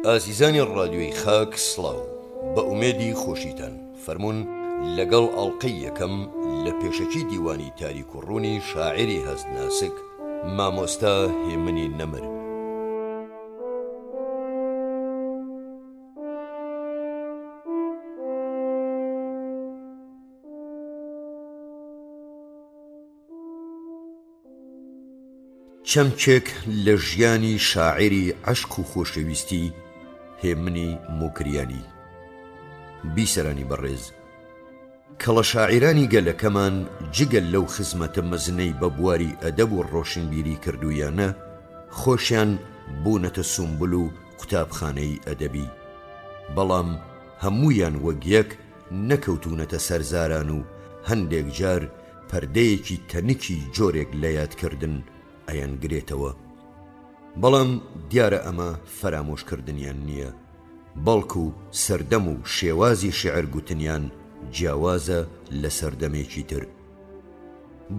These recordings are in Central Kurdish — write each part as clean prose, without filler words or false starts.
ئازیزانی ڕادیۆی خاک سڵاو بە ئومێدی خۆشیتان فەرموون لەگەڵ ئەڵقەی یەکەم لە پێشەکی دیوانی تاریک و ڕوونی شاعری هەستناسک مامۆستا هێمنی نەمر. چەمکێک لە ژیانی شاعری عەشق و خۆشەویستی هێمنی موکریانی. بیسەرانی بەڕێز، کەڵە شاعیرانی گەلەکەمان جگەل لەو خزمەتە مەزنەی بە بواری ئەدەب و ڕۆشنبیری کردویانە خۆشیان بوونەتە سومبل و قوتابخانەی ئەدەبی، بەڵام هەموویان وەک یەک نەکەوتونەتە سەرزاران و هەندێک جار پەردەیەکی تەنکی جۆرێک لە یادکردن ئەیانگرێتەوە. بەڵام دیارە ئەمە فەرامۆشکردنیان نییە، بەڵکو سەردەم و شێوازی شێعر گوتنیان جیاوازە لە سەردەمێکی تر.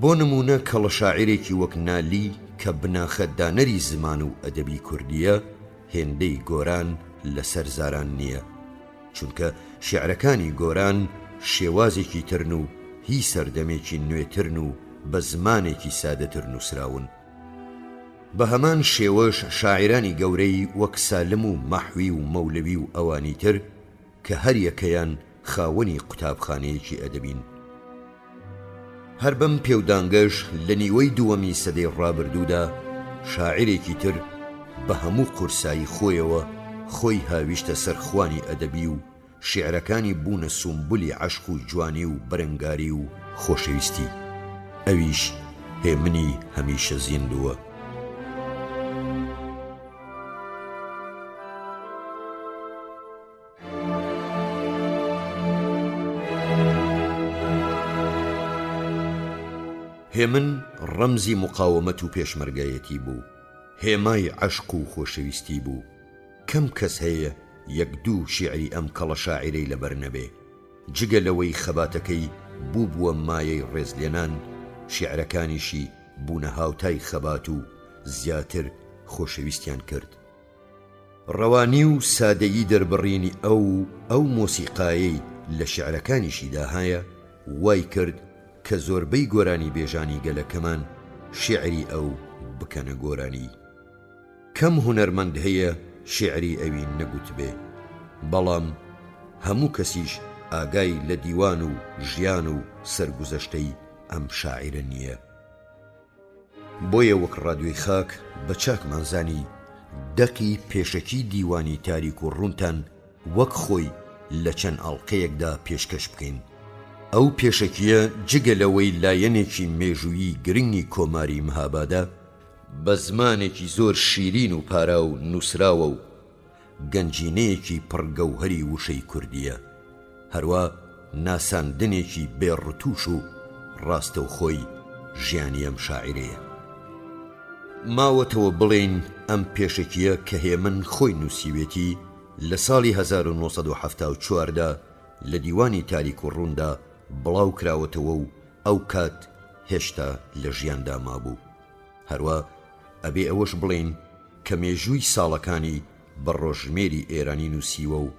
بۆ نمونە کەڵە شاعرێکی وەک نالی کە بناخەتدانەری زمان و ئەدەبی کوردیە هێندەی گۆران لە سەرزاران نییە، چونکە شێعرەکانی گۆران شێوازێکی ترن و هی سەردەمێکی نوێترن و بە زمانێکی سادەتر نووسراون. بە هەمان شێوەش شاعیرانی گەورەی وەک سالم و مەحوی و مەولەوی و ئەوانی تر کە هەر یەکەیان خاوەنی قوتابخانەیەکی ئەدەبین. هەر بەم پێودانگەش لە نیوەی دووەمی سەدەی ڕابردوودا شاعرێکی تر بە هەموو قورسایی خۆیەوە خۆی هاویشتە سەرخوانی ئەدەبی و شێعرەکانی بوونە سومبولی عەشق و جوانی و بەرەنگاری و خۆشەویستی، ئەویش هێمنی هەمیشە زیندووە. هێمن ڕەمزی مقاومەت و پێشمەرگایەتی بوو، هێمای عەشق و خۆشەویستی بوو. کەم کەس هەیە یەک دوو شیعری ئەم کەڵە شاعیرەی لەبەر نەبێ، جگە لەوەی خەباتەکەی بوو بووە مایەی ڕێزلێنان، شیعرەکانیشی بوونە هاوتای خەبات و زیاتر خۆشەویستیان کرد. ڕەوانی و سادەیی دەربڕینی ئەو مۆسیقایەی لە شیعرەکانیشیدا هەیە وای کرد کە زۆربەی گۆرانی بێژانی گەلەکەمان شیعری ئەو بکەنە گۆرانی. کەم هونەرمەند هەیە شیعری ئەوی نەگوت بێ، بەڵام هەموو کەسیش ئاگای لە دیوان و ژیان و سەرگوزەشتەی ئەم شاعیرە نییە. بۆیە وەک ڕادیۆی خاک بە چاکمانزانی دەقی پێشەکی دیوانی تاریک و ڕوونتان وەک خۆی لە چەند ئەڵقەیەکدا پێشکەش بکەین. ئەو پێشەکیە جگە لەوەی لایەنێکی مێژوویی گرنگی کۆماری مەهابادە بە زمانێکی زۆر شیرین و پارا و نووسراوە و گەنجینەیەکی پڕگەوهەری وشەی کوردیە، هەروە ناساندنێکی بێڕتوش و ڕاستە و خۆی ژیانی ئەم شاعیرەیە. ماوەتەوە بڵێین ئەم پێشەکیە کە هێمن خۆی نووسیوێتی لە ساڵی 1974دا لە دیوانی تاریک و ڕووندا بڵاو کراوەتەوە و ئەو کات هێشتا لە ژیاندا مابوو. هەروە ئەبێ ئەوەش بڵێین کە مێژووی ساڵەکانی بە ڕۆژمێری ئێرانی نووسیوە و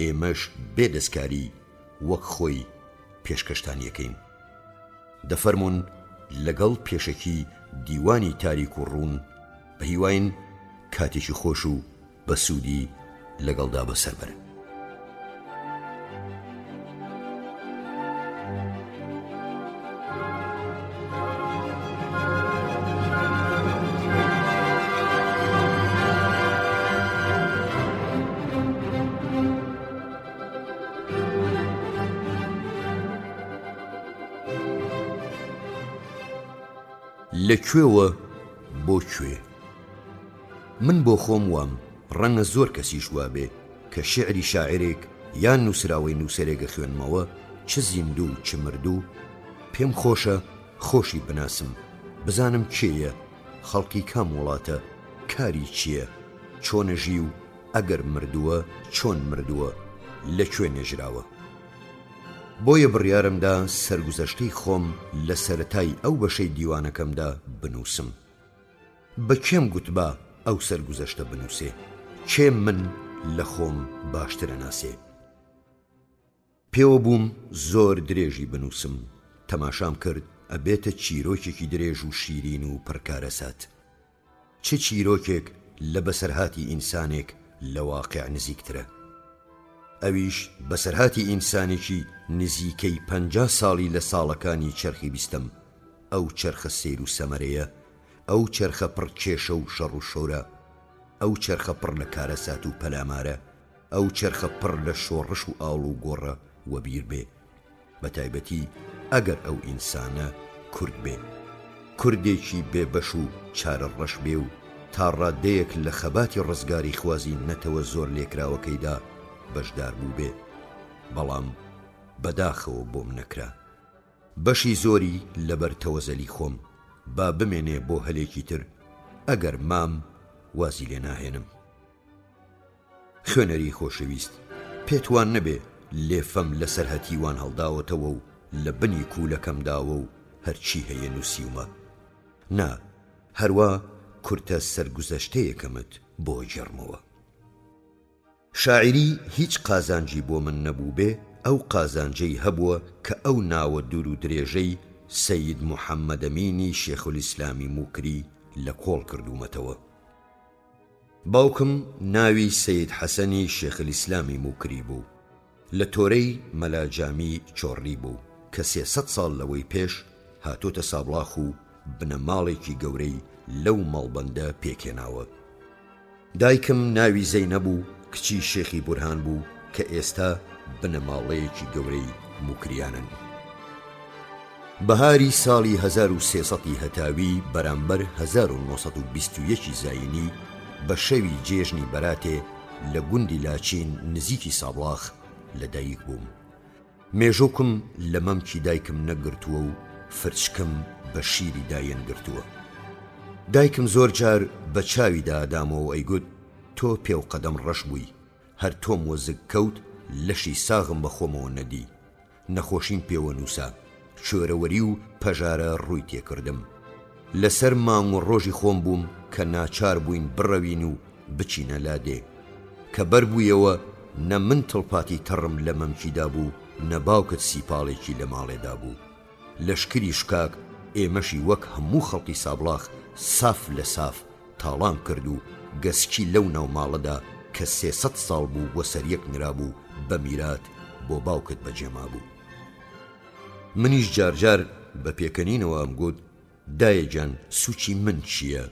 ئێمەش بێدەستکاری وەک خۆی پێشکەشتانیەکەین. دەفەرمونون لەگەڵ پێشەکی دیوانی تاریک و ڕوون بە هیواین کاتێکی خۆش و بە سوودی لەگەڵدا بەسەر بەرن. لەکوێوە بۆ کوێ؟ من بۆ خۆم وام ڕەنگە زۆر کەسیش وابێ کە شیعری شاعرێک یان نووسراوەی نووسەرێکە خوێنمەوە چ زیندوو چ مردوو پێم خۆشە خۆشی بناسم، بزانم کێیە، خەڵکی کام وڵاتە، کاری چییە، چۆنەژی و ئەگەر مردووە چۆن مردووە، لەکوێ نێژراوە. بۆیە بڕیارمدا سەرگوزەشتەی خۆم لە سەرەتای ئەو بەشەی دیوانەکەمدا بنووسم. بە کێم گوتبا ئەو سەرگوزەشتە بنووسێ؟ کێم من لە خۆم باشترە ناسێ. پێوە بووم زۆر درێژی بنووسم، تەماشام کرد ئەبێتە چیرۆکێکی درێژ و شیرین و پڕکارەسات. چ چیرۆکێک لە بەسەرهاتی ئینسانێک لە واقع نزیکترە. ئەویش بەسەرهاتی ئینسانێکی نزیکەی 50 ساڵی لە ساڵەکانی چەرخی بیستم. ئەو چەرخە سیر و سەمەرەیە، ئەو چەرخە پڕ کێشە و شەڕ و شۆرە، ئەو چەرخە پڕ لە کارەسات و پەلامارە، ئەو چەرخە پڕ لە شۆڕش و ئاڵ و گۆڕە وەبیر بێ. بەتایبەتی ئەگەر ئەو ئینسانە کورد بێ، کوردێکی بێبەش و چارە ڕەش بێ و تا ڕادەیەک لە خەباتی ڕزگاری خوازی نەتەوە زۆر لێکراوەکەیدا بەشدار بوو بێ، بەڵام بەداخەوە بۆم نەکرا. بەشی زۆری لەبەر تەوەزەلی خۆم با بمێنێ بۆ هەلێکی تر، ئەگەر مام وازی لێ ناهێنم. خوێنەری خۆشەویست، پێتوان نەبێ لێفەم لەسەر هەتیوان هەڵداوەتەوە و لە بنی کوولەکەم داوە و هەرچی هەیە نووسیومە. نا، هەروە کورتە سەرگوزەشتەیەکەمت بۆ جەرمەوە. شاعری هیچ قازانجی بۆ من نەبوو بێ، ئەو قازانجەی هەبووە کە ئەو ناوە دوور و درێژەی سەید محەممەد ئەمینی شێخولئیسلامی موکری لە کۆڵ کردوومەتەوە. باوکم ناوی سەید حەسەنی شێخولئیسلامی موکری بوو، لە تۆرەی مەلاجامی چۆڕی بوو کە 300 ساڵ لەوەی پێش هاتۆتە سابڵاخ و بنەماڵێکی گەورەی لەو ماڵبەندە پێکێناوە. دایکم ناوی زەینەب بوو، کچی شێخی بورهان بوو کە ئێستا بنەماڵەیەکی گەورەی موکریانن. بەهاری ساڵی 1300 هەتاوی بەرامبەر 1921 زاینی بە شەوی جێژنی بەراتێ لە گوندی لاچین نزیکی سابڵاخ لەدایک بووم. مێژۆکم لە مەمکی دایکم نەگرتووە و فرچکم بە شیری دایەن گرتووە. دایکم زۆر جار بە چاویدا ئەدامەوە ئەیگوت تۆ پێو قەدەم ڕەش بووی، هەر تۆم وەزگ کەوت لەشی ساغم بە خۆمەوە نەدی، نەخۆشیم پێوە نووسا، شۆرەوەری و پەژارە ڕووی تێکردم. لەسەر مانگ و ڕۆژی خۆم بووم کە ناچار بووین بڕەوین و بچینە لادێ، کە بەربوویەوە نە من تڵپاتی تەڕم لە مەمکیدا بوو، نە باوکت سیپاڵێکی لە ماڵێدا بوو. لەشکری شکاک ئێمەشی وەک هەموو خەڵکی سابڵاخ ساف لە ساف تاڵان کرد و گەسکی لەو ناو ماڵەدا کە 300 ساڵ بوو وە سەریەک نرابوو بە میرات بۆ باوکت بەجێما بوو. منیش جارجار بە پێکەنینەوە ئەم گوت دایەجان سوچی من چییە؟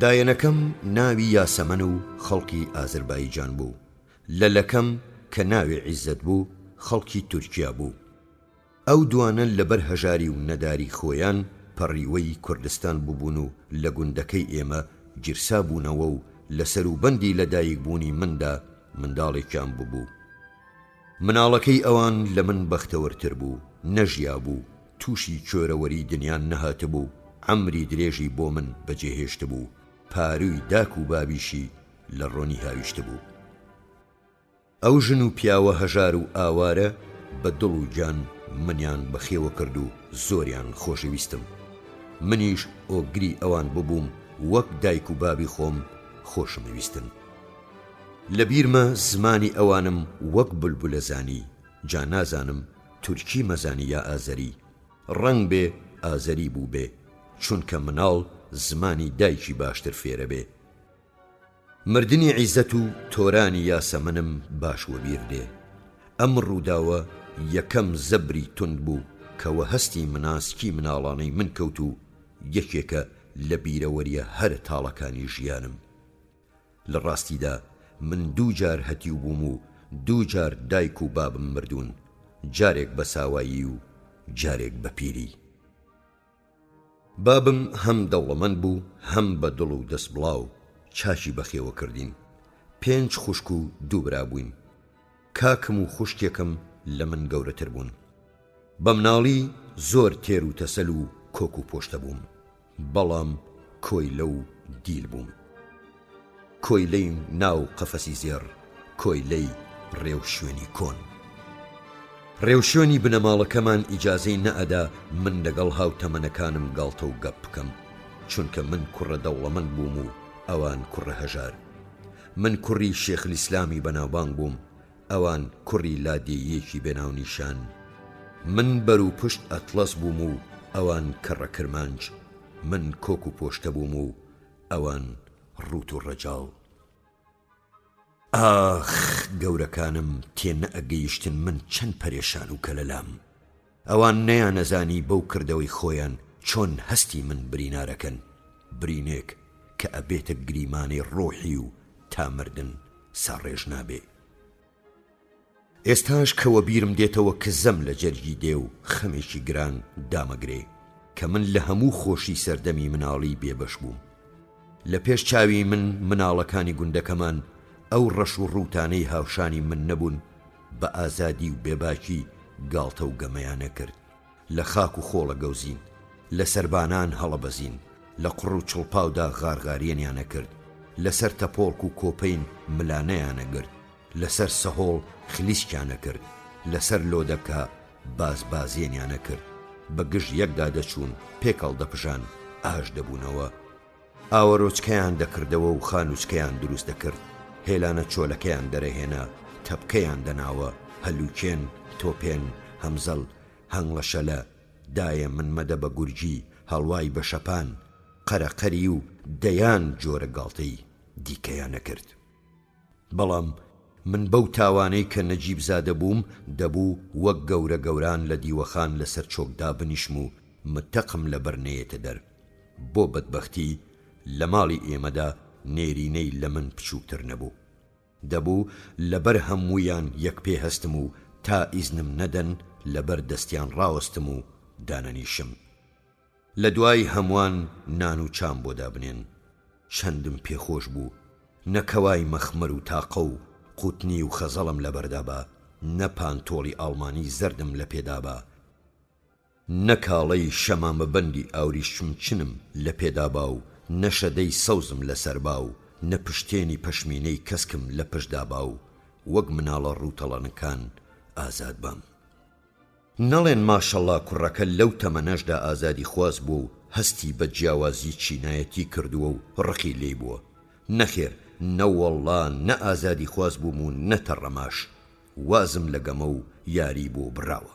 دایەنەکەم ناوی یاسەمەن و خەڵکی ئازەربایجان بوو، لەلەکەم کە ناوی عیزەت بوو خەڵکی تورکیا بوو. ئەو دوانە لەبەر هەژاری و نەداری خۆیان پەڕیوەی کوردستان بووبوون و لە گوندەکەی ئێمە گیرسا بوونەوە و لە سەروبەندی لەدایک بوونی مندا منداڵێکیان بوو. مناڵەکەی ئەوان لە من بەختەوەرتر بوو، نەژیا بوو، تووشی چۆرەوەری دنیان نەهاتە بوو، عەمری درێژی بۆ من بەجێهێشت بوو، پاروی داک و بابیشی لە ڕۆنی هاویشت بوو. ئەو ژن و پیاوە هەژار و ئاوارە بە دڵ و جان منیان بەخێوە کرد و زۆریان خۆشەویستم. منیش ئۆگری ئەوان ببووم وەک دایک و بابی خۆم خۆشمەویستن. لە بیرمە زمانی ئەوانم وەک بولبولە زانی، جا نازانم تورکی مەزانی یا ئازەری، ڕەنگ بێ ئازەری بوو بێ، چونکە مناڵ زمانی دایکی باشتر فێرە بێ. مردنی عیزەت و تۆرانی یاسەمەنم باش وەبیر دێ. ئەم ڕووداوە یەکەم زەبری تند بوو کەوە هەستی مناسکی مناڵانەی من کەوت و یەکێکە لە بیرەوەریە هەر تاڵەکانی ژیانم. لە ڕاستیدا من 2 جار هەتیو بووم و 2 جار دایک و بابم مردوون، جارێک بە ساوایی و جارێک بە پیری. بابم هەم دەوڵەمەند بوو، هەم بە دڵ و دەست بڵاو، چاچی بەخێوە کردین. 5 خوشک و 2 برا بووین. کاکم و خوشکێکم لە من گەورەتر بوون. بە مناڵی زۆر تێر و تەسەل و کۆک و پۆشتە بووم، بەڵام کۆی لەو دیل بووم. کۆی لەی ناو قەفەسی زێڕ، کۆی لەی ڕێو شوێنی کۆن. ڕێو شوێنی بنەماڵەکەمان ئیجازەی نەئەدا من لەگەڵ هاوتەمەنەکانم گاڵتە و گەپ بکەم، چونکە من کوڕە دەوڵەمەند بووم و ئەوان کوڕە هەژار. من کوڕی شێخ ئیسلامی بەناوبانگ بووم، ئەوان کوڕی لادێیەکی بێناونیشان. من بەر و پشت ئەتڵەس بووم و ئەوان کەڕە کرمانج. من کۆک و پۆشتە بووم و ئەوان ڕوت و ڕەجاڵ. ئاخ گەورەکانم تێنە ئەگەیشتن من چەند پەرێشان و کەلەلام. ئەوان نەیانەزانی بەو کردەوەی خۆیان چۆن هەستی من برینارەکەن، برینێک کە ئەبێتە گریمانەی ڕۆحی و تا مردن ساڕێژ نابێ. ئێستاش کەوە بیرم دێتەوە کە زەم لە جەرگی دێ و خەمێکی گران دامەگرێ کە من لە هەموو خۆشی سەردەمی مناڵی بێبەش بووم. لە پێش چاوی من مناڵەکانی گوندەکەمان ئەو ڕەش و ڕووتانەی هاوشانی من نەبوون بە ئازادی و بێباکی گاڵتە و گەمەیانە کرد. لە خاک و خۆڵە گەوزین، لە سەربانان هەڵەبەزین، لە قڕ و چڵپاودا غارغاریێنیانە کرد، لەسەر تەپۆڵک و کۆپەین ملانەیانە گرت، لەسەر سەهۆڵ خلیسکیانە کرد، لەسەر لۆدەکە بازبازیێنیانە کرد. بە گشت یەکدا دەچوون پێکەڵ دەپژان ئاش دەبوونەوە. ئاوەڕۆچکەیان دەکردەوە و خانوچکەیان دروست دەکرد، هێلانە چۆلەکەیان دەرەهێنا، تەپکەیان دەناوە، هەلوکێن، تۆپێن، هەمزەڵ، هەنگ لە شەلە، دایە من مەدە بە گورجی، هەڵوای بە شەپان، قەرەقەری و دەیان جۆرە گاڵتەی دیکەیانە کرد. بەڵام من بەو تاوانەی کە نەجیب زادە بووم دەبوو وەک گەورە گەوران لە دیوەخان لەسەر چۆکدا بنیشم و متەقم لە بەرنەیەتە دەر. بۆ بەدبەختی لە ماڵی ئێمەدا نێرینەی لە من بچووکتر نەبوو. دەبوو لەبەر هەموویان یەک پێ هەستم و تا ئیزنم نەدەن لەبەر دەستیان ڕاوەستم و دانەنیشم. لە دوای هەمووان نان و چام بۆ دابنێن. چەندم پێخۆش بوو، نەکەوای مەخمەر و تاقە و قوتنی و خەزەڵم لە بەردابا، نە پانتۆڵی ئاڵمانی زەردم لە پێدابا، نەکاڵەی شەمامەبەندی ئاوری شمچنم لە پێدابا و نەشەدەی سەوزم لەسەربا و نەپشتێنی پەشمینەی کەسکم لە پشدابا و وەک مناڵە ڕووتەڵەنەکان ئازاد بام. نەڵێن ماشەڵڵا کوڕەکە لەو تەمەنەشدا ئازادی خواز بوو و هەستی بە جیاوازی چینایەتی کردووە و ڕقی لێی بووە. نەخێر، نەوەڵڵا نە ئازادی خواز بووم و نەتەڕەماش، وازم لە گەمە و یاری بۆ بڕاوە.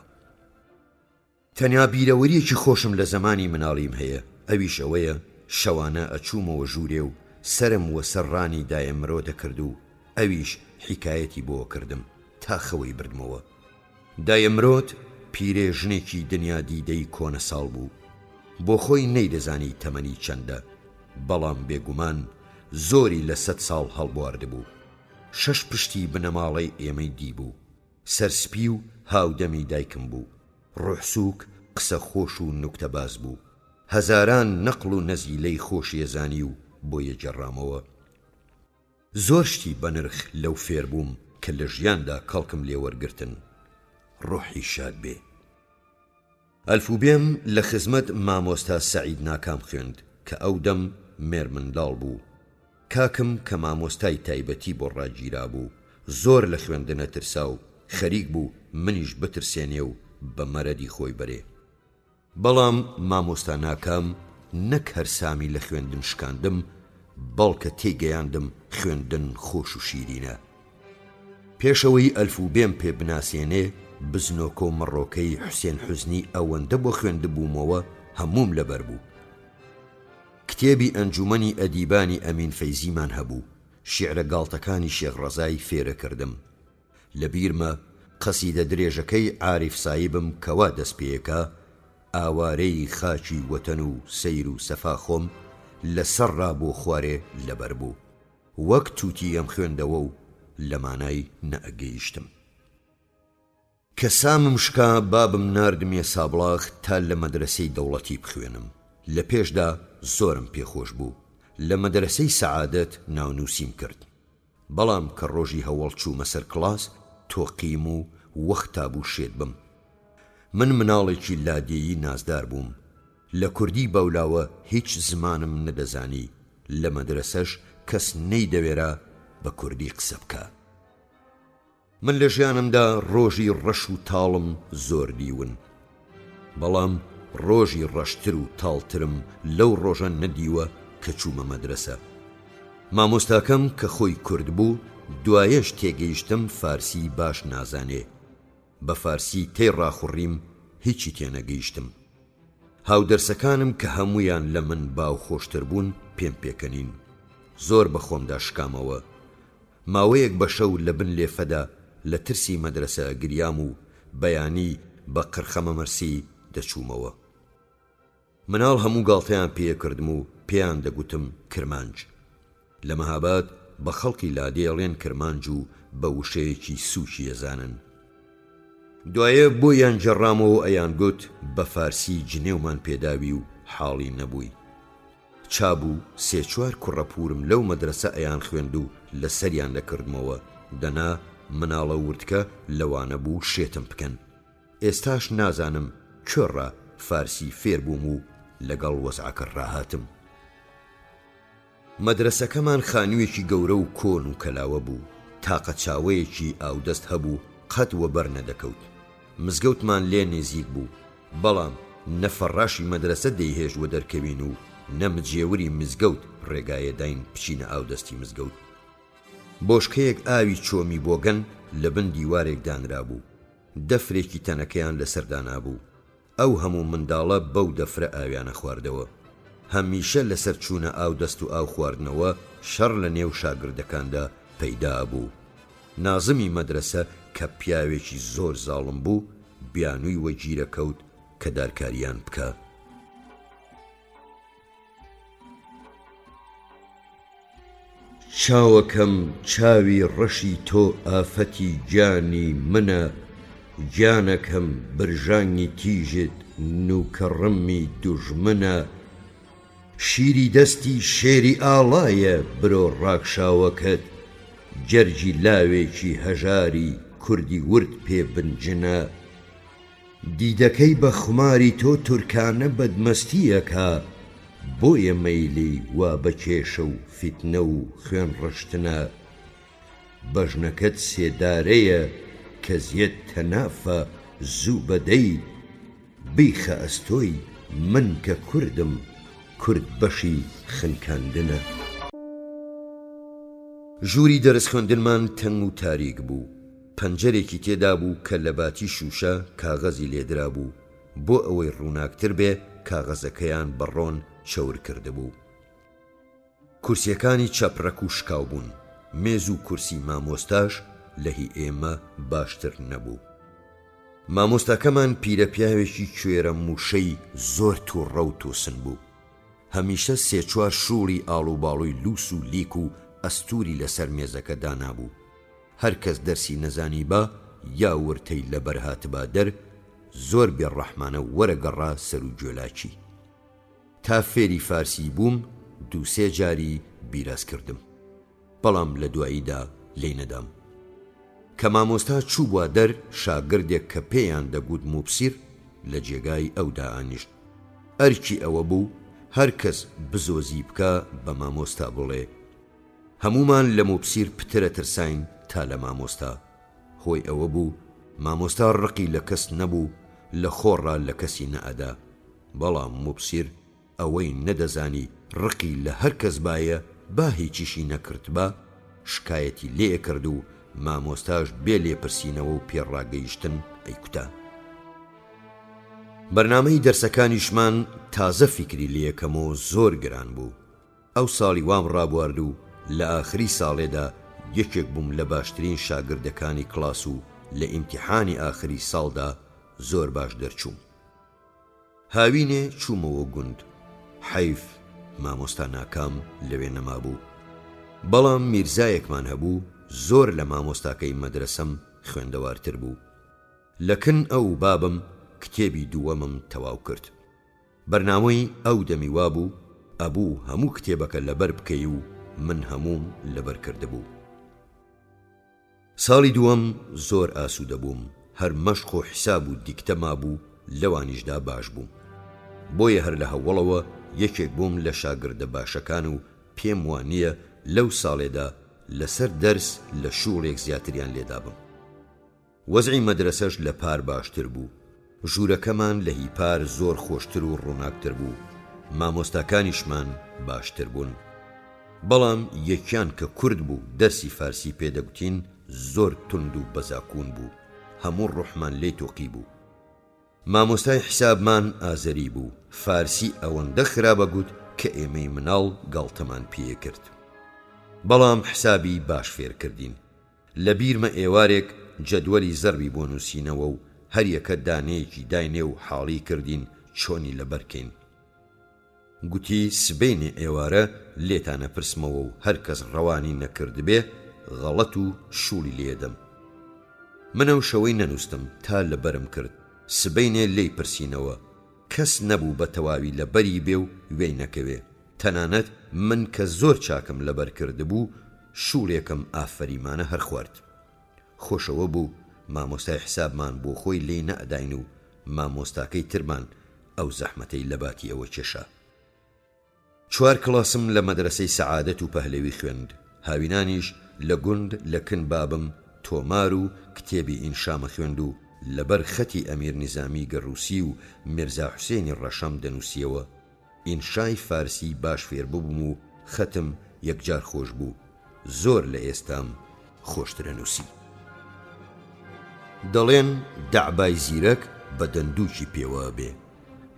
تەنیا بیرەوەریەکی خۆشم لە زەمانی مناڵیم هەیە، ئەویش ئەوەیە شەوانە ئەچوومەوە ژوورێ و سەرم وە سەرڕانی دایە مرۆ دەکرد و ئەویش حیکایەتی بۆ کردم تا خەوەی بردمەوە. دایە مرۆت پیرێژنێکی دنیا دیدەی کۆنە ساڵ بوو، بۆ خۆی نەیدەزانی تەمەنی چەندە، بەڵام بێگومان زۆری لە 100 ساڵ هەڵبوارد بوو. 6 پشتی بنەماڵەی ئێمەی دی بوو، سەرسپی و هاودەمی دایکم بوو، ڕوحسووک قسە خۆش و نوکتەباز بوو، هەزاران نەقڵ و نەزیلەی خۆشیێزانی و بۆیە جەڕامەوە. زۆر شتی بەنرخ لەو فێر بووم کە لە ژیاندا کەڵکم لێ وەرگرتن. ڕۆحی شاد بێ. ئەلفوبێم لە خزمەت مامۆستا سەعید ناکام خوێند کە ئەو دەم مێر منداڵ بوو. کاکم کە مامۆستای تایبەتی بۆ ڕاگیرا بوو زۆر لە خوێندنە ترسا و خەریک بوو منیش بترسێنێ و بە مەرەدی خۆی بەرێ. بەڵام مامۆستا ناکام نەک هەرسامی لە خوێندن شکاندم، بەڵکە تێگەیاندم خوێندن خۆش و شیرینە. پێشەوەی ئەلفوبێم پێ بناسێنێ بزنۆکە و مەڕۆکەی حوسێن حوزنی ئەوەندە بۆ خوێندبوومەوە هەمووم لەبەر بوو. کتێبی ئەنجومەنی ئەدیبانی ئەمین فەیزیمان هەبوو، شیعرە گاڵتەکانی شێخ ڕەزای فێرە کردم. لە بیرمە قەسیدە درێژەکەی عاریف سایبم کەوا دەست پێیەکە، ئاوارەی خاچی وەتەن و سەیر و سەفا خۆم لەسەر ڕابۆ خوارێ لەبەر بوو، وەک تووتی ئەم خوێندەوە و لە مانای نەئەگەیشتم. کە سامم شکا بابم ناردمێ سابڵاغ تا لە مەدرسەی دەوڵەتی بخوێنم. لە پێشدا زۆرم پێخۆش بوو، لە مەدرسەی سەعادەت ناونووسیم کرد. بەڵام کە ڕۆژی هەوڵ چوومە سەر کڵاس تۆقیم و وەختا بوو شێت بم. من مناڵێکی لادێیی نازدار بووم، لە کوردی بەولاوە هیچ زمانم نەدەزانی، لە مەدرسەش کەس نەیدەوێرا بە کوردی قسە بکە. من لە ژیانمدا ڕۆژی ڕەش و تاڵم زۆر دیون، بەڵام ڕۆژی ڕەشتر و تاڵترم لەو ڕۆژە نەدیوە کە چوومە مەدرسە. مامۆستاکەم کە خۆی کورد بوو دوایەش تێگەیشتم فارسی باش نازانێ. بە فارسی تێی ڕاخوڕیم هیچی تێنەگەیشتم. هاودەرسەکانم کە هەمویان لە من باو خۆشتر بوون پێم پێکەنین. زۆر بە خۆمدا شکامەوە. ماوەیەک بە شەو لە بن لێفەدا لە ترسی مەدرسە گریام و بەیانی بە قرخەمە مەرسی دەچوومەوە. مناڵ هەموو گاڵتەیان پێکردم و پێیان دەگوتم کرمانج. لە مەهاباد بە خەڵکی لادێڵێن کرمانج و بە وشەیەکی سووشی ئەزانن. دوایە بۆیان جەڕامەوە ئەیان گوت بە فارسی جنێومان پێداوی و حاڵی نەبووی. چابوو 3-4 کوڕەپورم لەو مەدرسە ئەیان خوێند و لە سەریان دەکردمەوە. دەنا مناڵە وردکە لەوانە بوو شێتم بکەن. ئێستاش نازانم کوێڕە فارسی فێر بووم و لەگەڵ وەزعەکە ڕاهاتم. مەدرسەکەمان خانوویەکی گەورە و کۆن و کەلاوە بوو. تاقە چاوەیەکی ئاودەست هەبوو قەت وەبەر نەدەکەوت. مزگەوتمان لێ نێزیک بوو، بەڵام نەفەڕاشی مەدرسە دەیهێژوە دەرکەوین و نەمجێوری مزگەوت ڕێگایە داین بچینە ئاودەستی مزگەوت. بۆشکەیەک ئاوی چۆمی بۆگەن لە بن دیوارێک دانرا بوو. دەفرێکی تەنەکەیان لەسەردانا بوو. ئەو هەموو منداڵە بەو دەفرە ئاویانە خواردەوە. هەمیشە لەسەر چوونە ئاودەست و ئاو خواردنەوە شەڕ لە نێو شاگردەکاندا پەیدا بوو. نازمی مەدرسە کە پیاوێکی زۆر زاڵم بوو بیانووی وەگیرە کەوت کە دارکاریان بکە. چاوەکەم چاوی ڕەشی تۆ ئافەتی گیانی منە، گیانەکەم برژانگی تیژت نوکەڕەمی دوژمنە، شیری دەستی شێری ئاڵایە برۆ ڕاکشاوەکەت، جەرجی لاوێکی هەژاری کوردی ورد پێ بنجنە، دیدەکەی بە خوماری تۆ تورکانە بەدمەستیەکە، بۆیە مەیلی وا بەکێشە و فیتنە و خوێن ڕشتنە، بەژنەکەت سێدارەیە کە زیەت تەنافە زوو بەدەی، بیخە ئەستۆی من کە کوردم کورد بەشی خنکاندنە. ژووری دەرس خوێندنمان تەنگ و تاریک بوو. پەنجەرێکی تێدا بوو کە لە باتی شوشە کاغەزی لێدرا بوو. بۆ ئەوەی ڕووناکتر بێ کاغەزەکەیان بەڕۆن چەور کرده بوو. کورسیەکانی چەپڕەک و شکاو بوون. مێز و کورسی مامۆستاش لە هی ئێمە باشتر نەبوو. مامۆستاکەمان پیرە پیاوێکی کوێرە موشەی زۆر تووڕە و تووسن بوو. هەمیشە 3-4 شووری ئاڵوباڵوی لووس و لیک و ئەستوری لەسەر مێزەکە دانابوو. هەر کەس دەرسی نەزانی بە یا ورتەی لەبەر هاتبا دەر زۆر بێڕەحمانە وەرەگەڕا سەر و گوێلاکی. تا فێری فارسی بووم 2-3 جاری بیراز کردم، بەڵام لە دواییدا لێی نەدام. کە مامۆستا چوو بووە دەر شاگردێک کە پێیان دەگوت موبسیر لە جێگای ئەودا ئانیشت. ئەرکی ئەوە بوو هەر کەس بزۆزی بکە بە مامۆستا بڵێ. هەمومان لە موبسیر پترە ترساین تا لە مامۆستا. هۆی ئەوە بوو مامۆستا ڕقی لە کەس نەبوو، لە خۆڕا لە کەسی نەئەدا، بەڵام موبسیر ئەوەی نەدەزانی ڕقی لە هەر کەس باە با هیچیشی نەکرد بە شکایەتی لێ کرد و مامۆستاش بێ لێپرسینەوە و پێڕاگەیشتن ئەیکوتا. بەرنامەی دەرسەکانیشمان تازە فیکری لێکەمەوە زۆر گران بوو. ئەو ساڵی وام ڕابوارد و لە ئاخری ساڵێدا یەکێک بووم لە باشترین شاگردەکانی کلاس و لە ئیمتیحانی ئاخری ساڵدا زۆر باش دەرچووم. هاوینێ چوومەوە گوند. حەیف مامۆستا ناکام لەوێ نەما بوو، بەڵام میرزایەکمان هەبوو زۆر لە مامۆستاکەی مەدرسەم خوێندەوارتر بوو. لەکن ئەو بابم کتێبی دووەمم تەواو کرد. بەرنامەی ئەو دەمی وا بوو ئەبوو هەموو کتێبەکە لەبەر بکەی و من هەمووم لەبەر کرده بوو. ساڵی دووەم زۆر ئاسوودە بووم. هەر مەشق و حیساب و دیکتە مابوو، لەوانیشدا باش بووم. بۆیە هەر لە هەوڵەوە یەکێک بووم لە شاگردە باشەکان و پێم وانییە لەو ساڵێدا لەسەر دەرس لە شوڵێک زیاتریان لێدا بم. وەزعی مەدرسەش لە پار باشتر بوو. ژوورەکەمان لە هی پار زۆر خۆشتر و ڕووناکتر بوو. مامۆستاکانیشمان باشتر بوون. بەڵام یەکیان کە کورد بوو دەرسی فارسی پێدەگوتین زۆر تند و بەزاکوون بوو، هەموو ڕوحمان لێی تۆقی بوو. مامۆستای حیسابمان ئازەری بوو، فارسی ئەوەندە خراپە گوت کە ئێمەی مناڵ گاڵتەمان پێ کرد. بەڵام حسابی باش فێر کردین. لە بیرمە ئێوارێک جەدوەلی زەربی بۆ نووسینەوە و هەر یەکە دانەیەکی داینێ و حاڵی کردین چۆنی لەبەرکەین. گوتی سبەینێ ئێوارە لێتانە پرسمەوە و هەر کەس ڕەوانی نەکردبێ غەڵەت و شوولی لێدەم. منەو شەوەی نەنووستم تا لەبەرم کرد، سبەینێ لێی پرسینەوە، کەس نەبوو بە تەواوی لەبەری بێ و وێی نەکەوێ. تەنانەت من کە زۆر چاکم لەبەر کردبوو شوورێکم ئافەریمانە هەر خوارد. خۆشەوە بوو مامۆستای حسابمان بۆ خۆی لێی نەئەداین و مامۆستاکەی ترمان ئەو زەحمەتەی لەباتی ئەوە کێشا. 4 کڵاسم لە مەدرسەی سەعادەت و پەهلەوی خوێند. هاوینانیش لە گوند لە کن بابم تۆمار و کتێبی ئینشامە خوێند و لەبەر خەتی ئەمیر نیزامی گەڕووسی و میرزا حوسێنی ڕەشەم دەنووسیەوە. ئینشای فارسی باش فێر ببووم و خەتم یەکجار خۆش بوو. زۆر لە ئێستام خۆشترە نووسی. دەڵێن دەعبای زیرەک بە دەندووکی پێوە بێ.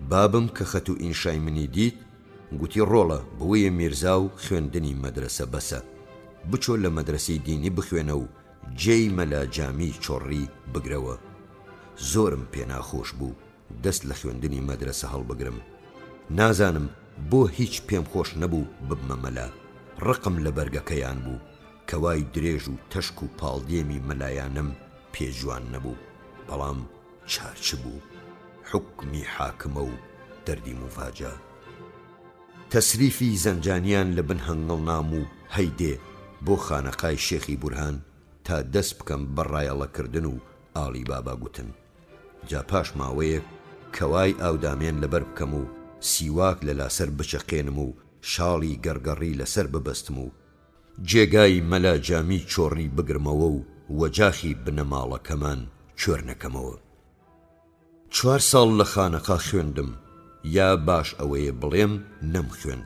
بابم کە خەت و ئینشای منی دیت گوتی ڕۆڵە بەوەیە میرزا و خوێندنی مەدرسە بەسە، بچۆ لە مەدرسەی دینی بخوێنە و جێی مەلا جامی چۆڕی بگرەوە. زۆرم پێ ناخۆش بوو دەست لە خوێندنی مەدرسە هەڵبگرم. نازانم بۆ هیچ پێم خۆش نەبوو ببمە مەلا. ڕقم لە بەرگەکەیان بوو، کەوای درێژ و تەشک و پاڵدێمی مەلایانم پێجوان نەبوو. بەڵام چارچ بوو، حکمی حاکمە و دەردی مفاجا. تەسریفی زەنجانیان لە بن هەنگڵ نام و هەیدێ بۆ خانەقای شێخی بورهان تا دەست بکەم بەڕایەڵەکردن و ئاڵی بابا گوتن. جا پاش ماوەیەک کەوای ئاودامێن لەبەر بکەم و سیواک لە لاسەر بچەقێنم و شاڵی گەرگەڕی لەسەر ببەستم و جێگای مەلا جامی چۆڕی بگرمەوە و وەجاخی بنەماڵەکەمان کوێرنەکەمەوە. 4 ساڵ لە خانەقا خوێندم، یا باش ئەوەیە بڵێم نەم خوێن،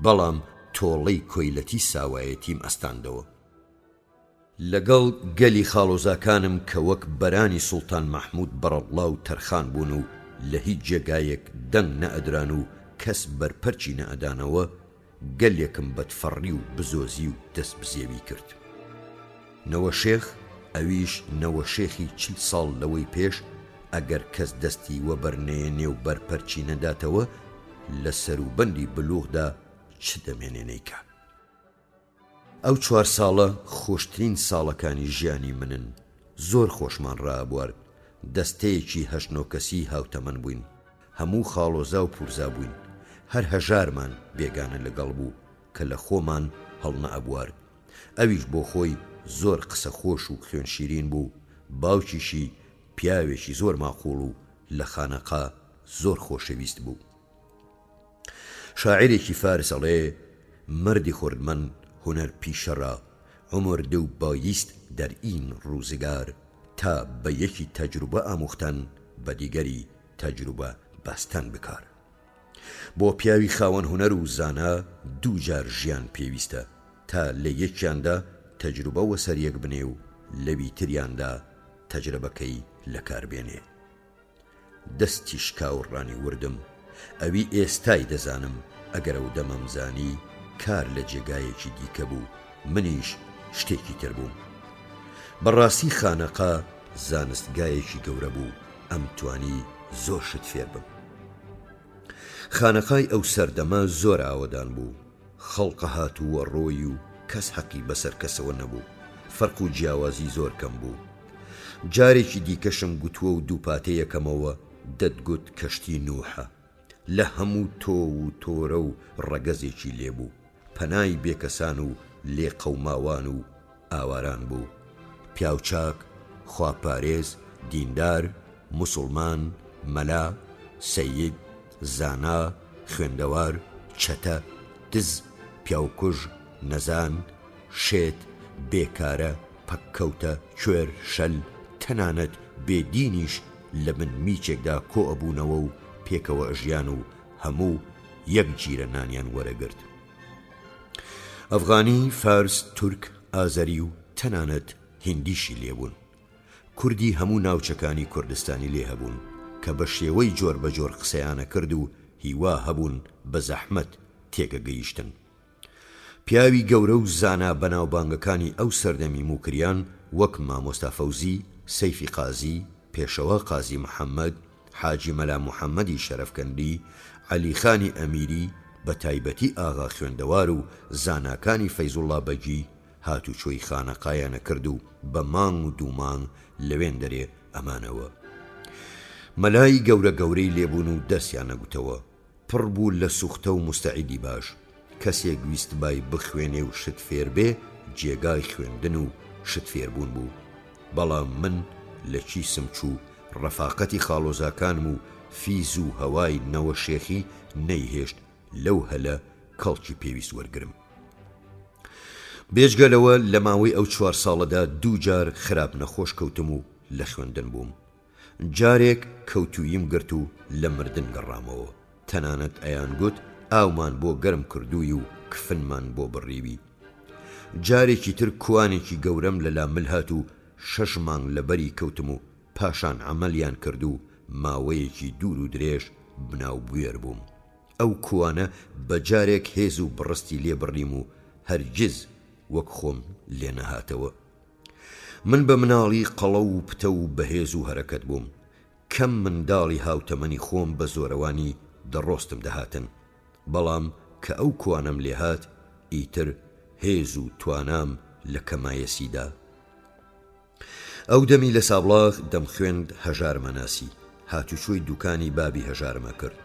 بەڵام تۆڵەی کۆیلەتی ساوایەتیم ئەستاندەوە. لەگەڵ گەلی خاڵۆزاکانم کە وەک بەرانی سوڵتان مەحموود بەڕەڵا و تەرخان بوون و لە هیچ جێگایەک دەنگ نەئەدران و کەس بەرپەرچی نەئەدانەوە، گەلێکم بەدفەڕی و بزۆزی و دەست بزێوی کرد. نەوە شێخ، ئەویش نەوە شێخی 40 ساڵ لەوەی پێش، ئەگەر کەس دەستی وە بەرنێنێ و بەرپەرچی نەداتەوە لە سەروبەندی بلوغدا چ دەمێنێنەیکە. ئەو 4 ساڵە خۆشترین ساڵەکانی ژیانی منن. زۆر خۆشمان ڕابوارد. دەستەیەکی 8 کەسی هاوتەمەن بووین. هەموو خاڵۆزا و پورزا بووین. هەر هەژارمان بێگانە لەگەڵ بوو کە لە خۆمان هەڵنە ئەبوارد. ئەویش بۆ خۆی زۆر قسە خۆش و خوێن شیرین بوو. باوکیشی پیاوێکی زۆر ماقوڵ و لە خانەقا زۆر خۆشەویست بوو. شاعرێکی فارس ئەڵێ مردی خوردمەن هوەر پیشەڕا، عمر دە و بایست دەرئین ڕووزگار، تا بە یەکی تەجروبە ئاموختن بە دیگەری تەجروبە باستان بکار. بۆ پیاوی خاوەن هوەر و زانا 2 جار ژیان پێویستە تا لە یەکیاندا تەجروبە وەسەر یەک بنێ و لەوی تریاندا تەجربەکەی لەکاربێنێ. دەستی شکاوڕانی وردم، ئەوی ئێستای دەزانم ئەگەر ئەو دەمەمزانی کار لە جێگایەکی دیکە بوو، منیش شتێکی تر بووم. بەڕاستی خانەقا زانستگایەکی گەورە بوو، ئەم توانی زۆر شت فێر بم. خانەقای ئەو سەردەمە زۆر ئاوەدان بوو، خەڵقە هاتووە ڕۆی و کەس حەقی بەسەر کەسەوە نەبوو، فەرق و جیاوازی زۆر کەم بوو. جارێکی دیکەشم گوتووە و دووپاتەی یەکەمەوە دەتگوت کەشتی نوحە، لە هەموو تۆ و تۆرە و ڕەگەزێکی لێبوو، پەنای بێکەسان و لێ قەوماوان و ئاواران بوو، پیاوچاک، خواپارێز، دیندار، موسڵمان، مەلا، سەید، زانا، خوێندەوار، چەتە، دز، پیاوکوژ، نەزان، شێت، بێکارە، پەککەوتە، کوێر، شەل، تەنانەت بێدینیش لە من میچێکدا کۆ ئەبوونەوە و پێکەوە ئەژیان و هەموو یەک جیرە نانیان وەرەگرت. ئەفغانی، فارس، تورک، ئازەری و تەنانەت هیندیشی لێبوون. کوردی هەموو ناوچەکانی کوردستانی لێ هەبوون کە بە شێوەی جۆر بە جۆر قسەیانە کرد و هیوا هەبوون بە زەحمەت تێگە گەیشتن. پیاوی گەورە و زانا بەناوبانگەکانی ئەو سەردەمی موکریان وەک مامۆستا فەوزی، سەیفی قازی، پێشەوە قازی محەممەد، حاجی مەلا محەممەدی شەرەفکەندی، عەلیخانی ئەمیری، بە تایبەتی ئاغا خوێندەوار و زاناکانی فەیزوڵڵا بەگی هاتوچۆی خانەقایانە کرد و بە مانگ و دوومانگ لەوێن دەرێ ئەمانەوە. مەلای گەورە گەورەی لێبوون و دەستیان نەگوتەوە، پڕ بوو لە سوختە و مستەعیدی باش. کەسێک ویست بای بخوێنێ و شت فێر بێ جێگای خوێندن و شت فێربوون بوو. بەڵام من لە چیسم چوو ڕەفاقەتی خاڵۆزاکانم و فیز و هەوای نەوە شێخی نەیهێشت لەو هەلە کەڵکی پێویست وەرگرم. بێجگەلەوە لە ماوەی ئەو 4 ساڵەدا 2 جار خراپ نەخۆش کەوتم و لە خوێندن بووم. جارێک کەوتوییم گرت و لە مردن گەڕامەوە. تەنانەت ئەیان گوت ئاومان بۆ گەرم کردووی و کفنمان بۆ بڕیوی. جارێکی تر کوانێکی گەورەم لە لامل هات و 6 مانگ لەبەری کەوتم و پاشان عەمەلیان کرد و ماوەیەکی دوور و درێژ بناو بوێر بووم. ئەو کوانە بە جارێک هێز و بڕستی لێ بڕیم و هەرگیز وەک خۆم لێ نەهاتەوە. من بە مناڵی قەڵە و پتە و بەهێز و هەرەکەت بووم. کەم منداڵی هاوتەمەنی خۆم بە زۆرەوانی دەڕۆستم دەهاتن. بەڵام کە ئەو کوانم لێ هات ئیتر هێز و توانام لە کەمایەسیدا. ئەو دەمی لە سابڵاغ دەم خوێند هەژارمە ناسی. هاتوچۆی دوکانی بابی هەژارمە کرد.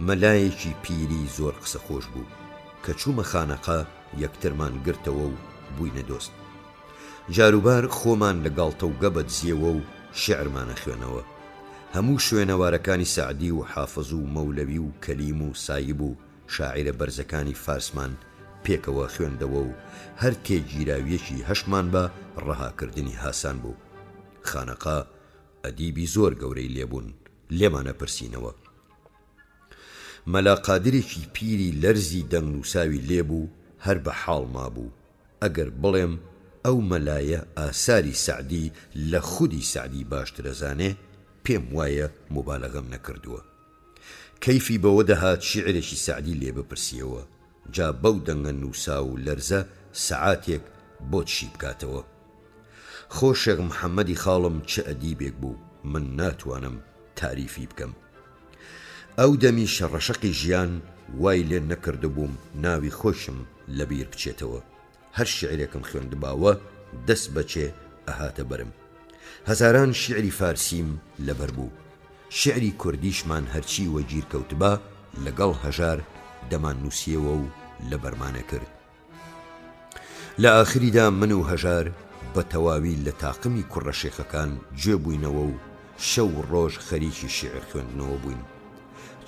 مەلایەکی پیری زۆر قسە خۆش بوو کە چوومە خانەقا یەکترمان گرتەوە و بووینە دۆست. جاروبار خۆمان لە گاڵتە و گەبەت زیەوە و شێعرمانە خوێنەوە. هەموو شوێنەوارەکانی سەعدی و حافظ و مەولەوی و کەلیم و سایب و شاعیرە بەرزەکانی فارسمان پێکەوە خوێندەوە و هەر تێگیراویەکی هەشمان بە ڕەهاکردنی هاسان بوو. خانەقا ئەدیبی زۆر گەورەی لێبوون، لێمانە پرسینەوە. مەلا قادرێکی پیری لەرزی دەنگنووساوی لێبوو هەر بە حاڵ مابوو. ئەگەر بڵێم ئەو مەلایە ئاساری سەعدی لە خودی سەعدی باشترەزانێ پێم وایە مبالەغەم نەکردووە. کەیفی بەوە دەهات شیعرێکی سەعدی لێ بپرسیەوە، جا بەو دەنگە نووسا و لەرزە سەعاتێک بۆ چی بکاتەوە. خۆ شێخ محەممەدی خاڵم چه ئەدیبێک بوو من ناتوانم تاریفی بکەم. ئەو دەمی شەڕەشەقی ژیان وای لێ نەکرده بووم ناوی خۆشم لەبیر بچێتەوە. هەر شیعرێکم خوێندباوە دەست بەچێ ئەهاتە بەرم. هەزاران شیعری فارسیم لەبەر بوو. شیعری کوردیشمان هەرچی وەگیر کەوتبا لەگەڵ هەژار دەمان نووسیەوە و لە بەرمانە کرد. لە ئاخریدا من و هەژار بە تەواوی لە تاقمی کوڕە شێخەکان گوێ بووینەوە و شەو ڕۆژ خەریکی شیعر خوێندنەوە بووین.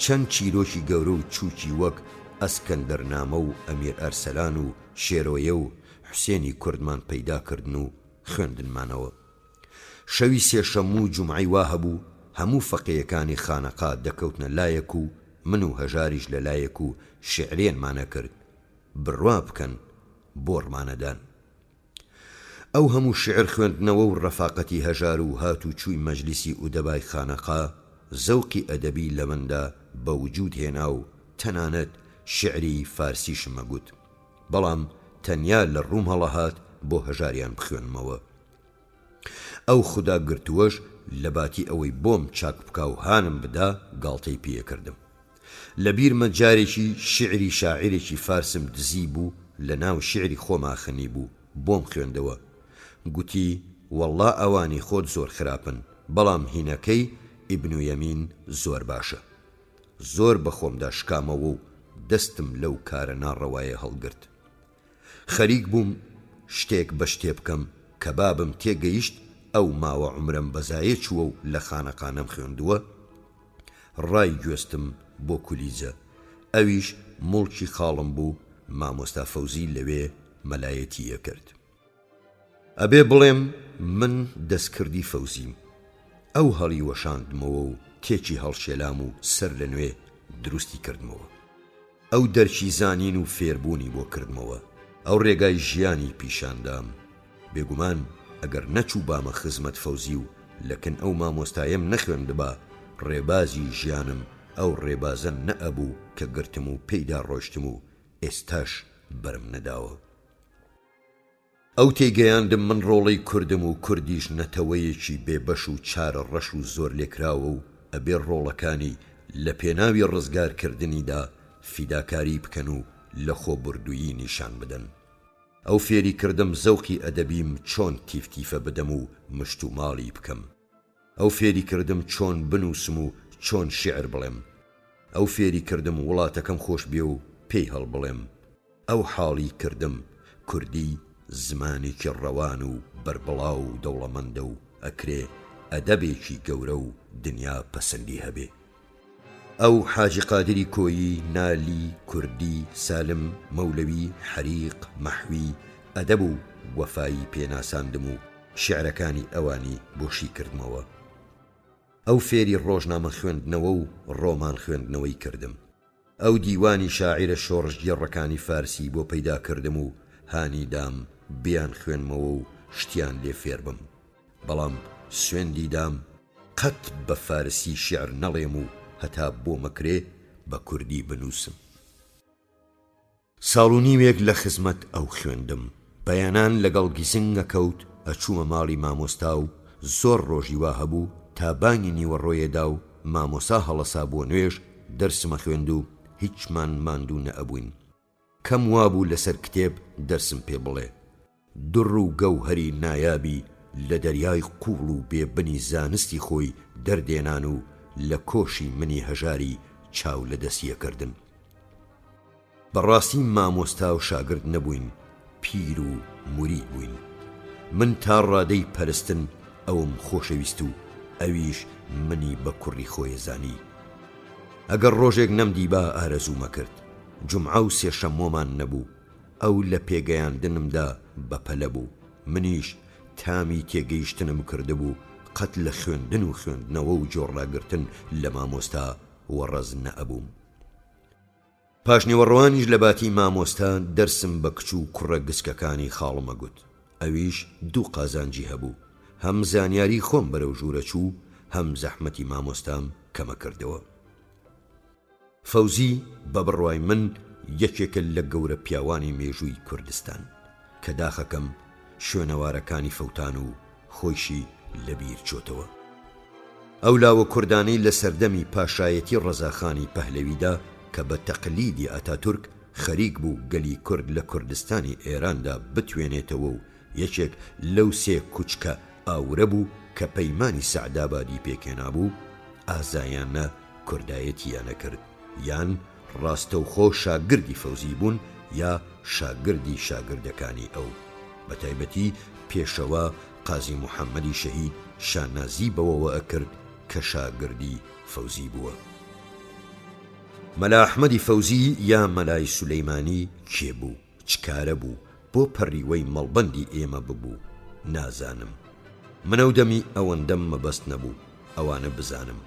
چەند چیرۆکی گەورە و چووکی وەک ئەسکەندەرنامە و ئەمیر ئەرسەلان و شێرۆیە و حوسێنی کوردمان پەیداکردن و خوێندنمانەوە. شەوی سێشەم و جومعەی وا هەبوو هەموو فەقێیەکانی خانەقا دەکەوتنە لایەک و من و هەژاریش لە لایەک و شێعرێنمانە کرد. بڕوا بکەن بۆڕمانەدان. ئەو هەموو شعر خوێندنەوە و ڕەفاقەتی هەژار و هات و چووی مەجلیسی ئودەبای خانەقا زەوقی ئەدەبی لە مندا بە وجود هێنا و تەنانەت شعری فارسیشم مەگوت. بەڵام تەنیا لە ڕووم هەڵەهات بۆ هەژاریان بخوێنمەوە. ئەو خوددا گرتووەش لە باتی ئەوەی بۆم چاک بکا و هانم بدا گاڵتەی پێکردم. لە بیرمە جارێکی شعری شاعیرێکی فارسم دزی بوو لە ناو شعری خۆماخنی بوو بۆم خوێندەوە. گوتی وەڵڵا ئەوانی خۆت زۆر خراپن بەڵام هینەکەی ئیبن و یەمین زۆر باشە. زۆر بەخۆمدا شکامەوە و دەستم لەو کارە ناڕەوایە هەڵگرت. خەریک بووم شتێک بە شتێ بکەم کە بابم تێگەیشت ئەو ماوە عمرم بەزایە چووە و لە خانەقانەم خوێندووە. ڕای گوێستم بۆ کولیجە. ئەویش موڵکی خاڵم بوو مامۆستا فەوزی لەوێ مەلایەتیە کرد. ئەبێ بڵێم من دەستکردی فەوزیم. ئەو هەڵی وەشاندمەوە و تێکی هەڵشێلام و سەر لە نوێ دروستی کردمەوە. ئەو دەرکی زانین و فێربوونی بۆ کردمەوە. ئەو ڕێگای ژیانی پیشاندام. بێگومان ئەگەر نەچوو بامە خزمەت فەوزی و لەکن ئەو مامۆستایم نەخوێندبا ڕێبازی ژیانم ئەو ڕێبازە نەئەبوو کە گرتم و پێیدا ڕۆشتم و ئێستاش بەرم نەداوە. ئەو تێگەیاندم من ڕۆڵەی کوردم و کوردیش نەتەوەیەکی بێبەش و چارە ڕەش و زۆر لێکراوە و ئەبێ ڕۆڵەکانی لە پێناوی ڕزگارکردنیدا فیداکاری بکەن و لە خۆبردوویی نیشان بدەن. ئەو فێری کردم زەوقی ئەدەبیم چۆن تیفتیفە بدەم و مشت و ماڵی بکەم. ئەو فێری کردم چۆن بنووسم و چۆن شیعر بڵێم. ئەو فێری کردم وڵاتەکەم خۆش بێ و پێی هەڵبڵێم. ئەو حاڵی کردم کوردی زمانێکی ڕەوان و بربڵاو و دەوڵەمەندە و ئەکرێ ئەدەبێکی گەورە و دنیا پەسەندی هەبێ. ئەو حاجی قادری کۆیی، نالی، کوردی، سالم، مەولەوی، حەریق، مەحوی، ئەدەب و وەفایی پێناساندم و شیعرەکانی ئەوانی بۆشی کردمەوە. ئەو فێری ڕۆژنامە خوێندنەوە و ڕۆمان خوێندنەوەی کردم. ئەو دیوانی شاعیرە شۆڕژگێڕەکانی فارسی بۆ پەیدا کردم و هانی دام بیان خوێنمەوە و شتیان لێ فێر بم. بەڵام سوێندی دام قەت بە فارسی شیعر نەڵێم و هەتا بۆ مەکرێ بە کوردی بنووسم. ساڵ و نیوێک لە خزمەت ئەو خوێندم. بەیانان لەگەڵ گیسنگە کەوت ئەچوومە ماڵی مامۆستا و زۆر ڕۆژی وا هەبوو تا بانگی نیوەڕۆیەدا و مامۆسا هەڵەسا بۆ نوێژ دەرسمە خوێند و هیچمان ماندوو نەئەبووین. کەم وابوو لەسەر کتێب دەرسم پێ بڵێ. دوڕ و گەوهەری نایابی لە دەریای قوڵ و بێبنی زانستی خۆی دەردێنان و لە کۆشی منی هەژاری چاو لە دەستیەکردن. بەڕاستی مامۆستا و شاگرد نەبووین، پیر و مرید بووین. من تا ڕادەی پەرستن ئەوم خۆشەویست و ئەویش منی بە کوڕی خۆی زانی. ئەگەر ڕۆژێک نەمدیبا ئارەزوومە کرد. جومعە و سێشەممۆمان نەبوو. ئەو لە پێگەیاندنمدا بەپەلە بوو. منیش تامی تێگەیشتنم کردبوو قەت لە خوێندن و خوێندنەوە و جۆڕاگرتن لە مامۆستا وەڕەز نەئەبووم. پاشنیوەڕوانیش لە باتی مامۆستا دەرسم بە کچ و کوڕە گسکەکانی خاڵمە گوت. ئەویش دوو قازانجی هەبوو. هەم زانیاری خۆم بەرەو ژوورە چوو، هەم زەحمەتی مامۆستام کەمە کردەوە. فەوزی بە بڕوای من یەکێکە لە گەورە پیاوانی مێژووی کوردستان کە داخەکەم شوێنەوارەکانی فەوتان و خۆیشی لەبیر چۆتەوە. ئەو لاوە کوردانەی لە سەردەمی پاشایەتی ڕەزاخانی پەهلەویدا کە بە تەقلیدی ئاتاتورک خەریک بوو گەلی کورد لە کوردستانی ئێراندا بتوێنێتەوە و یەکێک لەو سێ کوچکە ئاورە بوو کە پەیمانی سەعدابادی پێکێنابوو، ئازایانە کوردایەتیانە کرد، یان ڕاستەوخۆ شاگردی فەوزی بوون یا شاگردی شاگردەکانی ئەو. بە تایبەتی پێشەوە قازی محەممەدی شەهید شانازی بەوەوە ئەکرد کە شاگردی فەوزی بووە. مەلا ئەحمەدی فەوزی یا مەلای سولەیمانی کێ بوو؟ چکارە بوو؟ بۆ پەڕیوەی مەڵبەندی ئێمە ببوو؟ نازانم. منە و دەمی ئەوەندەم مەبەست نەبوو ئەوانە بزانم.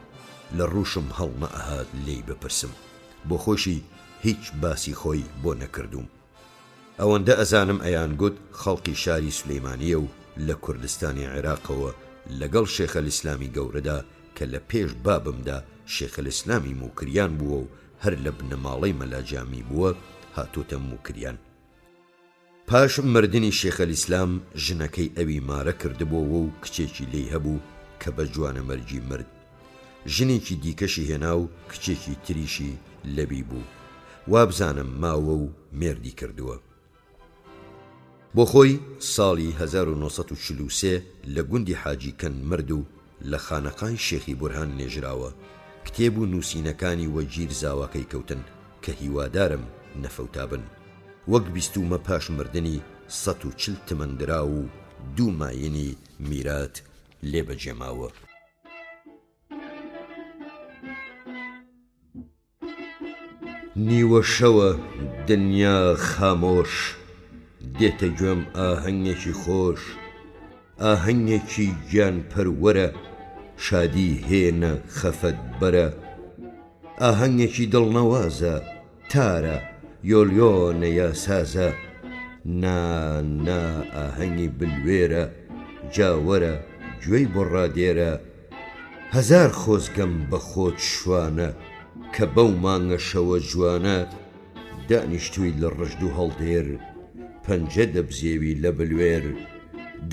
لە ڕووشم هەڵ نەئەهات لێی بپرسم. بۆ خۆشی هیچ باسی خۆی بۆ نەکردوم. ئەوەندە ئەزانم ئەیان گوت خەڵکی شاری سولەیمانیە و لە کوردستانی عێراقەوە لەگەڵ شێخەلئیسلامی گەورەدا کە لە پێش بابمدا شێخەلئیسلامی موکریان بووە و هەر لە بنەماڵەی مەلاجامی بووە هاتۆتە موکریان. پاش مردنی شێخەلئیسلام ژنەکەی ئەوی مارە کردبووەوە و کچێکی لێی هەبوو کە بە جوانەمەرجی مرد. ژنێکی دیکەشی هێنا و کچێکی تریشی لەبی بوو. وابزانم ماوە و مێردی کردووە. بۆ خۆی ساڵی 1943 لە گوندی حاجی کەن مرد و لە خانەقای شێخی بورهان نێژراوە. کتێب و نووسینەکانی وەگیر زاواکەی کەوتن کە هیوادارم نەفەوتابن. وەک بیستومە پاش مردنی 140 تمەندرا و 2 ماینی میرات لێ بەجێماوە. نیوە شەوە دنیا خامۆش، دێتە گوێم ئاهەنگێکی خۆش، ئاهەنگێکی گیان پەروەرە، شادی هێنە خەفەت بەرە، ئاهەنگێکی دڵنەوازە، تارە یۆلیۆنە یا سازە، نا ئاهەنگی بلوێرە جاوەرە گوێی بۆ ڕادێرە هەزار خۆزگەم بە خۆت شوانە کە بەو مانگە شەوە جوانە دانیشتووی لە ڕژد و هەڵدێر پەنجە دەبزێوی لە بلوێر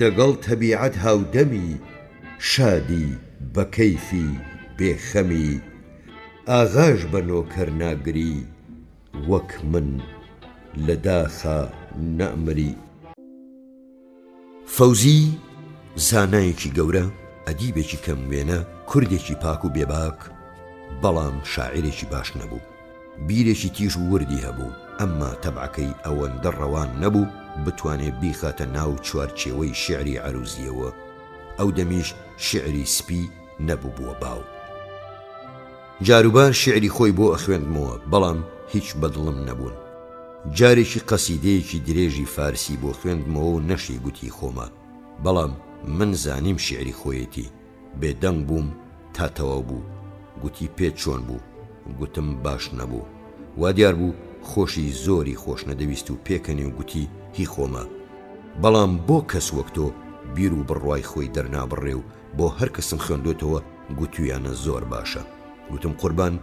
دەگەڵ تەبیعەت هاودەمی شادی بە کەیفی بێخەمی ئاغاش بە نۆکەر ناگری وەک من لە داخە نەئمری. فەوزی زانایەکی گەورە، ئەدیبێکی کەم وێنە، کوردێکی پاک و بێباک، بەڵام شاعیرێکی باش نەبوو. بیرێکی تیژ و وردی هەبوو، ئەمما تەبعەکەی ئەوەندە ڕەوان نەبوو بتوانێ بیخاتە ناو چوارچێوەی شیعری عەروزیەوە. ئەو دەمیش شیعری سپی نەبوو بووە باو. جاروبار شیعری خۆی بۆ ئەخوێندمەوە، بەڵام هیچ بەدڵم نەبوون. جارێکی قەسیدەیەکی درێژی فارسی بۆ خوێندمەوە و نەشی گوتی خۆمە، بەڵام من زانیم شیعری خۆیەتی. بێدەنگ بووم تا تەواو بوو. گوتی پێت چۆن بوو؟ گوتم باش نەبوو. وا دیار بوو خۆشی زۆری خۆش نەدەویست و پێکەنی و گوتی هی خۆمە. بەڵام بۆ کەس وەک تۆ بیر و بڕوای خۆی دەرنابڕێ و بۆ هەر کەسم خوێندوێتەوە گوتویانە زۆر باشە. گوتم قوربان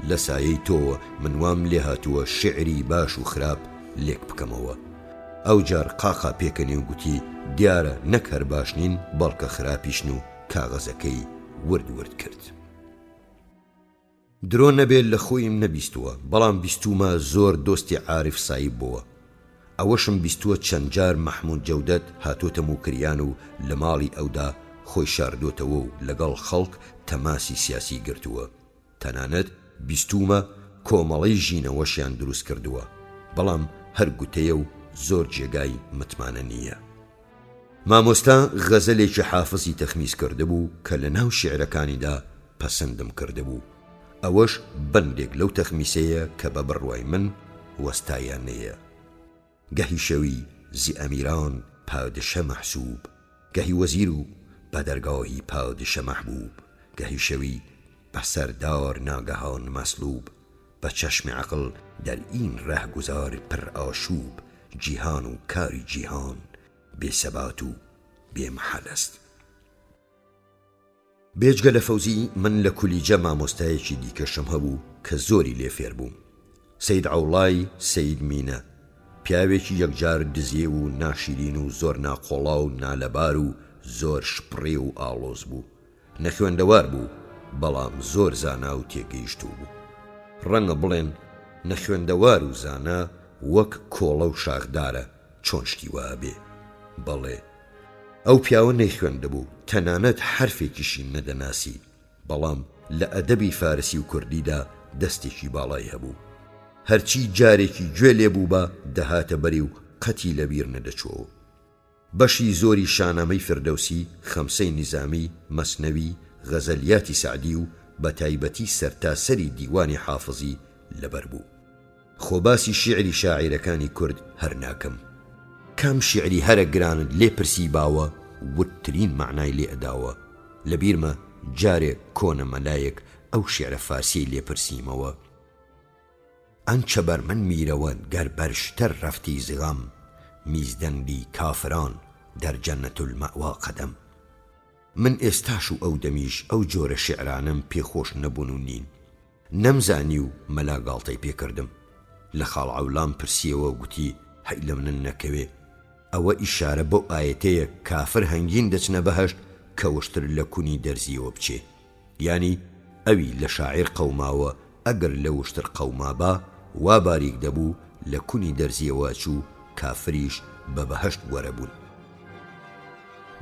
لە سایەی تۆوە من وام لێ هاتووە شیعری باش و خراپ لێک بکەمەوە. ئەو جار قاقا پێکەنی و گوتی دیارە نەک هەر باش نین بەڵکە خراپیشن و کاغەزەکەی ورد کرد. درۆ نەبێت لە خۆیم نەبیستووە، بەڵام بیستومە زۆر دۆستی عارف سایب بووە. ئەوەشم بیستووە چەند جار مەحموود جەودەت هاتۆتە موکریان و لە ماڵی ئەودا خۆی شاردۆتەوە و لەگەڵ خەڵک تەماسی سیاسی گرتووە. تەنانەت بیستومە کۆمەڵەی ژینەوەشیان دروست کردووە، بەڵام هەر گوتەیە و زۆر جێگای متمانە نییە. مامۆستا غەزەلێکی حافزی تەخمیس کردبوو کە لە ناو شیعرەکانیدا پەسەندم کردبوو. ئەوەش بەندێک لەو تەخمیسەیە کە بە بڕوای من وەستایانەیە. گەهی شەوی زی ئەمیران پادشە مەحسوب، گەهی وەزیر و بە دەرگاهی پادشە مەحبوب، گەهی شەوی بە سەردار ناگەهان مەسلوب، بە چەشمی عەقڵ دەرئین ڕەهگوزار پڕ ئاشوب، جیهان و کاری جیهان بێسەبات و بێمەحەل است. بێجگە لە فەوزی من لە کولیجە مامۆستایەکی دیکەشم هەبوو کە زۆری لێ فێر بووم. سەید عەوڵای سەید مینە، پیاوێکی یەکجار دزیێ و ناشیرین و زۆر ناقۆڵا و نالەبار و زۆر شپڕێ و ئاڵۆز بوو. نەخوێندەوار بوو، بەڵام زۆر زانا و تێگەیشتوو بوو. ڕەنگە بڵێن نەخوێندەوار و زانا وەک کۆڵە و شاخدارە چۆن شتی وابێ. بەڵێ ئەو پیاوە نەیخوێندەبوو، تەنانەت حرفێکیشی نەدەناسی، بەڵام لە ئەدەبی فارسی و کوردیدا دەستێکی باڵای هەبوو. هەرچی جارێکی گوێ لێبوو بە دەهاتە بەری و قەتی لەبیر نەدەچۆ. بەشی زۆری شانامەی فردەوسی، خەمسەی نیزامی، مەسنەوی، غەزەلیاتی سعدی و بە تایبەتی سەرتاسەری دیوانی حافزی لەبەر بوو. خۆباسی شیعری شاعیرەکانی کورد هەر ناکەم. کام شیعری هەرە گرانت لێ پرسی باوە وتترین معنای لێ ئەداوە. لەبیرمە جارێک کۆنە مەلایەک ئەو شیعرە فارسی لێ پرسیمەوە، ئەنچە بەر من میرەوە گەر بەرشتر ڕەفتی زغام، میزدەندی کافران دەر جەنەت المەئوا قەدەم. من ئێستاش و ئەو دەمیش ئەو جۆرە شیعرانم پێخۆش نەبوون و نین. نەمزانی و مەلا گاڵتەی پێکردم. لە خاڵ عەولام پرسیەوە گوتی هەی لە منن نەکەوێ، ئەوە ئیشارە بۆ ئایەتەیە کافر هەنگین دەچنە بەهەشت کە وشتر لە کونی دەرزیەوە بچێ. یانی ئەوی لە شاعیر قەوماوە ئەگەر لە وشتر قەوما با وا باریک دەبوو لە کونی دەرزیەوە چوو کافریش بە بەهەشت وەرەبوون.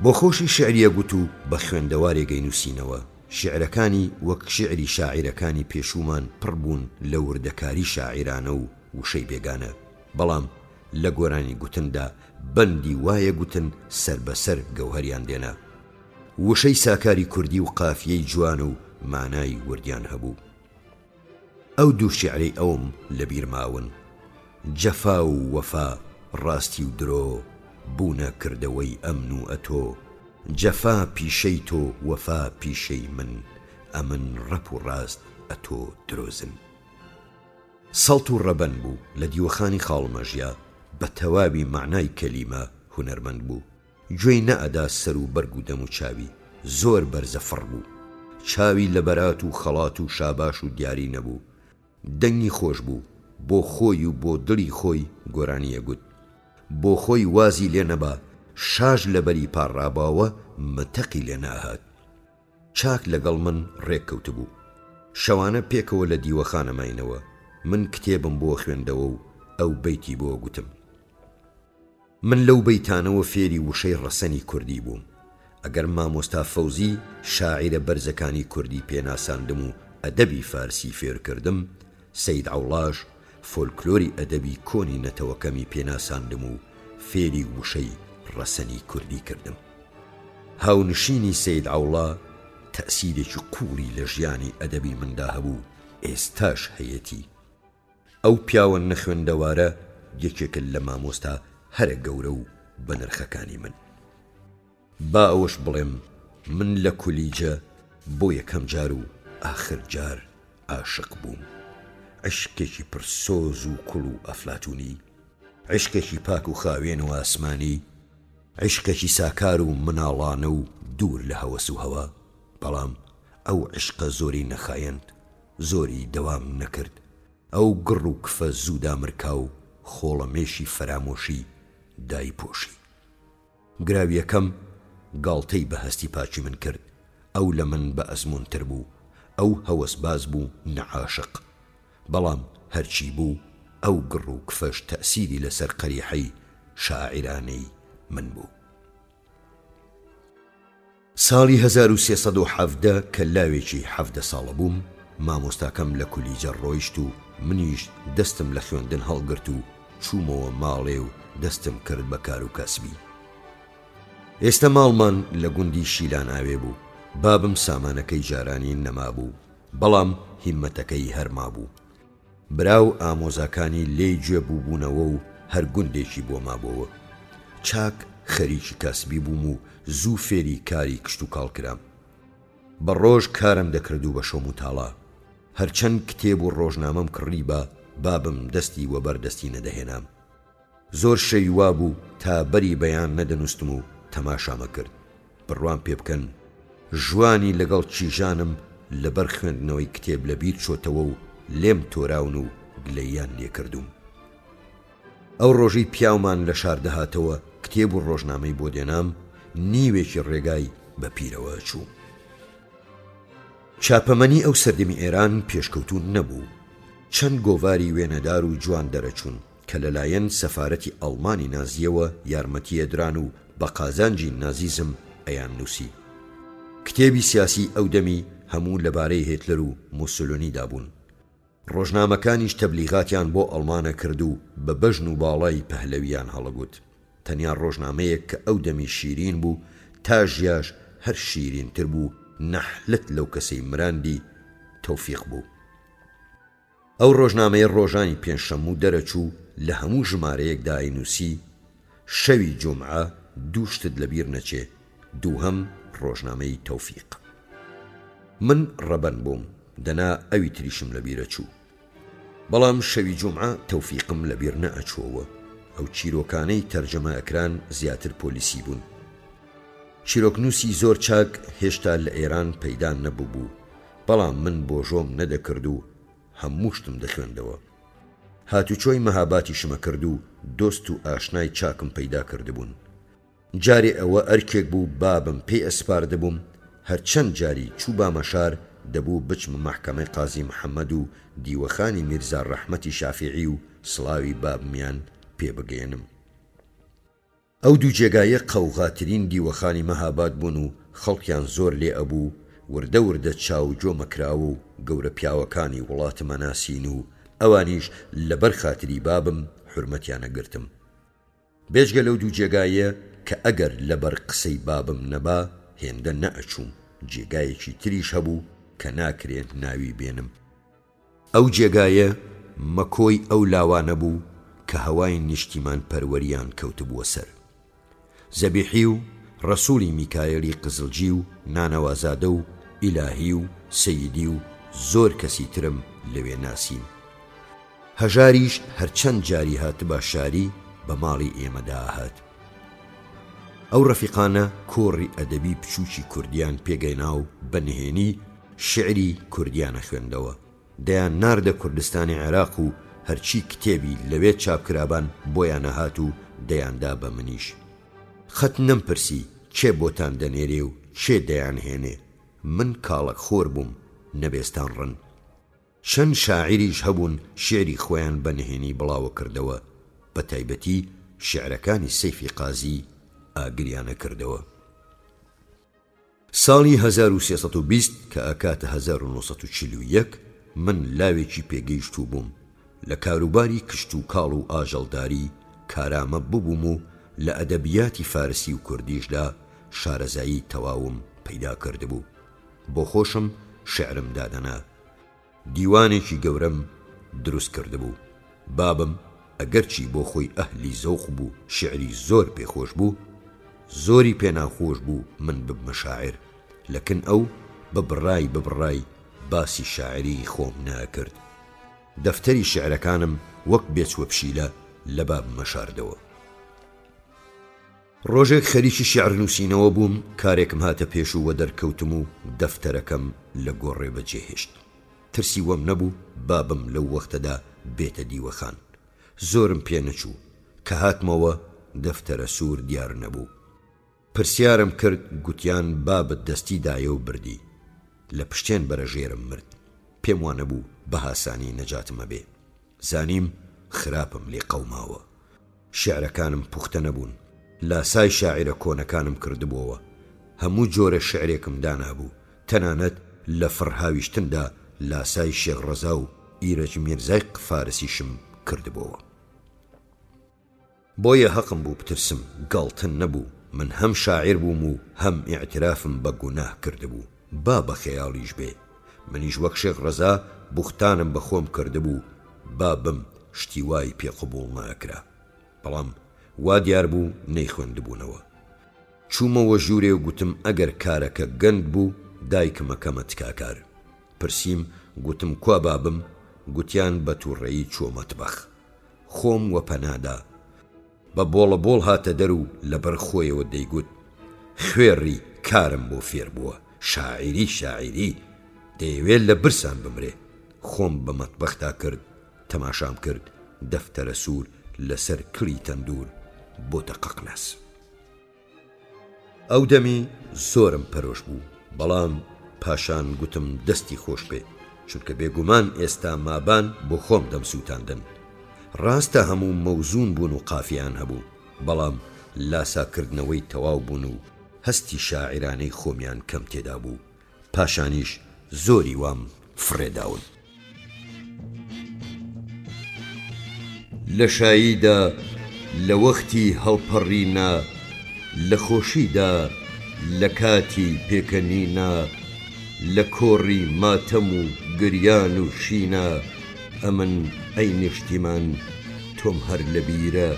بۆ خۆشی شیعریە گوت و بە خوێندەوارێگەی نووسینەوە. شیعرەکانی وەک شیعری شاعیرەکانی پێشومان پڕ بوون لە وردەکاری شاعیرانە و وشەی بێگانە، بەڵام لە گۆرانی گوتندا بەندی وایە گوتن سەر بەسەر گەوهەریان دێنا. وشەی ساکاری کوردی و قافیەی جوان و مانای وردیان هەبوو. ئەو دوو شیعرەی ئەوم لە بیرماون، جەفا و وەفا ڕاستی و درۆ، بوونە کردەوەی ئەمن و ئەتۆ، جەفا پیشەی تۆ وەفا پیشەی من، ئەمن ڕەپ و ڕاست ئەتۆ درۆزن. سەڵت و ڕەبەن بوو لە دیوەخانی خاڵمەژیا، بە تەواوی معنای کەلیمە هونەرمەند بوو. گوێی نەئەدا سەر و بەرگ و دەم و چاوی، زۆر بەرزەفڕ بوو. چاوی لە بەرات و خەڵات و شاباش و دیاری نەبوو. دەنگی خۆش بوو، بۆ خۆی و بۆ دڵی خۆی گۆرانیە گوت. بۆ خۆی وازی لێ نەبا شاژ لەبەری پاڕاباوە متەقی لێ ناهات. چاک لەگەڵ من ڕێککەوت بوو. شەوانە پێکەوە لە دیوەخانە ماینەوە. من کتێبم بۆ خوێندەوە و ئەو بەیتی بۆ گوتم. من لەو بەیتانەوە فێری وشەی ڕەسەنی کوردی بووم. ئەگەر مامۆستا فەوزی شاعیرە بەرزەکانی کوردی پێناساندم و ئەدەبی فارسی فێر کردم، سەید عەوڵاش فۆلکلۆری ئەدەبی کۆنی نەتەوەکەمی پێناساندم و فێری وشەی ڕەسەنی کوردی کردم. هاونشینی سەید عەوڵا تەئسیرێکی قوڵی لە ژیانی ئەدەبی مندا هەبوو، ئێستاش هەیەتی. ئەو پیاوە نەخوێندەوارە یەکێکە لە مامۆستا هەرە گەورە و بەنرخەکانی من. با ئەوەش بڵێم من لە کولیجە بۆ یەکەم جار و ئاخر جار عاشق بووم. عشقێکی پرسۆز و کوڵ و ئەفلاتونی، عشقێکی پاک و خاوێن و ئاسمانی، عشقێکی ساکار و مناڵانە و دوور لە هەوەس و هەوا. بەڵام ئەو عشقە زۆری نەخایەند، زۆری دەوام نەکرد. ئەو گڕ و کفە زوودا مرکا و خۆڵەمێشی فەرامۆشی دای پۆشی. گراویەکەم گاڵتەی بە هەستی پاچی من کرد. ئەو لە من بە ئەزمونتر بوو، ئەو هەوەس باز بوو نەعاشق. بەڵام هەرچی بوو ئەو گڕ و کفەش تەئسیری لەسەر قەریحەی شاعیرانەی من بوو. ساڵی 1370 کە لاوێکی 17 ساڵە بووم، مامۆستاکەم لە کولیجە ڕۆیشت و منیش دەستم لە خوێندن هەڵگرت و چوومەوە ماڵێ و دەستم کرد بە کار و کەسبی. ئێستا ماڵمان لە گوندی شیلان ئاوێ بوو. بابم سامانەکەی جارانی نەما بوو، بەڵام هیممەتەکەی هەرما بوو. براو ئامۆزاکانی لێی گوێ بووبوونەوە و هەر گوندێکی بۆ مابۆوە. چاک خەریکی کەسبی بووم و زوو فێری کاری کشت و کاڵ کرام. بە ڕۆژ کارم دەکرد و بە شۆم و تاڵا. هەرچەند کتێب و ڕۆژنامەم کڕی بە بابم دەستی وە بەردەستی نەدەهێنام. زۆر شەوی وا بوو تا بەری بەیان نەدەنووستم و تەماشامە کرد. بڕوان پێ بکەن ژوانی لەگەڵ چیژانم لەبەر خوێندنەوەی کتێب لەبیر چۆتەوە و لێم تۆراون و گلەییان لێ کردوم. ئەو ڕۆژەی پیاومان لە شار دەهاتەوە کتێب و ڕۆژنامەی بۆ دێنام، نیوێکی ڕێگای بە پیرەوە چوو. چاپەمەنی ئەو سەردەمی ئێران پێشکەوتون نەبوو. چەند گۆڤاری وێنەدار و جوان دەرەچوون کە لەلایەن سەفارەتی ئەڵمانی نازیەوە یارمەتیەدران و بە قازانجی نازیزم ئەیان نووسی. کتێبی سیاسی ئەو دەمی هەموو لەبارەی هێتلەر و موسۆلینی دابوون. ڕۆژنامەکانیش تەبلیغاتیان بۆ ئەڵمانە کرد و بە بەژن و باڵای پەهلەویان هەڵەگوت. تەنیا ڕۆژنامەیەک کە ئەو دەمی شیرین بوو تا ژیاش هەر شیرینتر بوو، نەحلت لەو کەسەی مراندی تەوفیق بوو. ئەو ڕۆژنامەیە ڕۆژانی پێنجشەممە دەرەچوو لە هەموو ژمارەیەکدا ئەینووسی شەوی جومعە دووشتت لەبیر نەچێ، دووهەم ڕۆژنامەی تەوفیق. من ڕەبەن بووم، دەنا ئەوی تریشم لەبیرە چوو. بەڵام شەوی جومعە تەوفیقم لەبیر نەئەچووەوە. ئەو چیرۆکانەی تەرجەمە ئەکران زیاتر پۆلیسی بوون. چیرۆکنووسی زۆر چاک هێشتا لە ئێران پەیدا نەبوو بوو، بەڵام من بۆ ژۆم نەدەکرد و هەموو شتم دەخوێندەوە. هاتوچۆی مەهاباتیشمە کرد و دۆست و ئاشنای چاکم پەیدا کردبوون. جارێ ئەوە ئەرکێک بوو بابم پێی ئەسپاردەبووم، هەرچەند جاری چوو بامەشار دەبوو بچمە مەحکەمەی قازی محەممەد و دیوەخانی میرزا ڕەحمەتی شافیعی و سڵاوی بابمیان پێ بگەێنم. ئەو دوو جێگایە قەوغاترین دیوەخانی مەهاباد بوون و خەڵکیان زۆر لێ ئەبوو، وردە وردە چاو جۆمەکراوە و گەورە پیاوەکانی وڵاتمە ناسین و ئەوانیش لەبەر خاتری بابم حورمەتیانە گرتم. بێجگە لەو دوو جێگایە کە ئەگەر لەبەر قسەی بابم نەبا هێندە نەئەچووم، جێگایەکی تریش هەبوو کە ناکرێن ناوی بێنم. ئەو جێگایە مەکۆی ئەو لاوانە بوو کە هەوای نیشتیمان پەروەریان کەوتبووە سەر. زەبیحی و ڕەسوولی میکایەلی قزلجی و نانەوازادە و ئیلاهی و سەیدی و زۆر کەسی ترم لەوێ ناسین. هەژاریش هەرچەند جاری هات باشاری، بە ماڵی ئێمەدا هات. ئەو ڕەفیقانە کۆڕی ئەدەبی بچووکی کوردیان پێگەینا و بەنهێنی شعری کوردیانە خوێندەوە. دەیان ناردە کوردستانی عێراق و هەرچی کتێبی لەوێ چاپکرابان بۆیان نەهات و دەیاندا بە منیش. خەت نەمپرسی چێ بۆتان دەنێرێ و چێ دەیان هێنێ، من کاڵک خۆر بووم نەبێستان ڕن. چەند شاعیریش هەبوون شعری خۆیان بەنهێنی بڵاوە کردەوە، بە تایبەتی شعرەکانی سەیفی قازی ئاگریانە کردەوە. ساڵی 1320 کە ئاکاتە 1941 من لاوێکی پێگەیشتوو بووم. لە کاروباری کشت و کاڵ و ئاژەڵداری کارامە ببووم و لە ئەدەبیاتی فارسی و کوردیشدا شارەزایی تەواوم پەیدا کردبوو. بۆ خۆشم شعرم دادەنا، دیوانێکی گەورەم دروست کردبوو. بابم ئەگەرچی بۆ خۆی ئەهلی زەوق بوو، شعری زۆر پێخۆش بوو، زۆری پێناخۆش بوو من ببمە شاعر، لەکن ئەو ببڕای باسی شاعری خۆم ناکرد. دەفتەری شعرەکانم وەک بێچوە پشیلە لە بابمە شاردەوە. ڕۆژێک خەریکی شیعر نووسینەوە بووم، کارێکم هاتە پێش و وە دەرکەوتم و دەفتەرەکەم لە گۆڕێ بەجێهێشت. ترسی وەم نەبوو بابم لەو وەختەدا بێتە دیوەخان. زۆرم پێ نەچوو کە هاتمەوە دەفتەرە سوور دیار نەبوو. پرسیارم کرد، گوتیان بابت دەستی دایە و بردی. لە پشتێن بەرەژێرم مرد. پێم وانە بوو بە هاسانی نەجاتمە بێ. زانیم خراپم لێ قەوماوە. شعرەکانم پوختە نەبوون. لاسای شاعرە کۆنەکانم کردبووەوە. هەموو جۆرە شعرێکم دانابوو. تەنانەت لە فڕهاویشتندا لاسای شێخ ڕەزا و ئیرەج میرزای فارسیشم کردبووەوە. بۆیە حەقم بوو بترسم، گاڵتن نەبوو. من هەم شاعر بووم و هەم ئیعترافم بە گوناه کردبوو. با بە خەیاڵیش بێ. منیش وەک شێخ ڕەزا بوختانم بە خۆم کردبوو. بابم شتی وای پێ قبوڵ ناکرا، بەڵام وا دیار بوو نەیخوێندبوونەوە. چوومەوە ژوورێ و گوتم ئەگەر کارەکە گەند بوو دایکمەکەمە تکاکار. پرسییم، گوتم کوا بابم؟ گوتیان بە تووڕێی چۆ مەتبەخ. خۆم وە پەنادا بە بۆڵە بۆڵ هاتە دەر و لەبەر خۆیەوە دەیگوت خوێڕی کارم بۆ فێر بووە، شاعیری دەیەوێت لە برسان بمرێ. خۆم بە مەتبەختا کرد، تەماشام کرد دەفتەرە سوور لەسەر کری تەندور بۆتە قەقنەس. ئەو دەمی زۆرم پەرۆش بوو، بەڵام پاشان گوتم دەستی خۆش بێ، چونکە بێگومان ئێستا مابان بۆ خۆم دەمسووتاندن. ڕاستە هەموو مەوزون بوون و قافیان هەبوو، بەڵام لاساکردنەوەی تەواو بوون و هەستی شاعرانەی خۆمیان کەم تێدا بوو. پاشانیش زۆری وام فڕێداون. لە شاییدا لە وەختی هەڵپەڕینا، لە خۆشیدا لە کاتی پێکەنینا، لە کۆڕی ماتەم و گریان و شینا، ئەمن ئەی نیشتیمان تۆم هەر لەبیرە.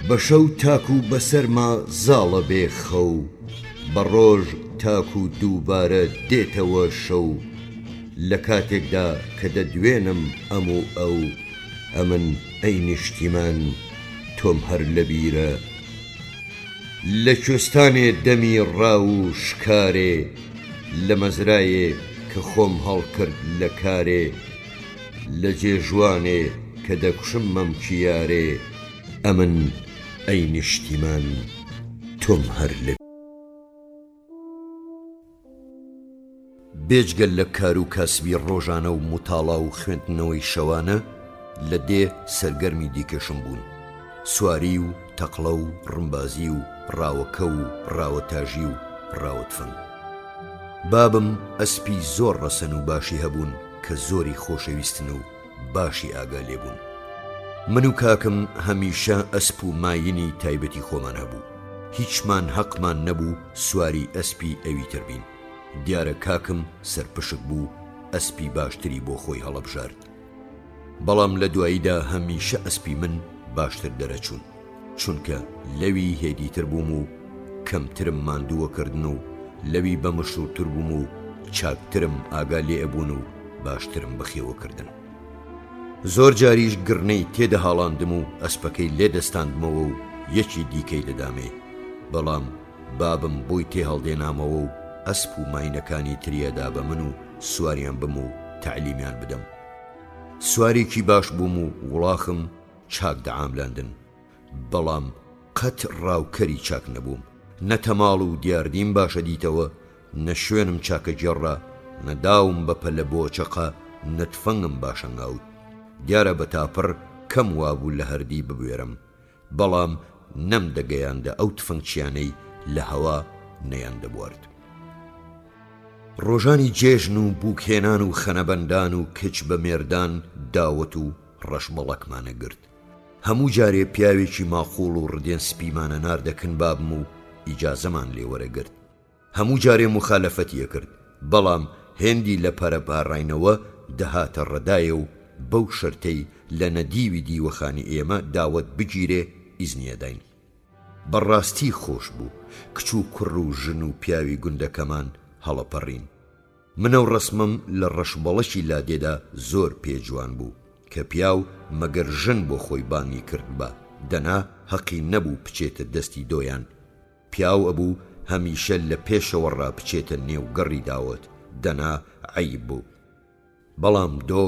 بە شەو تاک و بەسەرما زاڵە بێ خەو، بە ڕۆژ تاک و دووبارە دێتەوە شەو. لە کاتێکدا کە دەدوێنم ئەم و ئەو، ئەمن ئەی نیشتیمان تۆم هەر لەبیرە. لە کوێستانێ دەمی ڕاو و شکارێ، لە مەزرایێ کە خۆم هەڵکرد لە کارێ، لە جێژوانێ کە دەکوشم مەمکیارێ، ئەمن ئەی نیشتیمان تۆم هەر لە. بێجگەل لە کار و کاسبی ڕۆژانە و متاڵا و خوێندنەوەی شەوانە، لە دێ سەرگەرمی دیکەشم بوون. سواری و تەقڵە و ڕمبازی و ڕاوەکە و ڕاوەتاژی و ڕاوەتفەن. بابم ئەسپی زۆر ڕەسەن و باشی هەبوون کە زۆری خۆشەویستن و باشی ئاگا لێبوون. من و کاکم هەمیشە ئەسپ و ماینی تایبەتی خۆمان هەبوو. هیچمان حەقمان نەبوو سواری ئەسپی ئەوی تر بین. دیارە کاکم سەرپشک بوو، ئەسپی باشتری بۆ خۆی هەڵەبژارد. بەڵام لە دواییدا هەمیشە ئەسپی من باشتر دەرەچوون، چونکە لەوی هێدیتر بووم و کەمترم ماندووەکردن و لەوی بە مەشروبتر بووم و چاکترم ئاگا لێ ئەبوون و باشترم بەخێوەکردن. زۆر جاریش گڕنەی تێدە هاڵاندم و ئەسپەکەی لێدەستاندمەوە و یەکی دیکەی دەدامێ، بەڵام بابم بۆی تێ هەڵدێنامەوە و ئەسپ و ماینەکانی تریەدا بە من و سواریان بم و تعلیمیان بدەم. سوارێکی باش بووم و وڵاخم چاک دەعاملاندن، بەڵام قەت ڕاوکەری چاک نەبووم. نەتەماڵ و دیاردیم باشە دیتەوە، نە شوێنم چاکە جێڕا، نەداوم بەپە لە بۆچەقە، نەتفەنگم باشە ناوت. دیارە بە تاپڕ کەم وابوو لە هەردی ببوێرم، بەڵام نەم دەگەیاندە ئەو تفەنگچیانەی لە هەوا نەیان دەبوارد. ڕۆژانی جێژن و بووکهێنان و خەنەبەندان و کچ بە مێردان داوەت و ڕەشبەڵەکمانە گرت. هەموو جارێ پیاوێکی ماخۆڵ و ڕدێن سپیمانە ناردەکن بابم و ئیجازەمان لێوەرەگرت. هەموو جارێ مخالەفەتیە کرد، بەڵام هێندی لە پەرە پاڕاینەوە دەهاتە ڕەدایە و بەو شەرتەی لە نەدیوی دیوەخانی ئێمە داوەت بگیرێ ئیزنیەداین. بەڕاستی خۆش بوو کچ و کوڕ و ژن و پیاوی گوندەکەمان هەڵەپەڕین. منە و ڕەسمم لە ڕەشبەڵەشی لادێدا زۆر پێجوان بوو کە پیاو مەگەر ژن بۆ خۆی بانی کرد بە دەنا هەقی نەبوو بچێتە دەستی دۆیان. پیاو ئەبوو هەمیشە لە پێشەوە ڕابچێتە نێو گەڕی داوت، دەنا عەیب بوو. بەڵام دۆ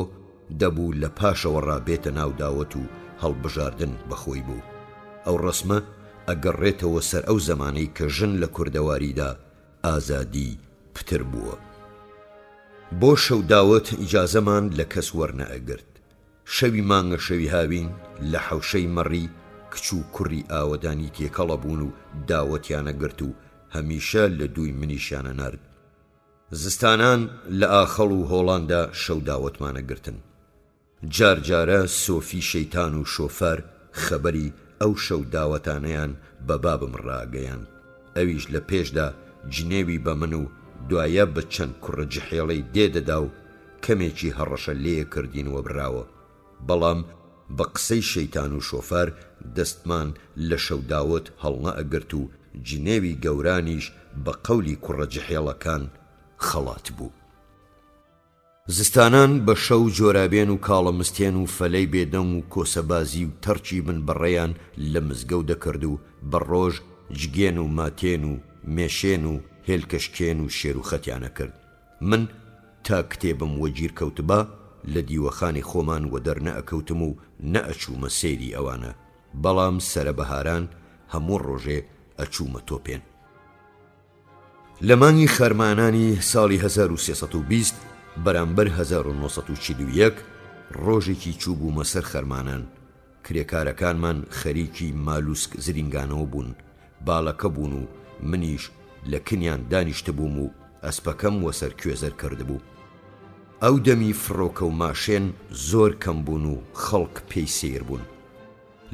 دەبوو لە پاشەوە ڕابێتە ناو داوت و هەڵبژاردن بەخۆی بوو. ئەو ڕەسمە ئەگەڕێتەوە سەر ئەو زەمانەی کە ژن لە کوردەواریدا ئازادی پتر بووە. بۆ شەو داوت ئیجازەمان لە کەس وەرنەئەگرت. شەوی مانگە شەوی هاوین لە حەوشەی مەڕی کچ و کوڕی ئاوەدانی تێکەڵە بوون و داوەتیانە گرت و هەمیشە لە دووی منیشیانە نارد. زستانان لە ئاخەڵ و هۆڵاندا شەو داوەتمانە گرتن. جارجارە سۆفی شەیتان و شۆفەر خەبەری ئەو شەو داوەتانەیان بە بابم ڕاگەیان. ئەویش لە پێشدا جنێوی بە من و دوایە بە چەند کوڕە جحێڵەی دێدەدا و کەمێکی هەڕەشە لێیە کردینەوە براوە، بەڵام بە قسەی شەیتان و شۆفەر دەستمان لە شەو داوت هەڵنە ئەگرت و جنێوی گەورانیش بە قەولی کوڕە جحێڵەکان خەڵات بوو. زستانان بە شەو جۆرابێن و کاڵە مستێن و فەلەی بێدەم و کۆسەبازی و تەرچی بن بەڕێیان لە مزگەوت دەکرد و بە ڕۆژ جگێن و ماتێن و مێشێن و هێلکەشکێن و شێر و خەتیانە کرد. من تا کتێبم وەگیر کەوتبا لە دیوەخانی خۆمان وە دەرنەئەکەوتم و نەئەچوومە سەیری ئەوانە، بەڵام سەرە بەهاران هەموو ڕۆژێ ئەچوومە تۆپێن. لە مانگی خەرمانانی ساڵی 1320 بەرامبەر 1941 ڕۆژێکی چوو بوومە سەر خەرمانان. کرێکارەکانمان خەریکی مالوسک زرینگانەوە بوون، باڵەکە بوون و منیش لە کنیان دانیشتە بووم و ئەسپەکەم وەسەر کوێزەر کردبوو. ئەو دەمی فڕۆکە و ماشێن زۆر کەم بوون و خەڵک پێی سیر بوون.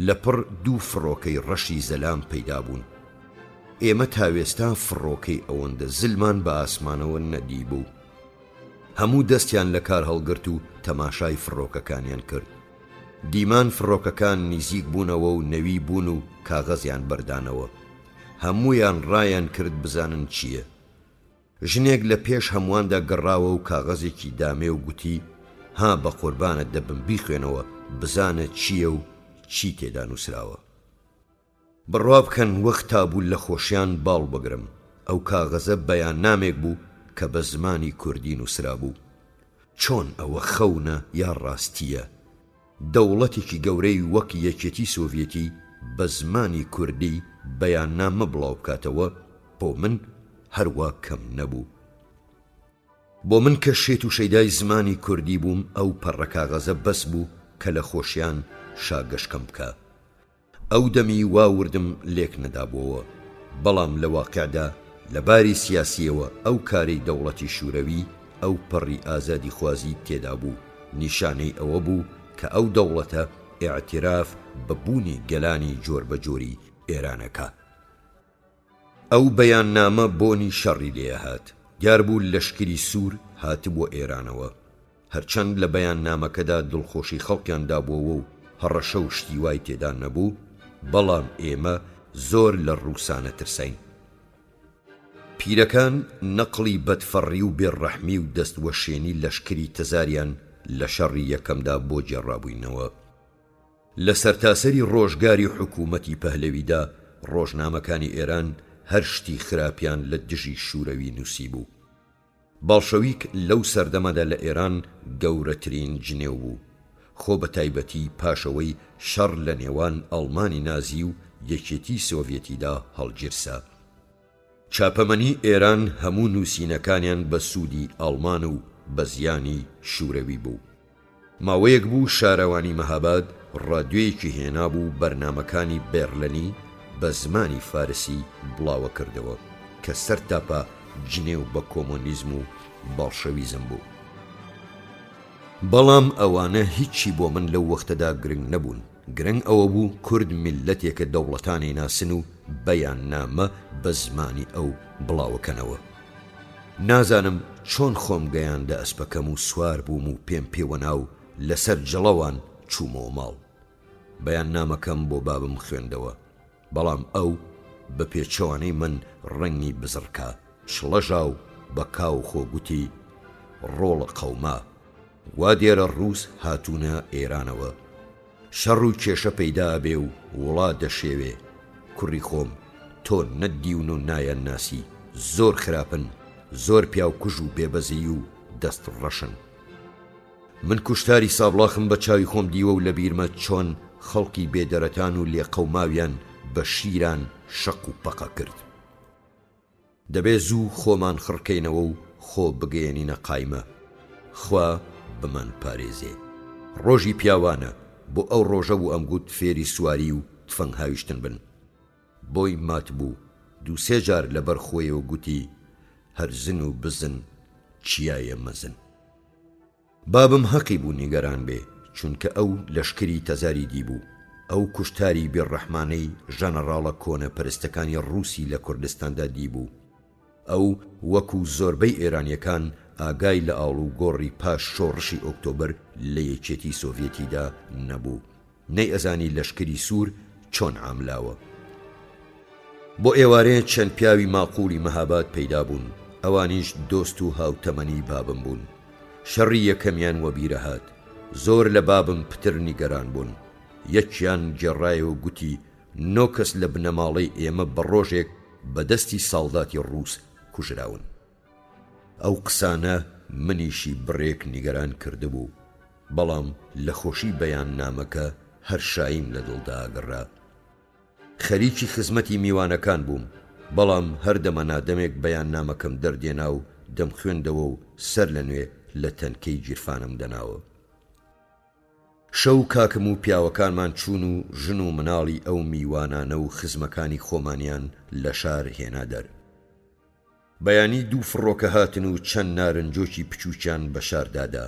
لە پڕ دوو فڕۆکەی ڕەشی زەلام پەیدا بوون. ئێمە تاوێستا فڕۆکەی ئەوەندە زلمان بە ئاسمانەوە نەدی بوو. هەموو دەستیان لە کار هەڵگرت و تەماشای فڕۆکەکانیان کرد. دیمان فڕۆکەکان نزیک بوونەوە و نەوی بوون و کاغەزیان بەردانەوە. هەموویان ڕایان کرد بزانن چییە. ژنێک لە پێش هەموواندا گەڕاوە و کاغەزێکی دامێ و گوتی ها بە قوربانت دەبم بیخوێنەوە بزانە چییە و چی تێدا نووسراوە. بڕوا بکەن وەختا بوو لە خۆشیان باڵ بگرم. ئەو کاغەزە بەیان نامێک بوو کە بە زمانی کوردی نووسرا بوو. چۆن ئەوە خەونە یا ڕاستیە؟ دەوڵەتێکی گەورەی وەک یەکێتی سۆڤیەتی بە زمانی کوردی بەیان نامە بڵاو بکاتەوە بۆ من هەروە کەم نەبوو. بۆ من کە شێت و شەیدای زمانی کوردی بووم ئەو پەڕە کاغەزە بەس بوو کە لە خۆشیان شاگەشکەم بکە. ئەو دەمی واوردم لێک نەدابووەوە، بەڵام لە واقعدا لە باری سیاسیەوە ئەو کارەی دەوڵەتی شوورەوی ئەو پەڕی ئازادی خوازی تێدا بوو. نیشانەی ئەوە بوو کە ئەو دەوڵەتە ئیعتراف بە بوونی گەلانی جۆر بە جۆری ئێرانەکە. ئەو بەیاننامە بۆنی شەڕی لێهات. دیار بوو لەشکری سوور هاتبووە ئێرانەوە. هەرچەند لە بەیاننامەکەدا دڵخۆشی خەڵکیان دابووەوە و هەڕەشە و شتی وای تێدا نەبوو، بەڵام ئێمە زۆر لە ڕووسانە ترسین. پیرەکان نەقڵی بەدفەڕی و بێڕەحمی و دەستوەشێنی لەشکری تەزاریان لە شەڕی یەکەمدا بۆ جێڕابووینەوە. لە سەرتاسەری ڕۆژگاری حکوومەتی پەهلەویدا ڕۆژنامەکانی ئێران هەر شتی خراپیان لە دژی شوورەوی نووسی بوو. باڵشەویک لەو سەردەمەدا لە ئێران گەورەترین جنێو بوو، خۆ بە تایبەتی پاشەوەی شەڕ لە نێوان ئەڵمانی نازی و یەکێتی سۆڤیەتیدا هەڵگیرسا. چاپەمەنی ئێران هەموو نووسینەکانیان بە سوودی ئەڵمان و بە زیانی شوورەوی بوو. ماوەیەک بوو شارەوانی مەهاباد ڕادیۆیەکی هێنا بوو بەرنامەکانی بێرلەنی بە زمانی فارسی بڵاوە کردەوە کە سەر تاپە جنێو بە کۆمۆنیزم و باڵشەویزم بوو. بەڵام ئەوانە هیچی بۆ من لەو وەختەدا گرنگ نەبوون. گرنگ ئەوە بوو کورد میلەتێکە دەوڵەتانی ناسن و بەیان نامە بە زمانی ئەو بڵاوەکەنەوە. نازانم چۆن خۆم گەیاندە ئەسپەکەم و سوار بووم و پێم پێوە ناو لەسەر جڵەوان چوومەوە ماڵ. بەیان نامەکەم بۆ بابم خوێندەوە، بەڵام ئەو بە پێچەوانەی من ڕەنگی بزڕکە شڵەژا و بە کاو خۆگوتی ڕۆڵە قەوما وا دێرە ڕووس هاتوونە ئێرانەوە، شەڕ و کێشە پەیدا بێ و وڵات دەشێوێ. کوڕی خۆم تۆ نەدیون و نایەن ناسی، زۆر خراپن، زۆر پیاو کوژ و بێبەزی و دەست ڕەشن. من کوشتاری سابڵاخم بە چاوی خۆم دیوە و لە بیرمە چۆن خەڵکی بێدەرەتان و لێقەوماویان بە شیران شەق و پەقە کرد. دەبێ زوو خۆمان خڕکەینەوە و خۆ بگەێنینە قایمە. خوا بمان پارێزێ. ڕۆژی پیاوانە، بۆ ئەو ڕۆژە بوو ئەم گوت فێری سواری و تفەنگ هاویشتن بن. بۆی مات بوو دوو-سێ جار لەبەر خۆیەوە گوتی هەرزن و بزن چیایە مەزن. بابم حەقی بوو نیگەران بێ، چونکە ئەو لەشکری تەزاری دیبوو. ئەو کوشتاری بێڕەحمانەی ژەنەڕاڵە کۆنە پەرستەکانی ڕووسی لە کوردستاندا دیبوو. ئەو وەکو زۆربەی ئێرانیەکان ئاگای لە ئاڵ و گۆڕی پاش شۆڕشی ئۆکتۆبر لە یەکێتی سۆڤیەتیدا نەبوو، نەی ئەزانی لەشکری سوور چۆن عاملاوە. بۆ ئێوارەیە چەند پیاوی ماقوڵی مەهاباد پەیدا بوون، ئەوانیش دۆست و هاوتەمەنی بابم بوون. شەڕی یەکەمیان وەبیرە هات، زۆر لە بابم پتر نیگەران بوون. یەکیان گێڕایەوە گوتی 9 کەس لە بنەماڵەی ئێمە بە ڕۆژێک بەدەستی ساڵداتی ڕووس کوژراون. ئەو قسانە منیشی بڕێک نیگەران کردبوو، بەڵام لە خۆشی بەیان نامەکە هەر شایم لە دڵدا ئاگەڕا. خەریکی خزمەتی میوانەکان بووم، بەڵام هەر دەمەنادەمێک بەیان نامەکەم دەردێنا و دەم خوێندەوە و سەر لە نوێ لە تەنکەی گیرفانم دەناوە. شەو کاکم و پیاوەکانمان چوون و ژن و مناڵی ئەو میوانانە و خزمەکانی خۆمانیان لە شار هێنا دەر. بەیانی دوو فڕۆکە هاتن و چەند نارنجۆکی بچووکیان بە شاردادا.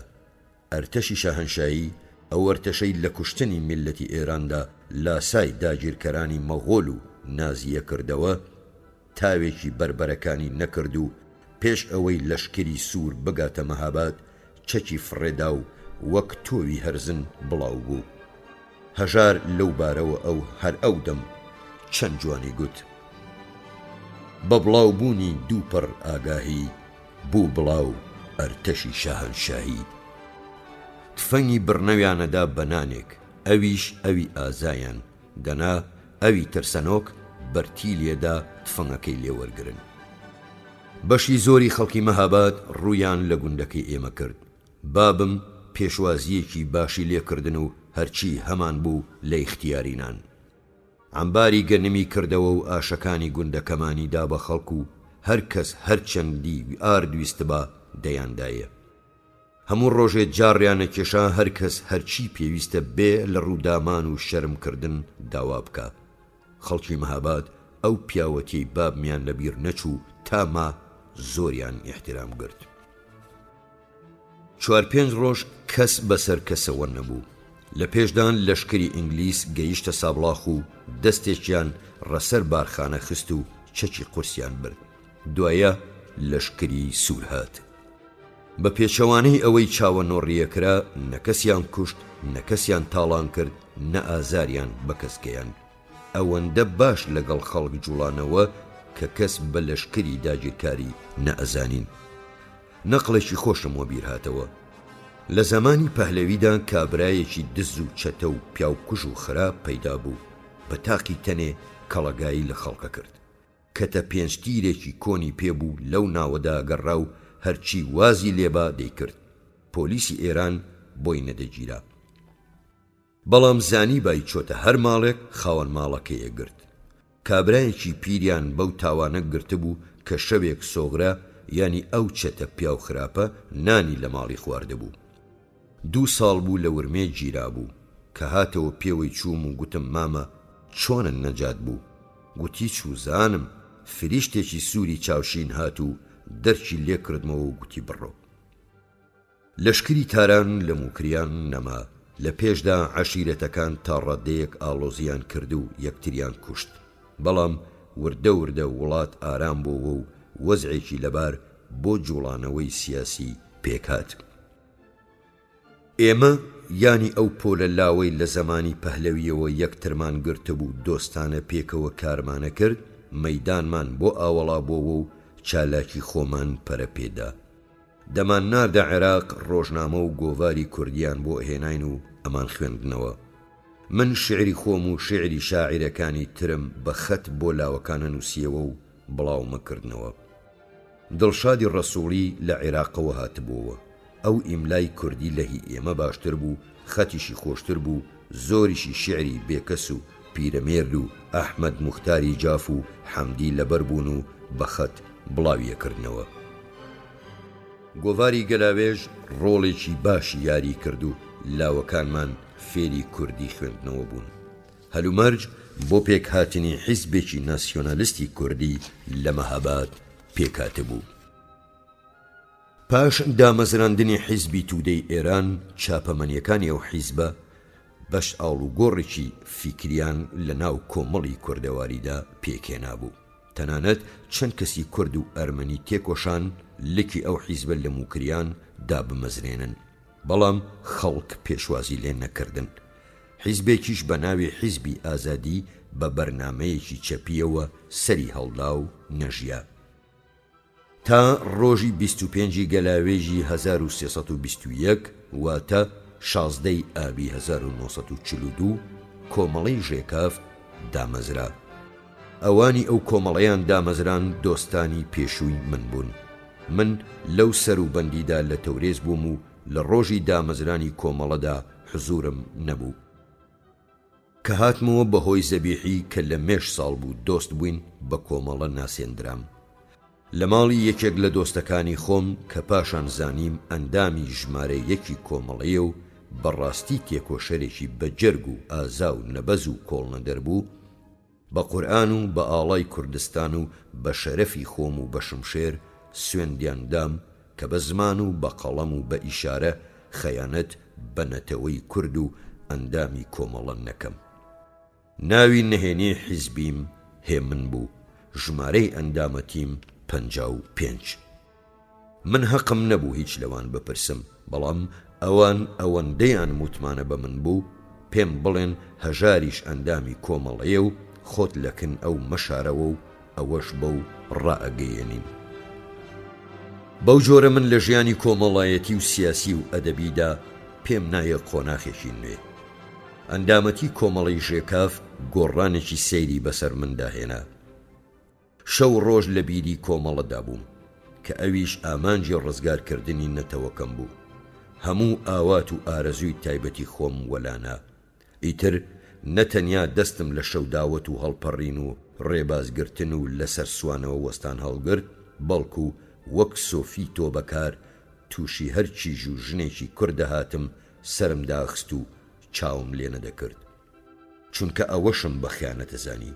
ئەرتەشی شاهەنشایی ئەو ئەرتەشەی لە کوشتنی میلەتی ئێراندا لاسای داگیرکەرانی مەغۆل و نازیە کردەوە، تاوێکی بربەرەکانی نەکرد و پێش ئەوەی لەشکری سوور بگاتە مەهاباد چەکی فڕێدا و وەک تۆوی هەرزن بڵاو بوو. هەژار لەو بارەوە ئەو هەر ئەو دەم چەند جوانی گوت بە بڵاوبوونی دووپەڕ ئاگاهی بوو بڵاو ئەرتەشی شاهەنشاهی. تفەنگی بڕنەویانەدا بەنانێک، ئەویش ئەوی ئازایان دەنا، ئەوی ترسەنۆک بەرتی لێدا تفەنگەکەی لێوەرگرن. بەشی زۆری خەڵکی مەهاباد ڕوویان لە گوندەکەی ئێمە کرد. بابم پێشوازیەکی باشی لێکردن و هەرچی هەمان بوو لە ئیختیارینان. عەمباری گەنمی کردەوە و ئاشەکانی گوندەکەمانی دا بە خەڵک و هەر کەس هەرچەندی ئاردویست بە دەیاندایە. هەموو ڕۆژێ جاڕیانە کێشا هەر کەس هەرچی پێویستە بێ لە ڕوودامان و شەرمکردن داوا بکە. خەڵکی مەهاباد ئەو پیاوەتی بابمیان لەبیر نەچوو تاما زۆریان ئیحترام گرت. 4-5 ڕۆژ کەس بەسەر کەسەوە نەبوو. لە پێشدان لەشکری ئینگلیس گەیشتە سابڵاخ و دەستێکیان ڕەسەر بارخانە خست و چەکی قورسیان برد. دوایە لەشکری سوور هات. بە پێچەوانەی ئەوەی چاوە نۆڕیەکرا نەکەسیان کوشت، نەکەسیان تاڵان کرد، نە ئازاریان بەکەسکەیان. ئەوەندە باش لەگەڵ خەڵک جوڵانەوە کە کەس بە لەشکری داگیرکاری نەئەزانین. نەقڵێکی خۆشم وە بیر هاتەوە. لە زمانی پەهلەویدا کابرایەکی دز و چەتە و پیاوکوژ و خراپ پەیدا بوو بە تاقی تەنێ کەڵەگایی لە خەڵکە کرد کەتە پێنجتیرێکی کۆنی پێبوو لەو ناوەدا گەڕا و هەرچی وازی لێبا دەیکرد پۆلیسی ئێران بۆی نەدەگیرا بەڵام زانی بای چۆتە هەر ماڵێک خاوەن ماڵەکەیە گرت کابرایەکی پیریان بەو تاوانە گرتبوو کە شەوێک سۆغرا ینی ئەو چەتە پیاو خراپە نانی لە ماڵی خواردەبوو 2 ساڵ بوو لە ورمێ گیرا بوو کە هاتەوە پێوەی چووم و گوتم مامە چۆنن نەجات بوو گوتی چوزانم فریشتێکی سووری چاوشین هات و دەرکی لێ کردمەوە و گوتی بڕۆ لەشکری تاران لە موکریان نەما لە پێشدا عەشیرەتەکان تا ڕەدەیەک ئاڵۆزیان کرد و یەکتریان کوشت بەڵام وردە وردە وڵات ئارام بۆەوە و وەزعێکی لەبار بۆ جوڵانەوەی سیاسی پێکات ئێمە ینی ئەو پۆلە لاوەی لە زمانی پەهلەویەوە یەکترمان گرتبوو دۆستانە پێکەوە کارمانە کرد مەیدانمان بۆ ئاوەڵا بۆەوە و چالاکی خۆمان پەرەپێدا دەمان ناردە عێراق ڕۆژنامە و گۆڤاری کوردیان بۆ هێناین و ئەمان خوێندنەوە من شعری خۆم و شعری شاعیرەکانی ترم بە خەت بۆ لاوەکانە نووسیەوە و بڵاومەکردنەوە دڵشادی ڕەسووڵی لە عێراقەوە هاتبووەوە ئەو ئیملای کوردی لە هی ئێمە باشتر بوو خەتیشی خۆشتر بوو زۆریشی شعری بێکەس و پیرەمێرد و ئەحمەد موختاری جاف و حەمدی لەبەر بوون و بە خەت بڵاویەکردنەوە گۆڤاری گەلاوێژ ڕۆڵێکی باشی یاری کرد و لاوەکانمان فێری کوردی خوێندنەوە بوون هەلومەرج بۆ پێک هاتنی حیزبێکی ناسیۆنالیستی کوردی لە مەهاباد پێکاتە بوو پاش دامەزراندنی حیزبی توودەی ئێران چاپەمەنیەکانی ئەو حیزبە بەش ئاڵوگۆڕێکی فیکریان لە ناو کۆمەڵی کوردەواریدا پێکێنا بوو تەنانەت چەند کەسی کورد و ئەرمەنی تێکۆشان لکی ئەو حیزبە لە موکریان دابمەزرێنن بەڵام خەڵک پێشوازی لێ نەکردن حیزبێکیش بە ناوی حیزبی ئازادی بە بەرنامەیەکی چەپیەوە سەری هەڵدا و نەژیا تا ڕۆژی 25 گەلاوێژی 1321 واتە 16 ئابی 1942 کۆمەڵەی ژێکاف دامەزرا ئەوانی ئەو کۆمەڵەیان دامەزران دۆستانی پێشووی من بوون من لەو سەر و بەندیدا لە تەورێز بووم و لە ڕۆژی دامەزرانی کۆمەڵەدا حزورم نەبوو کە هاتمەوە بەهۆی زەبیحی کە لە مێش ساڵ بوو دۆست بووین بە کۆمەڵە ناسێندرام لە ماڵی یەکێک لە دۆستەکانی خۆم کە پاشان زانیم ئەندامی ژمارە یەکی کۆمەڵەیە و بەڕاستی تێکۆشەرێکی بەجەرگ و ئازا و نەبەز و کۆڵنە دەربوو بە قورئان و بە ئاڵای کوردستان و بە شەرەفی خۆم و بە شمشێر سوێندیاندام کە بە زمان و بە قەڵەم و بە ئیشارە خەیانەت بە نەتەوەی کورد و ئەندامی کۆمەڵە نەکەم ناوی نهێنی حیزبیم هێمن بوو ژمارەی ئەندامەتیم 55 من حەقم نەبوو هیچ لەوان بپرسم بەڵام ئەوان ئەوەندەیان متمانە بە من بوو پێم بڵێن هەژاریش ئەندامی کۆمەڵەیە و خۆت لەکن ئەو مەشارەوە و ئەوەش بەو ڕائەگەیەنین بەو جۆرە من لە ژیانی کۆمەڵایەتی و سیاسی و ئەدەبیدا پێم نایە قۆناخێکی نوێ ئەندامەتی کۆمەڵەی ژێکاف گۆڕانێکی سەیری بەسەر مندا هێنا شەو ڕۆژ لە بیری کۆمەڵەدا بووم کە ئەویش ئامانجی ڕزگارکردنی نەتەوەکەم بوو هەموو ئاوات و ئارەزووی تایبەتی خۆم وەلانا ئیتر نەتەنیا دەستم لە شەوداوت و هەڵپەڕین و ڕێبازگرتن و لەسەر سوانەوە وەستان هەڵگرت بەڵکو وەک سۆفی تۆ بەکار تووشی هەرچیژ و ژنێکی کوردە هاتم سرم داخست و چاوم لێ نەدەکرد چونکە ئەوەشم بە خیانەتە زانی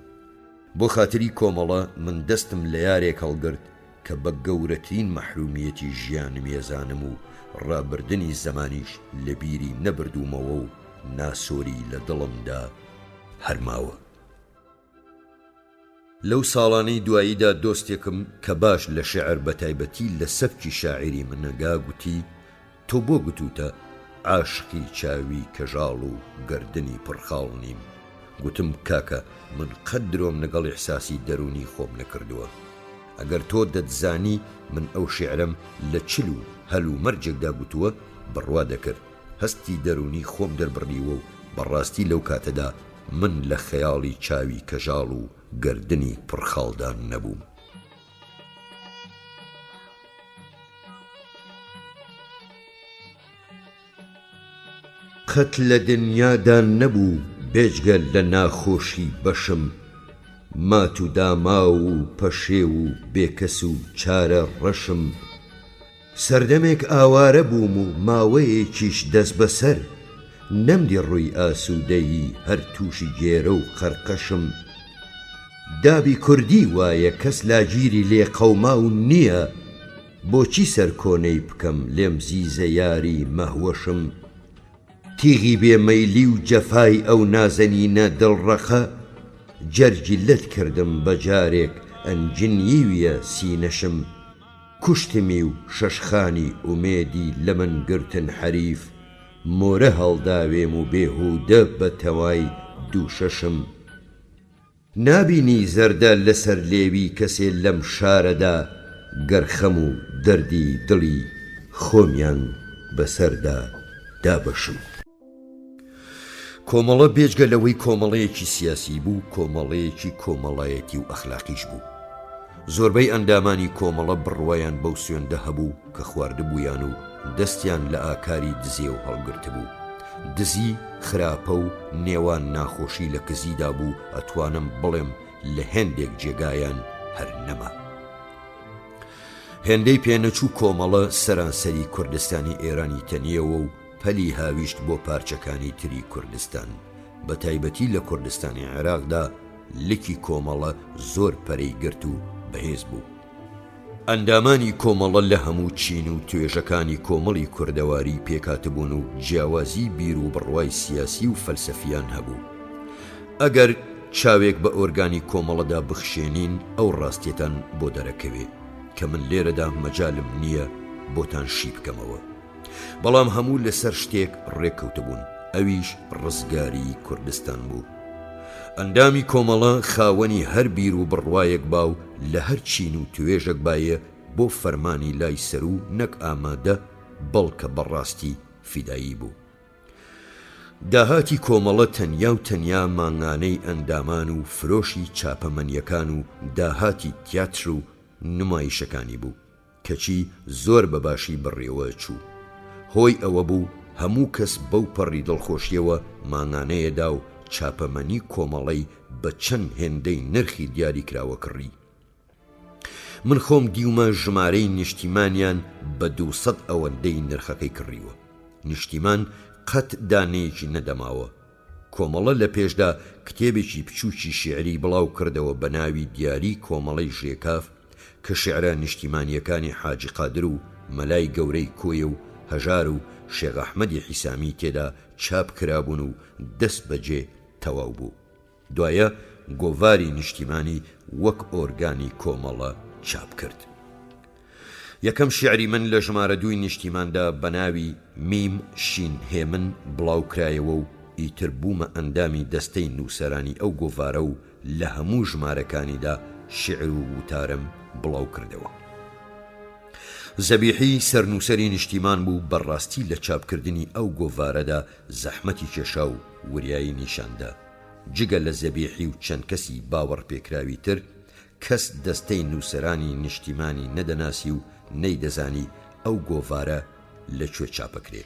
بۆ خاتری کۆمەڵە من دەستم لە یارێک هەڵگرت کە بە گەورەترین مەحرومیەتی ژیانم ێزانم و ڕابردنی زەمانیش لە بیری نەبردوومەوە و ناسۆری لە دڵمدا هەرماوە لەو ساڵانەی دواییدا دۆستێکم کە باش لە شێعر بەتایبەتی لە سەفکی شاعری منەگا گوتی تۆ بۆ گوتوتە عاشقی چاوی کەژاڵ و گردنی پڕخاڵ نیم گوتم کاکە من قەت درۆم لەگەڵ ئیحساسی دەرونی خۆم نەکردووە ئەگەر تۆ دەتزانی من ئەو شێعرم لە چل و هەل و مەرجێکدا گوتووە بڕوا دەکرد هەستی دەرونی خۆم دەربڕیوە و بەڕاستی لەو کاتەدا من لە خەیاڵی چاوی کەژاڵ و گردنی پڕخاڵدان نەبووم. قەت لە دنیادا نەبوو بێجگە لە ناخۆشی بەشم، مات و داما و پەشێ و بێکەس و چارە ڕەشم. سەردەمێک ئاوارە بووم و ماوەیەکیش دەست بەسەر، نەمدی ڕووی ئاسوودەیی هەر تووشی گێرە و قەرقەشم. دابی کوردی وایە کەس لاگیری لێ قەوما و نییە، بۆچی سەر کۆنەی بکەم لێم زیزە یاری مەهوەشم. تیغی بێمەیلی و جەفای ئەو نازەنینە دڵڕەخە، جەرگی لەت کردم بە جارێک ئەنجنیویە سینەشم. کوشتمی و شەشخانی ئومێدی لە من گرتن حەریف، مۆرە هەڵداوێم و بێهودە بە تەوای دووشەشم. نابینی زەردە لەسەر لێوی کەسێ لەم شارەدا، گەرخەم و دەردی دڵی خۆمیان بەسەردا دابەشم. کۆمەڵە بێجگە لەوەی کۆمەڵەیەکی سیاسی بوو، کۆمەڵەیەکی کۆمەڵایەتی و ئەخلاقیش بوو. زۆربەی ئەندامانی کۆمەڵە بڕوایان بەو سوێندە هەبوو کە خواردبوویان و دەستیان لە ئاکاری دزێ و هەڵگرت بوو. دزی خراپە و نێوان ناخۆشی لە کزیدا بوو، ئەتوانم بڵێم لە هێندێک جێگایان هەر نەما. هێندەی پێنەچوو کۆمەڵە سەرانسەری کوردستانی ئێرانی تەنیەوە و پەلی هاویشت بۆ پارچەکانی تری کوردستان، بە تایبەتی لە کوردستانی عێراقدا لکی کۆمەڵە زۆر پەرەی گرت و بەهێز بوو. ئەندامانی کۆمەڵە لە هەموو چین و توێژەکانی کۆمەڵی کوردەواری پێکاتبوون و جیاوازی بیر و بڕوای سیاسی و فەلسەفیان هەبوو. ئەگەر چاوێک بە ئۆرگانی کۆمەڵەدا بخشێنین ئەو ڕاستیەتان بۆ دەرەکەوێ کە من لێرەدا مەجالم نییە بۆتان شی بکەمەوە. بەڵام هەموو لەسەر شتێک ڕێککەوتبوون، ئەویش ڕزگاری کوردستان بوو. ئەندامی کۆمەڵە خاوەنی هەر بیر و بڕوایەک باو لە هەر چین و توێژێک باە بۆ فەرمانی لای سەر و نەک ئامادە بەڵکە بەڕاستی فیدایی بوو. داهاتی کۆمەڵە تەنیا و تەنیا مانگانەی ئەندامان و فرۆشی چاپەمەنیەکان و داهاتی تیاتر و نمایشەکانی بوو، کەچی زۆر بەباشی بڕێوە چوو. هۆی ئەوە بوو هەموو کەس بەو پەڕی دڵخۆشیەوە مانگانەیەدا و چاپەمەنی کۆمەڵەی بە چەند هێندەی نرخی دیاری کراوە کڕی. من خۆم دیومە ژمارەی نیشتیمانیان بە 200 ئەوەندەی نرخەکەی کڕیوە. نیشتیمان قەت دانەیەکی نەدەماوە. کۆمەڵە لە پێشدا کتێبێکی بچووکی شیعری بڵاو کردەوە بە ناوی دیاری کۆمەڵەی ژێکاف کە شیعرە نیشتیمانیەکانی حاجی قادر و مەلای گەورەی کۆیە و هەژار و شێخ ئەحمەدی حیسامی تێدا چاپ کرابوون و دەست بەجێ تەواو بوو. دوایە گۆڤاری نیشتیمانی وەک ئۆرگانی کۆمەڵە چاپ کرد. یەکەم شیعری من لە ژمارە 2 نیشتیماندا بە ناوی میم شین هێمن بڵاو کرایەوە و ئیتر بوومە ئەندامی دەستەی نووسەرانی ئەو گۆڤارە و لە هەموو ژمارەکانیدا شیعر و وتارم بڵاو کردەوە. زەبیحی سەرنووسەری نیشتیمان بوو، بەڕاستی لە چاپکردنی ئەو گۆڤارەدا زەحمەتی کێشا و وریایی نیشاندا. جگە لە زەبیحی و چەند کەسی باوەڕ پێکراوی تر، کەس دەستەی نووسەرانی نیشتیمانی نەدەناسی و نەیدەزانی ئەو گۆڤارە لەکوێ چاپەکرێ.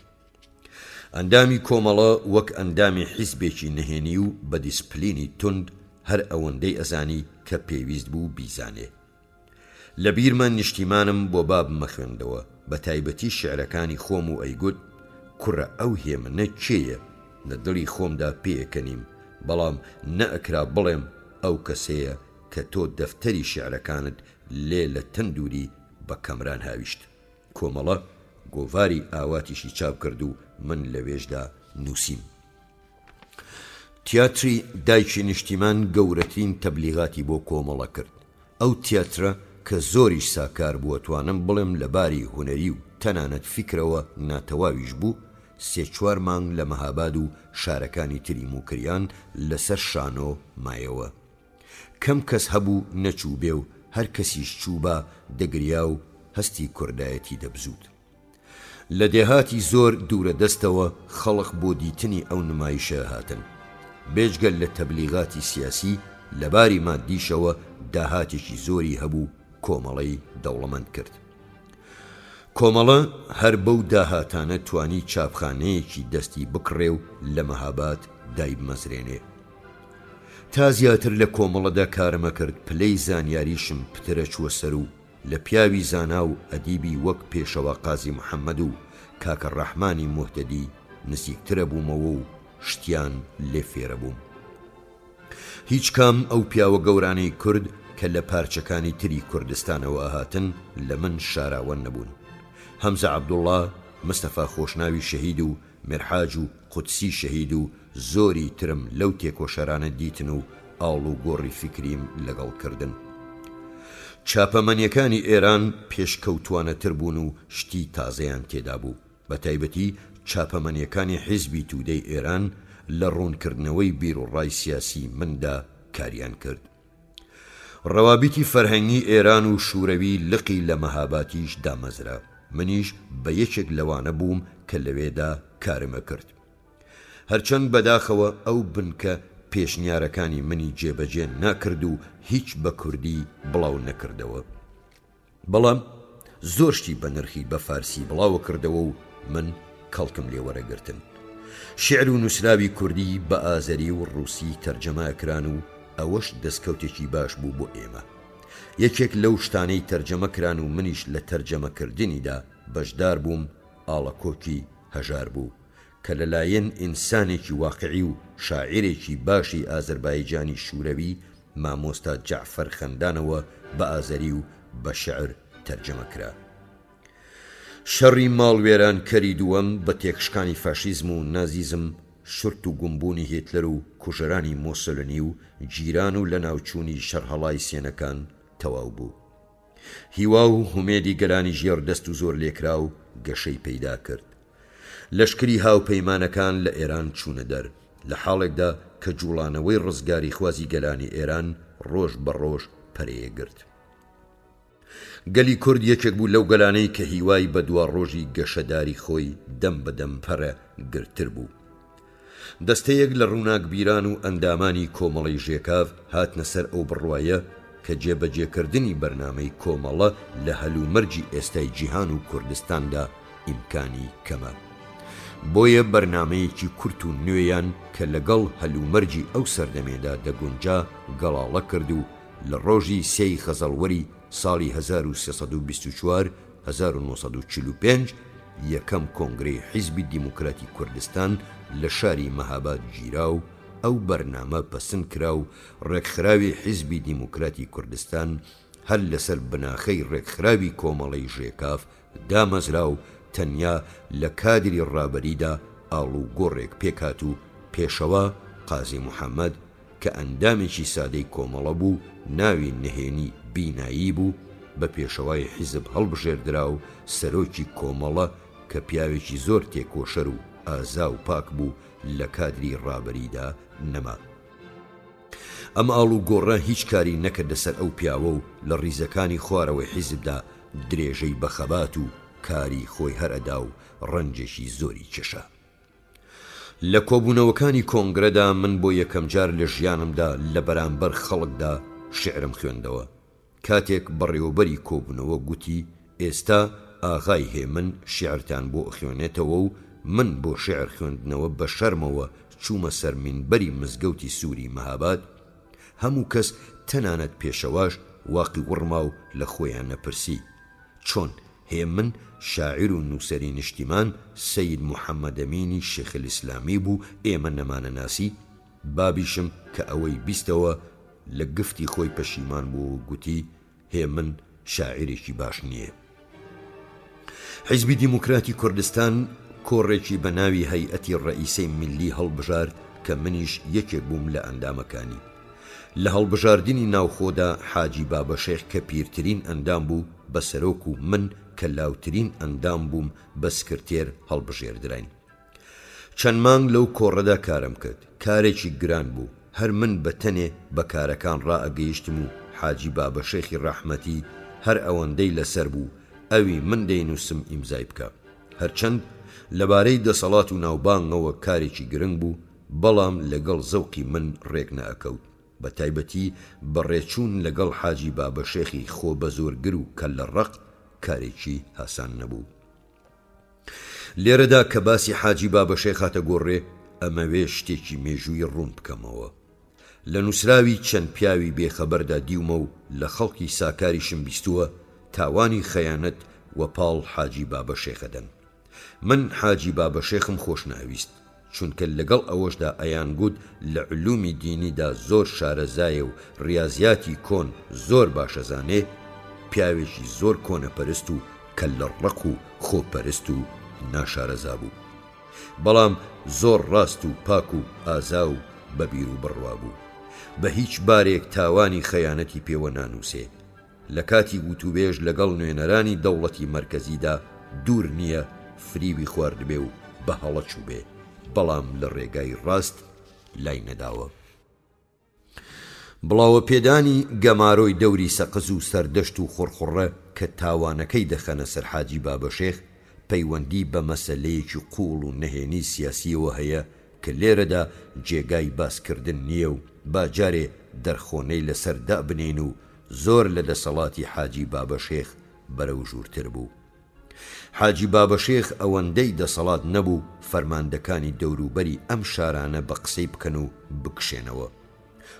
ئەندامی کۆمەڵە وەک ئەندامی حیزبێکی نهێنی و بە دیسپلینی تند هەر ئەوەندەی ئەزانی کە پێویست بوو بیزانێ. لە بیرمان نیشتیمانم بۆ باب مەخوێندەوە، بە تایبەتی شعرەکانی خۆم و ئەیگوت کوڕە ئەو هێمنە کێیە؟ لە دڵی خۆمدا پێەکەنیم، بەڵام نەئەکرا بڵێم ئەو کەسەیە کە تۆ دەفتەری شعرەکانت لێ لە تەندوری بە کەمران هاویشت. کۆمەڵە گۆڤاری ئاواتیشی چاپ کرد و من لەوێشدا نووسیم. تیاتری دایکی نیشتیمان گەورەترین تەبلیغاتی بۆ کۆمەڵە کرد. ئەو تیاترە کە زۆریش ساکار بووە، توانم بڵێم لەباری هونەری و تەنانەت فیکرەوە ناتەواویش بوو. 3-4 مانگ لە مەهاباد و شارەکانی تری موکریان لەسەر شانۆ مایەوە. کەم کەس هەبوو نەچوو بێ و هەر کەسیش چوو بە دەگریا و هەستی کوردایەتی دەبزوود. لە دێهاتی زۆر دوورە دەستەوە خەڵق بۆ دیتنی ئەو نمایشە هاتن. بێجگەل لە تەبلیغاتی سیاسی لەباری مادیشەوە داهاتێکی زۆری هەبوو کۆمەڵەی دەوڵەمەند کرد. کۆمەڵە هەر بەو داهاتانە توانی چاپخانەیەکی دەستی بکڕێ و لە مەهاباد دای بمەزرێنێ. تا زیاتر لە کۆمەڵەدا کارمە کرد پلەی زانیاریشم پترە چووە سەر و لە پیاوی زانا و ئەدیبی وەک پێشەوە قازی محەممەد و کاکە ڕەحمانی مۆحتەدی نزیکترە بوومەوە و شتیان لێ فێرە بووم. هیچ کام ئەو پیاوە گەورانەی کورد کە لە پارچەکانی تری کوردستانەوە هاتن لە من شاراوە نەبوون. هەمزە عەبدوڵڵا، مستەفا خۆشناوی شەهید و مێرحاج و قودسی شەهید و زۆری ترم لەو تێکۆشەرانە دیتن و ئاڵ و گۆڕی فکریم لەگەڵ کردن. چاپەمەنیەکانی ئێران پێشکەوتوانەتر بوون و شتی تازەیان تێدا بوو. بە تایبەتی چاپەمەنیەکانی حیزبی توودەی ئێران لە ڕوونکردنەوەی بیرۆڕای سیاسی مندا کاریان کرد. ڕەوابیتی فەرهەنگی ئێران و شوورەوی لقی لە مەهاباتیش دامەزرا. منیش بە یەکێک لەوانە بووم کە لەوێدا کارمە کرد. هەرچەند بەداخەوە ئەو بنکە پێشنیارەکانی منی جێبەجێ ناکرد و هیچ بە کوردی بڵاو نەکردەوە. بەڵام زۆر شتی بە نرخی بە فارسی بڵاوە کردەوە و من کەڵکم لێ وەرەگرتن. شعر و نووسراوی کوردی بە ئازەری و ڕووسی تەرجەمەکران و ئەوەش دەستکەوتێکی باش بوو بۆ ئێمە. یەکێک لەو شتانەی تەرجەمەکران و منیش لە تەرجەمەکردنیدا بەشدار بووم ئاڵەکۆکی هەژار بوو کە لەلایەن ئینسانێکی واقعی و شاعیرێکی باشی ئازەربایجانی شوورەوی مامۆستا جەعفەر خەندانەوە بە ئازەری و بە شعر تەرجەمەکرا. شەڕی ماڵوێران کەری دووەم بە تێکشکانی فاشیزم و نازیزم، شورت و گومبوونی هێتلەر و کوژەرانی مۆسۆلینی و جیران و لە ناوچوونی شەرهەڵای سێنەکان تەواو بوو. هیوا و هومێدی گەلانی ژێر دەست و زۆر لێکرا و گەشەی پەیدا کرد. لەشکری هاوپەیمانەکان لە ئێران چوونە دەر لە حاڵێکدا کە جوڵانەوەی ڕزگاری خوازی گەلانی ئێران ڕۆژ بە ڕۆژ پەرەیەگرت. گەلی کورد یەکێک بوو لەو گەلانەی کە هیوای بە دوا ڕۆژی گەشەداری خۆی دەم بەدەم پەرە گرتر بوو. دەستەیەک لە ڕووناکبیران و ئەندامانی کۆمەڵی ژێکاو هاتنە سەر ئەو بڕوایە کە جێبەجێکردنی بەرنامەی کۆمەڵە لە هەلومەرجی ئێستای جیهان و کوردستاندا ئیمکانی کەمە. بۆیە بەرنامەیەکی کورت و نوێیان کە لەگەڵ هەلومەرجی ئەو سەردەمێدا دەگونجا گەڵاڵە کرد و لە ڕۆژی 3 خەزەڵوەری ساڵی 1324 1945 یەکەم کۆنگرەی حیزبی دیموکراتی کوردستان لە شاری مەهاباد گیرا و ئەو بەرنامە پەسەند کرا و ڕێکخراوی حیزبی دیموکراتی کوردستان هەر لەسەر بناخەی ڕێکخراوی کۆمەڵەی ژێکاف دامەزرا و تەنیا لە کادری ڕابەریدا ئاڵ و گۆڕێک پێکات و پێشەوە قازی محەممەد کە ئەندامێکی سادەی کۆمەڵە بوو ناوی نهێنی بینایی بوو بە پێشەوای حیزب هەڵبژێردرا و سەرۆکی کۆمەڵە کە پیاوێکی زۆر تێکۆشەر و ئازا و پاک بوو لە کادری ڕابەریدا نەما. ئەم ئاڵ و گۆڕە هیچ کاری نەکردە سەر ئەو پیاوە و لە ڕیزەکانی خوارەوەی حیزبدا درێژەی بەخەبات و کاری خۆی هەرەدا و ڕەنجێکی زۆری چێشە. لە کۆبوونەوەکانی کۆنگرەدا من بۆ یەکەم جار لە ژیانمدا لە بەرامبەر خەڵکدا شعرم خوێندەوە. کاتێک بەڕێوەبەری کۆبوونەوە گوتی ئێستا ئاغای هێمن شعرتان بۆ خوێنێتەوە و من بۆ شعر خوێندنەوە بە شەرمەوە چوومە سەر مینبەری مزگەوتی سووری مەهاباد. هەموو کەس تەنانەت پێشەواش واقی وڕما و لە خۆیان نەپرسی چۆن هێمن شاعیر و نووسەری نیشتیمان سەید محەممەد ئەمینی شێخ الئیسلامی بوو ئێمە نەمانەناسی. بابیشم کە ئەوەی بیستەوە لە گفتی خۆی پەشیمان بوو و گوتی هێمن شاعیرێکی باش نییە. حیزبی دیموکراتی کوردستان کۆڕێکی بە ناوی هەیئەتی ڕئیسەی میلی هەڵبژارد کە منیش یەکێک بووم لە ئەندامەکانی. لە هەڵبژاردنی ناوخۆدا حاجی بابەشێخ کە پیرترین ئەندام بوو بە سەرۆک و من کە لاوترین ئەندام بووم بە سکرتێر هەڵبژێردراین. چەند مانگ لەو کۆڕەدا کارم کرد. کارێکی گران بوو. هەر من بە تەنێ بە کارەکان ڕائەگەیشتم و حاجی بابەشێخی ڕەحمەتی هەر ئەوەندەی لەسەر بوو ئەوی من دەینووسم ئیمزای بکە. هەرچەند لەبارەی دەسەڵات و ناوبانگەوە کارێکی گرنگ بوو، بەڵام لەگەڵ زەوقی من ڕێک نەئەکەوت، بە تایبەتی بەڕێچوون لەگەڵ حاجی بابەشێخی خۆ بە زۆرگر و کەل لە ڕق کارێکی هاسان نەبوو. لێرەدا کە باسی حاجی بابەشێخ هاتە گۆڕێ، ئەمەوێ شتێکی مێژووی ڕوون بکەمەوە. لە نووسراوی چەند پیاوی بێخەبەردا دیومە و لە خەڵکی ساکاریشم بیستووە تاوانی خەیانەت وە پاڵ حاجی بابەشێخەدەن. من حاجی بابەشێخم خۆش ناویست، چونکە لەگەڵ ئەوەشدا ئەیانگوت لە علومی دینیدا زۆر شارەزایە و ریاضیاتی کۆن زۆر باشەزانێ، پیاوێکی زۆر کۆنەپەرست و کە لە ڕق و خۆپەرست و ناشارەزا بوو، بەڵام زۆر ڕاست و پاک و ئازا و بەبیر و بڕوا بوو، بە هیچ بارێک تاوانی خەیانەتی پێوە نانووسێ. لە کاتی گوتوبێژ لەگەڵ نوێنەرانی دەوڵەتی مەرکەزیدا دوور نییە فریوی خواردبێ و بە هەڵە چوو بێ، بەڵام لە ڕێگای ڕاست لای نەداوە. بڵاوە پێدانی گەمارۆی دەوری سەقز و سەردەشت و خوڕخوڕە کە تاوانەکەی دەخەنە سەر حاجی بابەشێخ پەیوەندی بە مەسەلەیەکی قوڵ و نەهێنی سیاسیەوە هەیە کە لێرەدا جێگای باسکردن نییە و باجارێ دەرخۆنەی لەسەر دابنێن و زۆر لە دەسەڵاتی حاجی بابەشێخ بەرەو ژوورتر بوو. حاجی بابەشێخ ئەوەندەی دەسەڵات نەبوو فەرماندەکانی دەوروبەری ئەم شارانە بە قسەی بکەن و بکشێنەوە.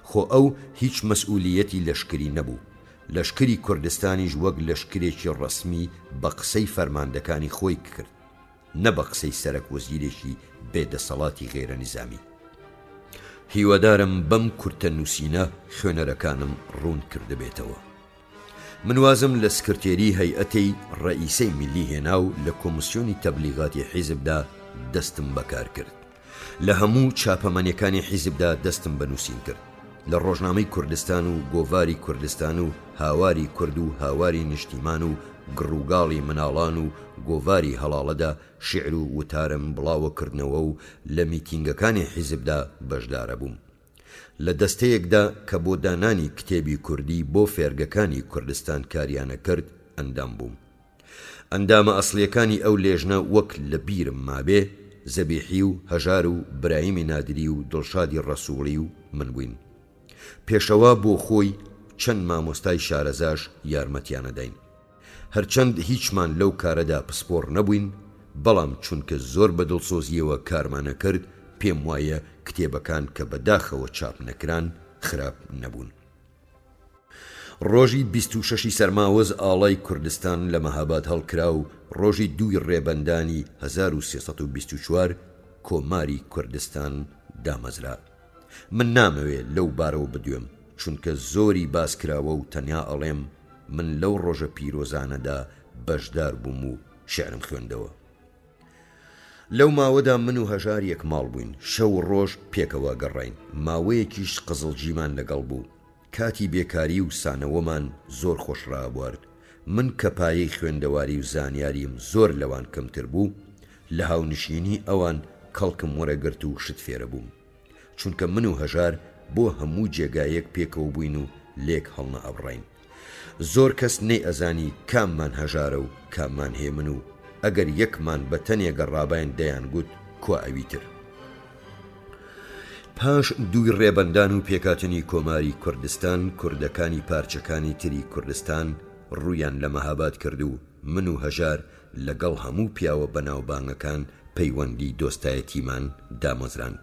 خۆ ئەو هیچ مەسئولیەتی لەشکری نەبوو، لەشکری کوردستانیش وەک لەشکرێکی ڕەسمی بە قسەی فەرماندەکانی خۆی کرد، نە بە قسەی سەرەک وەزیرێکی بێدەسەڵاتی غێرە نیزامی. هیوادارم بەم کورتە نووسینە خوێنەرەکانم ڕوون کردبێتەوە. من وازم لە سکرتێری هەیئەتەی ڕئیسەی میلی هێنا و لە کۆمسیۆنی تەبلیغاتی حیزبدا دەستم بەکار کرد. لە هەموو چاپەمەنیەکانی حیزبدا دەستم بەنووسین کرد، لە ڕۆژنامەی کوردستان و گۆڤاری کوردستان و هاواری کورد و هاواری نیشتیمان و گڕووگاڵی مناڵان و گۆڤاری هەڵاڵەدا شیعر و وتارم بڵاوەکردنەوە و لە میتینگەکانی حیزبدا بەشدارە بووم. لە دەستەیەکدا کە بۆ دانانی کتێبی کوردی بۆ فێرگەکانی کوردستان کاریانە کرد ئەندام بووم. ئەندامە ئەسڵیەکانی ئەو لێژنە وەک لە بیرم مابێ زەبیحی و هەژار و برایمی نادری و دڵشادی ڕەسووڵی و من بووین. پێشەوا بۆ خۆی چەند مامۆستای شارەزاش یارمەتیانەداین، هەرچەند هیچمان لەو کارەدا پسپۆڕ نەبووین، بەڵام چونکە زۆر بە دڵسۆزیەوە کارمانە کرد پێم وایە کتێبەکان کە بەداخەوە چاپ نەکران خراپ نەبوون. ڕۆژی 26 سەرماوەز ئاڵای کوردستان لە مەهاباد هەڵکرا و ڕۆژی 2 ڕێبەندانی 1324 کۆماری کوردستان دامەزرا. من نامەوێت لەو بارەوە بدوێم، چونکە زۆری باسکراوە و تەنیا ئەڵێم من لەو ڕۆژە پیرۆزانەدا بەشدار بووم و شعرم خوێندەوە. لەو ماوەدا من و هەژار یەک ماڵ بووین، شەو ڕۆژ پێکەوە گەڕاین، ماوەیەکیش قزڵجیمان لەگەڵ بوو. کاتی بێکاری و سانەوەمان زۆر خۆشڕا بوارد. من کە پایەی خوێندەواری و زانیاریم زۆر لەوان کەمتر بوو، لە هاونشینی ئەوان کەڵکم وەرەگرت و شت فێرە بووم، چونکە من و هەژار بۆ هەموو جێگایەک پێکەوە بووین و لێک هەڵنە ئەبڕین. زۆر کەس نەی ئەزانی کاممان هەژارە و کاممان هێمن و ئەگەر یەکمان بە تەنێگە ڕاباین دەیانگوت کوا ئەویتر. پاش 2 ڕێبەندان و پێکاتنی کۆماری کوردستان، کوردەکانی پارچەکانی تری کوردستان ڕوویان لە مەهاباد کرد و من و هەژار لەگەڵ هەموو پیاوە بەناوبانگەکان پەیوەندی دۆستایەتیمان دامەزراند.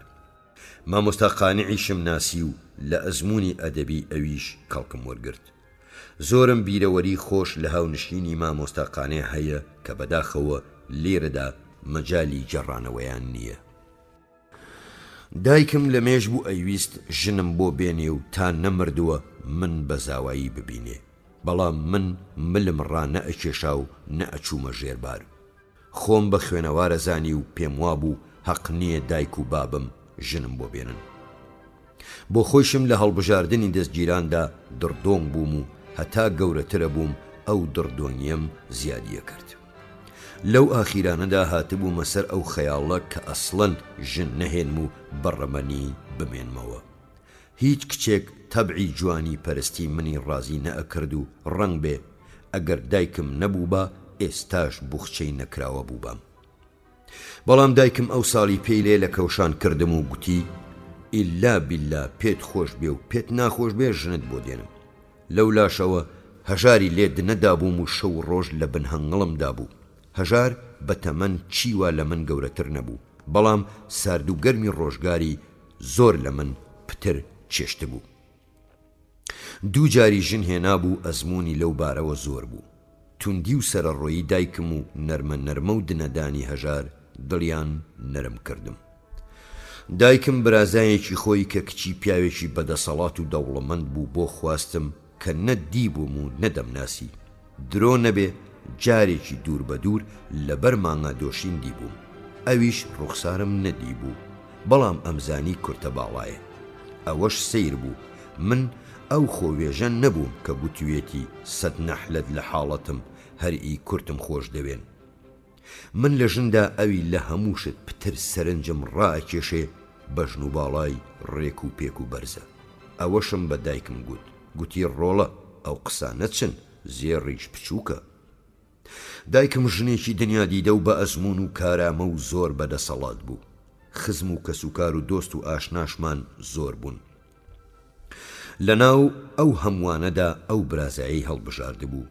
مامۆستا قانیعیشم ناسی و لە ئەزمموی ئەدەبی ئەویش کەڵکم وەرگرت. زۆرم بیرەوەری خۆش لە هاونشینی مامۆستا قانیع هەیە کە بەداخەوە لێرەدا مەجالی جێڕانەوەیان نییە. دایکم لە مێژ بوو ئەیویست ژنم بۆ بێنێ و تا نەمردووە من بە زاوایی ببینێ، بەڵام من ملم ڕا نەئەکێشا و نەئەچوومە ژێربار. خۆم بە خوێنەوارە زانی و پێم وابوو حەق نییە دایک و بابم ژنم بۆ بێنن. بۆ خۆشم لە هەڵبژاردننی دەستگیراندا دڕدۆنگ بووم و هەتا گەورەترە بووم ئەو دڕدۆنیم زیادیە کرد. لەو ئاخیرانەدا هاتبوومە سەر ئەو خەیاڵە کە ئەسڵەن ژن نەهێنم و بەڕەمەنی بمێنمەوە. هیچ کچێک تەبعی جوانی پەرستی منی ڕازی نەئەکرد و ڕەنگ بێ ئەگەر دایکم نەبوو بە ئێستاش بوخچەی نەکراوە بوو بام. بەڵام دایکم ئەو ساڵی پێی لێ لە کەوشان کردم و گوتی ئیلا بیللا پێت خۆش بێ و پێت ناخۆش بێ ژنت بۆ دێنم. لەو لاشەوە هەژاری لێ نەدابووم و شەو ڕۆژ لە بن هەنگڵمدا بوو. هەژار بە تەمەن چیوا لە من گەورەتر نەبوو، بەڵام سارد و گەرمی ڕۆژگاری زۆر لە من پتر چێشت بوو. دوو جاری ژن هێنابوو، ئەزمموی لەو بارەوە زۆر بوو. توندی و سەرڕۆیی دایکم و نەرمە نەرمە و دنەدانی هەژار دڵیان نەرم کردم. دایکم برازایەکی خۆی کە کچی پیاوێکی بەدەسەڵات و دەوڵەمەند بوو بۆ خواستم کە نەدی بووم و نەدەمناسی. درۆ نەبێ جارێکی دوور بە دوور لەبەر مانگا دۆشین دی بووم. ئەویش ڕوخسارم نەدی بوو، بەڵام ئەمزانی کورتە باڵایە. ئەوەش سیر بوو. من ئەو خۆوێژە نەبووم کە گوتوێتی سەد نەحلەت لە حاڵەتم هەرئی کورتم خۆش دەوێن. من لە ژندا ئەوی لە هەمووشت پتر سەرنجم ڕائکێشێ بە ژن و باڵای ڕێک و پێک و بەرزە. ئەوەشم بە دایکم گوتی ڕۆڵە ئەو قسانە چن، زێڕیش بچووکە. دایکم ژنێکی دنیا دیدە و بە ئەزمون و کارامە و زۆر بەدەسەڵات بوو. خزم و کەسوکار و دۆست و ئاشناشمان زۆر بوون. لەناو ئەو هەمووانەدا ئەو برازایی هەڵبژاردە بوو.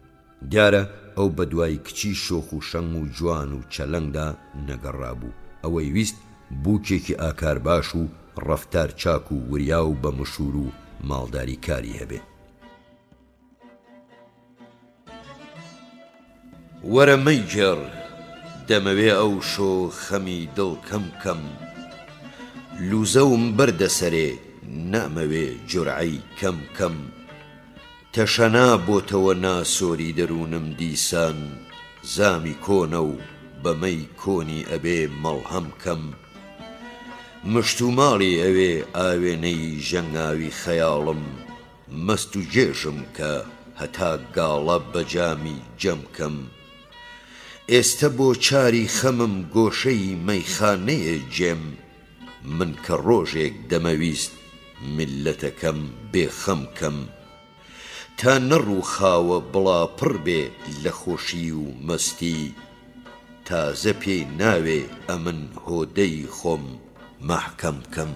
دیارە ئەو بە دوای کچی شۆخ و شەنگ و جوان و چەلەنگدا نەگەڕا بوو. ئەوەی ویست بووکێکی ئاکار باش و ڕەفتار چاک و وریا و بە مشور و ماڵداری کاری هەبێ. وەرە مەیگەڕ دەمەوێ ئەو شۆ خەمی دڵ کەم کەم، لوزەوم بەردەسەرێ نامەوێ جورعی کەم کەم. تەشەنا بۆتەوە ناسۆری دەروونم دیسان، زامی کۆنە و بەمەی کۆنی ئەبێ مەڵهەم کەم. مشت و ماڵی ئەوێ ئاوێنەی ژەنگاوی خەیاڵم، مەست و جێژم کە هەتا گاڵە بەجامی جەم کەم. ئێستا بۆ چاری خەمم گۆشەی مەیخانەیە جێم، من کە ڕۆژێک دەمەویست میلەتەکەم بێخەم کەم. تا نەڕووخاوە بڵا پڕ بێ لە خۆشی و مەستی، تازە پێی ناوێ ئەمن هۆدەی خۆم مەحکەم کەم.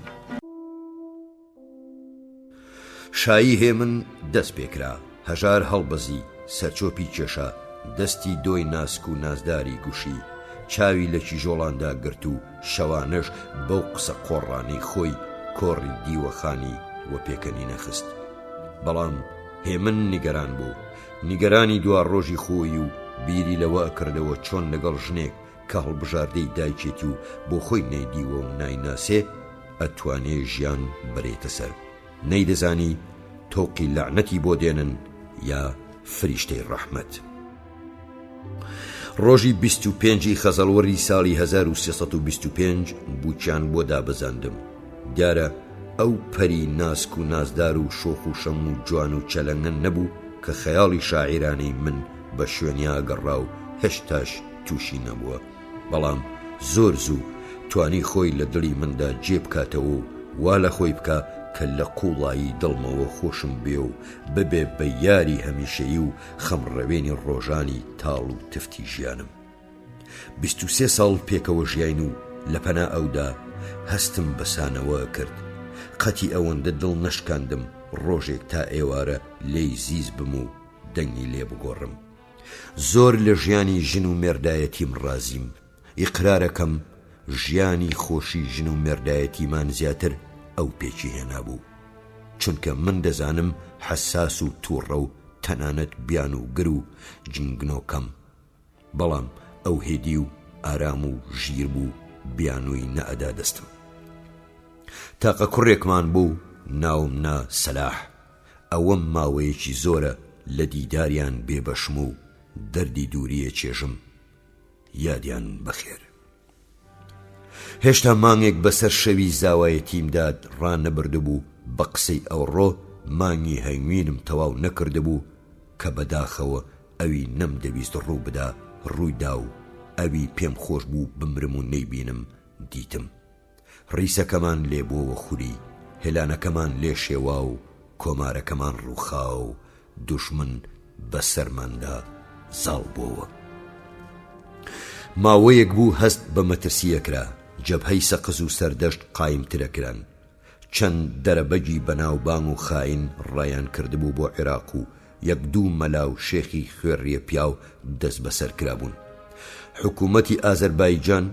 شایی هێ من دەست پێکرا. هەژار هەڵبەزی سەرچۆپی کێشا، دەستی دۆی ناسک و نازداری گوشی، چاوی لە کیژۆڵاندا گرت و شەوانەش بەو قسە قۆڕانەی خۆی کۆڕی دیوەخانی وە پێکەنی نەخست. بەڵام هێمن نیگەران بوو، نیگەرانی دوار ڕۆژی خۆی و بیری لەوە کردەوە چۆن لەگەڵ ژنێک کە هەڵبژاردەی دایکێتی و بۆ خۆی نەیدیوە و نایناسێ ئەتوانێ ژیان بەرێتە سەر. نەیدەزانی تۆقی لەعنەتی بۆ دێنن یا فریشتەی ڕەحمەت. ڕۆژی 25 خەزەڵوەری ساڵی 1325 بووچیان بۆ دابەزاندم. دیارە ئەو پەری ناسک و نازدار و شۆخ و شەم و جوان و چەلەنگە نەبوو کە خەیاڵی شاعیرانەی من بە شوێنیا گەڕا و هێشتاش تووشی نەبووە. بەڵام زۆر زوو توانی خۆی لە دڵی مندا جێ بکاتەوە و وا لە خۆی بکە کە لە قوڵایی دڵمەوە خۆشم بێ و ببێ بە یاری هەمیشەیی و خەمڕەوێنی ڕۆژانی تاڵ و تفتی ژیانم. 23 ساڵ پێکەوە ژیاین و لە پەنا ئەودا هەستم بەسانەوە کرد. قەتی ئەوەندە دڵ نەشکاندم ڕۆژێک تا ئێوارە لێی زیز بم و دەنگی لێ بگۆڕم. زۆر لە ژیانی ژن و مێردایەتیم ڕازیم. ئیقرارەکەم ژیانی خۆشی ژن و مێردایەتیمان زیاتر ئەو پێچی هێنابوو، چونکە من دەزانم حەساس و تووڕە و تەنانەت بیان و گر و جنگنۆکەم. بەڵام ئەو هێدی و ئارام و ژیر بوو بیانووی نەئەدا دەستم. تاقە کوڕێکمان بوو ناوم نا سەلاح. ئەوەم ماوەیەکی زۆرە لە دیداریان بێبەشم و دەردی دووریە چێژم. یادیان بەخێر. هێشتا مانگێک بەسەر شەوی زاوایەتیمدا ڕانەبرد بوو بە قسەی ئەوڕۆ مانگی هەنگوینم تەواو نەکرد بوو کە بەداخەوە ئەوی نەمدەویست ڕوو بدا ڕوویدا و ئەوی پێم خۆش بوو بمرم و نەیبینم دیتم. ڕیسەکەمان لێبۆوە خوری، هێلانەکەمان لێ شێوا و کۆمارەکەمان ڕووخا و دوشمن بەسەرماندا زاڵ بۆوە. ماوەیەک بوو هەست بە مەترسیەکرا جەبهەی سەقز و سەردەشت قایمترەکران چەند دەرەبەجی بەناوبانگ و خاین ڕایان کردبوو بۆ عێراق و یەک دوو مەلا و شێخی خوێڕیە پیاو دەست بەسەر کرابوون. حکوومەتی ئازەربایجان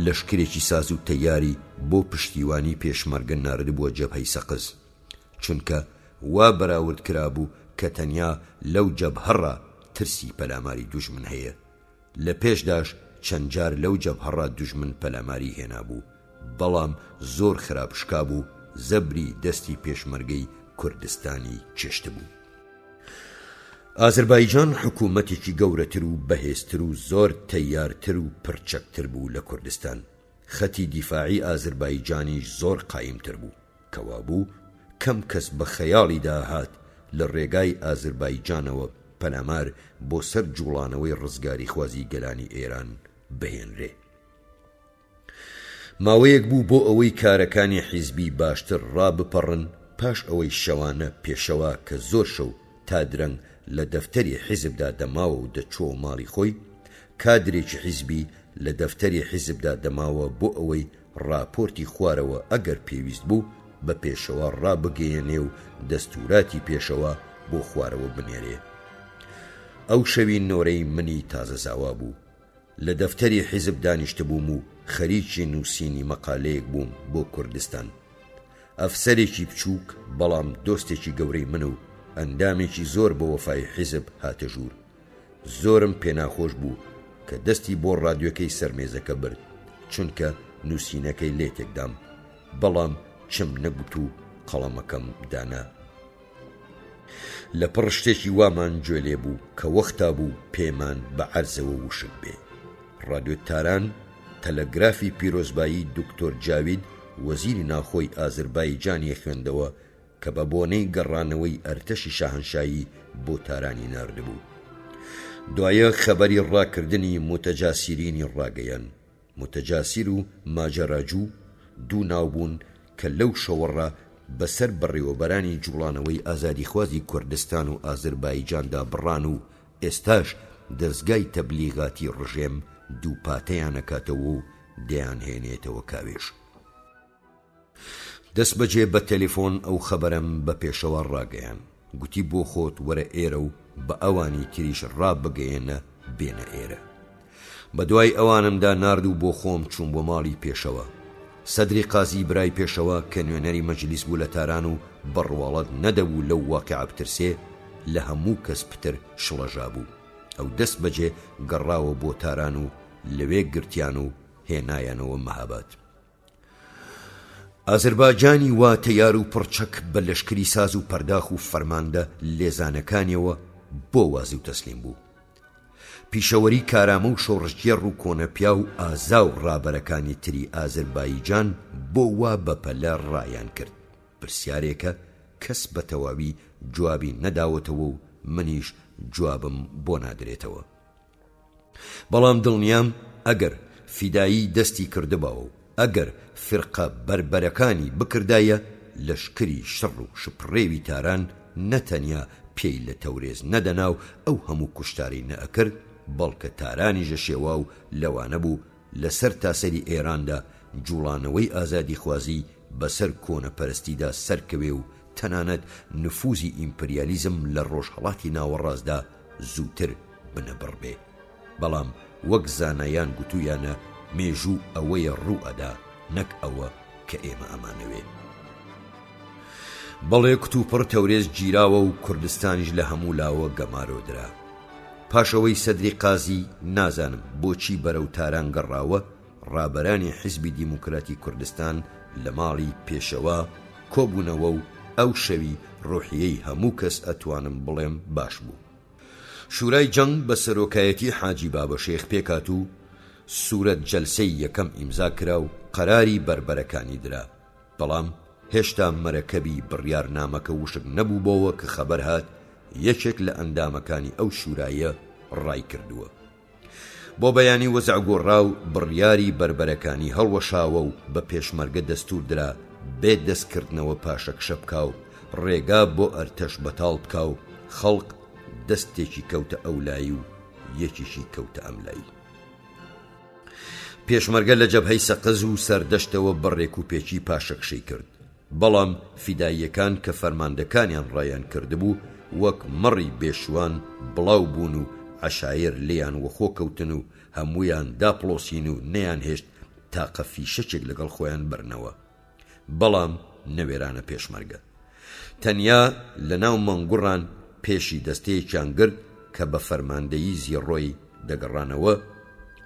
لەشکرێکی ساز و تەیاری بۆ پشتیوانی پێشمەرگە ناردبووە جەبهەی سەقز چونکە وا بەراورد کرابوو کە تەنیا لەو جەبهەڕە ترسی پەلاماری دوژمن هەیە. لە پێشداش چەند جار لەو جەبهەڕە دوژمن پەلاماری هێنابوو بەڵام زۆر خراپشکا بوو زەبری دەستی پێشمەرگەی کوردستانی چێشت بوو. ئازەربایجان حکوومەتێکی گەورەتر و بەهێزتر و زۆر تەیارتر و پرچەکتر بوو لە کوردستان. خەتی دیفاعی ئازەربایجانیش زۆر قایمتر بوو کەوا بوو کەم کەس بە خەیاڵی داهات لە ڕێگای ئازەربایجانەوە پەلامار بۆ سەر جوڵانەوەی ڕزگاری خوازی گەلانی ئێران بهێنرێ. ماوەیەک بوو بۆ ئەوەی کارەکانی حیزبی باشتر ڕابپەڕن پاش ئەوەی شەوانە پێشەوە کە زۆر شەو تا درەنگ لە دەفتەری حیزبدا دەماوە و دەچۆ ماڵی خۆی کادرێکی حیزبی لە دەفتەری حیزبدا دەماوە بۆ ئەوەی راپۆرتی خوارەوە ئەگەر پێویست بوو بە پێشەوە ڕابگەیەنێ و دەستوراتی پێشەوە بۆ خوارەوە بنێرێ. ئەو شەوی نۆرەی منی تازە زاوا بوو لە دەفتەری حیزب دانیشتە بووم و خەریکی نووسینی مەقالەیەک بووم بۆ کوردستان. ئەفسەرێکی بچووک بەڵام دۆستێکی گەورەی من و ئەندامێکی زۆر بە وەفای حیزب هاتە ژوور. زۆرم پێناخۆش بوو کە دەستی بۆ ڕادیۆکەی سەرمێزەکە برد چونکە نووسینەکەی لێ تێکدام بەڵام چم نەگوت و قەڵەمەکەم دانا. لە پڕ شتێکی وامان گوێ لێ بوو کە وەختا بوو پێمان بە عەرزەوە وشک بێ. ڕادیۆتاران تەلەگرافی پیرۆزبایی دکتۆر جاوید وەزیری ناوخۆی ئازەربایجانی خوێندەوە کە بە بۆنەی گەڕانەوەی ئەرتەشی شاهنشایی بۆ تارانی ناردبوو. دوایە خەبەری ڕاکردنی متەجاسیرینی ڕاگەیان. متەجاسیر و ماجەراجوو دوو ناوبوون کە لەو شەوەڕە بەسەر بەڕێوەبەرانی جوڵانەوەی ئازادیخوازی کوردستان و ئازەربایجاندا بڕان و ئێستاش دەستگای تەبلیغاتی ڕژێم دوو پاتەیان ئەکاتەوە و دەیانهێنێتەوە کاوێش. دەست بەجێ بە تەلێفۆن ئەو خەبەرم بە پێشەوە ڕاگەیان گوتی بۆ خۆت وەرە ئێرە و بە ئەوانی تریش ڕابگەیەنە بێنە ئێرە. بە دوای ئەوانمدا نارد و بۆ خۆم چوون بۆ ماڵی پێشەوە. سەدری قازی برای پێشەوە کە نوێنەری مەجلیس بوو لە تاران و بڕواڵەت نەدەبوو لەو واقعە بترسێ لە هەموو کەس پتر شڵەژا بوو. ئەو دەست بەجێ گەڕاوە بۆ تاران و لەوێ گرتیان و هێنایانەوە مەهاباد. ئازەربایجانی وا تەیار و پڕچەک بە لەشکری ساز و پەرداخ و فەرماندە لێزانەکانیەوە بۆ وازی و تەسلیم بوو. پیشەوەری کارامە و شۆڕژگێڕ و کۆنەپیا و ئازا و ڕابەرەکانی تری ئازەربایجان بۆ وا بەپەلە ڕایان کرد. پرسیارێکە کەس بە تەواوی جوابی نەداوەتەوە و منیش جوابم بۆ نادرێتەوە. بەڵام دڵنیام ئەگەر فیدایی دەستی کردباوە و ئەگەر فرقە بربەرەکانی بکردایە لەشکری شڕ و شپڕێوی تاران نەتەنیا پێی لە تەورێز نەدەنا و ئەو هەموو کوشتاری نەئەکرد بەڵکە تارانیژە شێوا و لەوانە بوو لەسەر تاسەری ئێراندا جوڵانەوەی ئازادی خوازی بەسەر کۆنەپەرستیدا سەرکەوێ و تەنانەت نفوزی ئیمپریالیزم لە ڕۆژهەڵاتی ناوەڕاستدا زووتر بنەبڕ بێ. بەڵام وەک زانایان گوتویانە مێژوو ئەوەیە ڕوو ئەدا نەک ئەوە کە ئێمە ئەمانەوێ. بەڵێ کتوپڕ تەورێز گیراوە و کوردستانیش لە هەموو لاوە گەمارۆدرا. پاشەوەی سەدری قازی نازانم بۆچی بەرەو تاران گەڕاوە ڕابەرانی حیزبی دیموکراتی کوردستان لە ماڵی پێشەوە کۆبوونەوە و ئەو شەوی ڕۆحیەی هەموو کەس ئەتوانم بڵێم باش بوو. شورای جەنگ بە سەرۆکایەتی حاجی بابە شێخ پێکات و سوورەت جەلسەی یەکەم ئیمزا کرا و قەراری بربەرەکانی درا. بەڵام هێشتا مەرەکەبی بڕیارنامەکە وشک نەبوو بۆەوە کە خەبەر هات یەکێک لە ئەندامەکانی ئەو شورایە ڕای کردووە. بۆ بەیانی وەزع گۆڕا و بڕیاری بربەرەکانی هەڵوەشاوە و بە پێشمەرگە دەستور درا بێ دەستکردنەوە پاشەکشە بکا و ڕێگا بۆ ئەرتەش بەتاڵ بکا و خەڵق دەستێکی کەوتە ئەولایی و یەکیشی کەوتە ئەملایی. پێشمەرگە لە جەبهەی سەقز و سەردەشتەوە بەڕێک و پێچی پاشەکشەی کرد، بەڵام فیداییەکان کە فەرماندەکانیان ڕایان کردبوو وەک مەڕی بێشوان بڵاو بوون و عەشایر لێیان وەخۆ کەوتن و هەموویان داپڵۆسین و نەیان هێشت تاقە فیشەکێک لەگەڵ خۆیان بەرنەوە. بەڵام نەوێرانە پێشمەرگە تەنیا لە ناو مەنگوڕان پێشی دەستەیەکیان گرت کە بە فەرماندەیی زیڕۆی دەگەڕانەوە.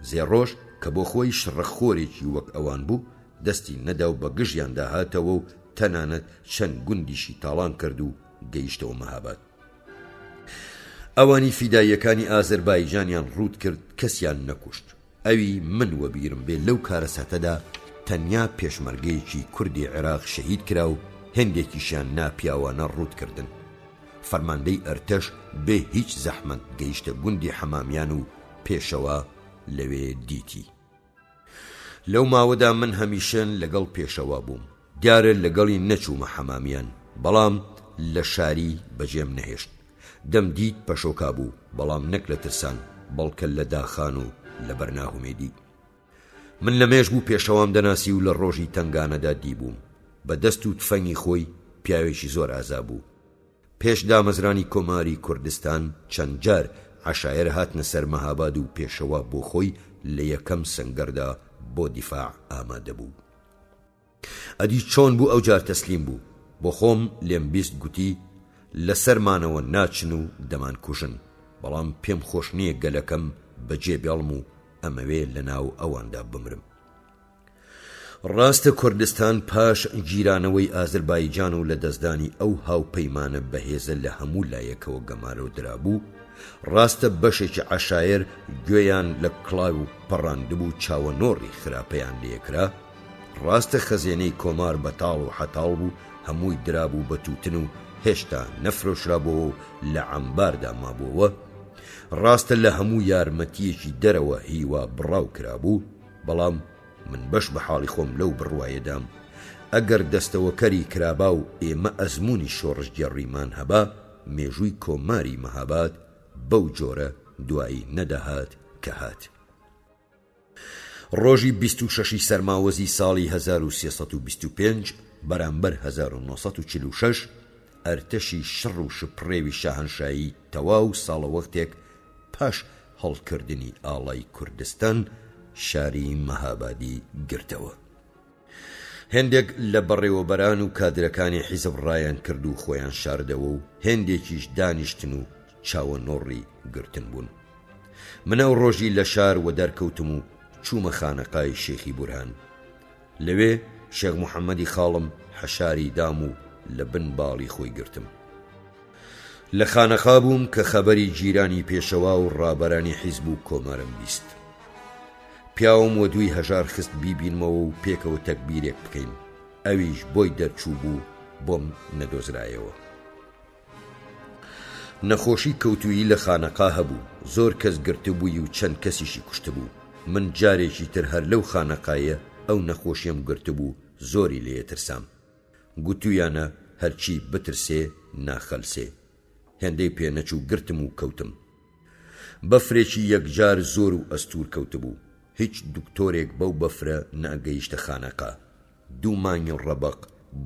زێڕۆژ کە بۆ خۆی شڕەخۆرێکی وەک ئەوان بوو دەستی نەدا و بە گژیان داهاتەوە و تەنانەت چەند گوندیشی تاڵان کرد و گەیشتەوە مەهاباد. ئەوانی فیداییەکانی ئازەربایجانیان ڕوود کرد، کەسیان نەکوشت. ئەوی من وەبیرم بێ لەو کارە ساتەدا تەنیا پێشمەرگەیەکی کوردی عێراق شەهید کرا و هێندێکیشیان ناپیاوانە ڕوودکردن. فەرماندەی ئەرتەش بێ هیچ زەحمەت گەیشتە گوندی حەمامیان و پێشەوە لەوێ دیتی. لەو ماوەدا من هەمیشەن لەگەڵ پێشەوا بووم، دیارە لەگەڵی نەچوومە حەمامیان، بەڵام لە شاری بەجێم نەهێشت. دەم دیت پەشۆکا بوو، بەڵام نەک لە ترسان بەڵکە لە داخان و لە بەرناهومێدی. من لە مێژ بوو پێشەوام دەناسی و لە ڕۆژی تنگانەدا دیبووم. بە دەست و تفەنگی خۆی پیاوێکی زۆر ئازا بوو. پێش دامەزرانی کۆماری کوردستان چەند جار عەشایر هاتنە سەر مەهاباد و پێشەوا بۆ خۆی لە یەکەم سەنگەردا بۆ دیفاع ئامادە بوو. ئەدی چۆن بوو ئەو جار تەسلیم بوو. بۆ خۆم لێم بیست گوتی لەسەرمانەوە ناچن و دەمان کوژن، بەڵام پێم خۆش نییە گەلەکەم بەجێ بێڵم و ئەمەوێ لە ناو ئەواندا بمرم. ڕاستە کوردستان پاش گیرانەوەی ئازەربایجان و لە دەستدانی ئەو هاوپەیمانە بەهێزە لە هەموو لایەکەوە گەمارەوە درابوو. ڕاستە بەشێکی عەشایر گوێیان لە کڵاو و پەڕاندبوو چاوە نۆڕی خراپەیان لێکرا. ڕاستە خەزێنەی کۆمار بەتاڵ و حەتاڵ بوو، هەمووی درابوو بە تووتن و هێشتا نەفرۆشرابەوە و لە عەمباردا مابووەوە. ڕاستە لە هەموو یارمەتیەکی دەرەوە هیوا بڕاو کرابوو، بەڵام من بەش بە حاڵی خۆم لەو بڕوایەدام ئەگەر دەستەوەکەری کرابا و ئێمە ئەزمموی شۆڕش گێڕیمان هەبا، مێژووی کۆماری مەهاباد بەو جۆرە دوایی نەدەهات کە هات. ڕۆژی 26 سەرماوەزی ساڵی 1325 بەرامبەر 1946 ئەرتەشی شڕ و شپڕێوی شاهەنشایی تەواو ساڵە وەختێک پاش هەڵکردنی ئاڵای کوردستان شاری مەهابادی گرتەوە. هێندێک لە بەڕێوەبەران و کادرەکانی حیزب ڕایان کرد و خۆیان شاردەوە و هێندێکیش دانیشتن و چاوە نۆڕی گرتن بوون. من ئەو ڕۆژی لە شار وە دەرکەوتم و چوومە خانەقای شێخی بورهان. لەوێ شێخ محەممەدی خاڵم حەشاری دام و لە بن باڵی خۆی گرتم. لە خانەقا بووم کە خەبەری جیرانی پێشەوا و ڕابەرانی حیزب و کۆمارم بیست. پیاوم وە دووی هەژار خست بیبینمەوە و پێکەوە تەکبیرێک بکەین. ئەویش بۆی دەرچوو بوو، بۆم نەدۆزرایەوە. نەخۆشی کەوتویی لە خانەقا هەبوو، زۆر کەس گرتبووی و چەند کەسیشی کوشتبوو. من جارێکی تر هەر لەو خانەقایە ئەو نەخۆشیم گرتبوو، زۆری لێ ترسام. گوتویانە هەرچی بترسێ ناخەلسێ. هێندەی پێنەچوو گرتم و کەوتم. بەفرێکی یەکجار زۆر و ئەستور کەوتبوو. هیچ دکتۆرێک بەو بەفرە نەگەیشتە خانەقا. 2 مانگی ڕەبەق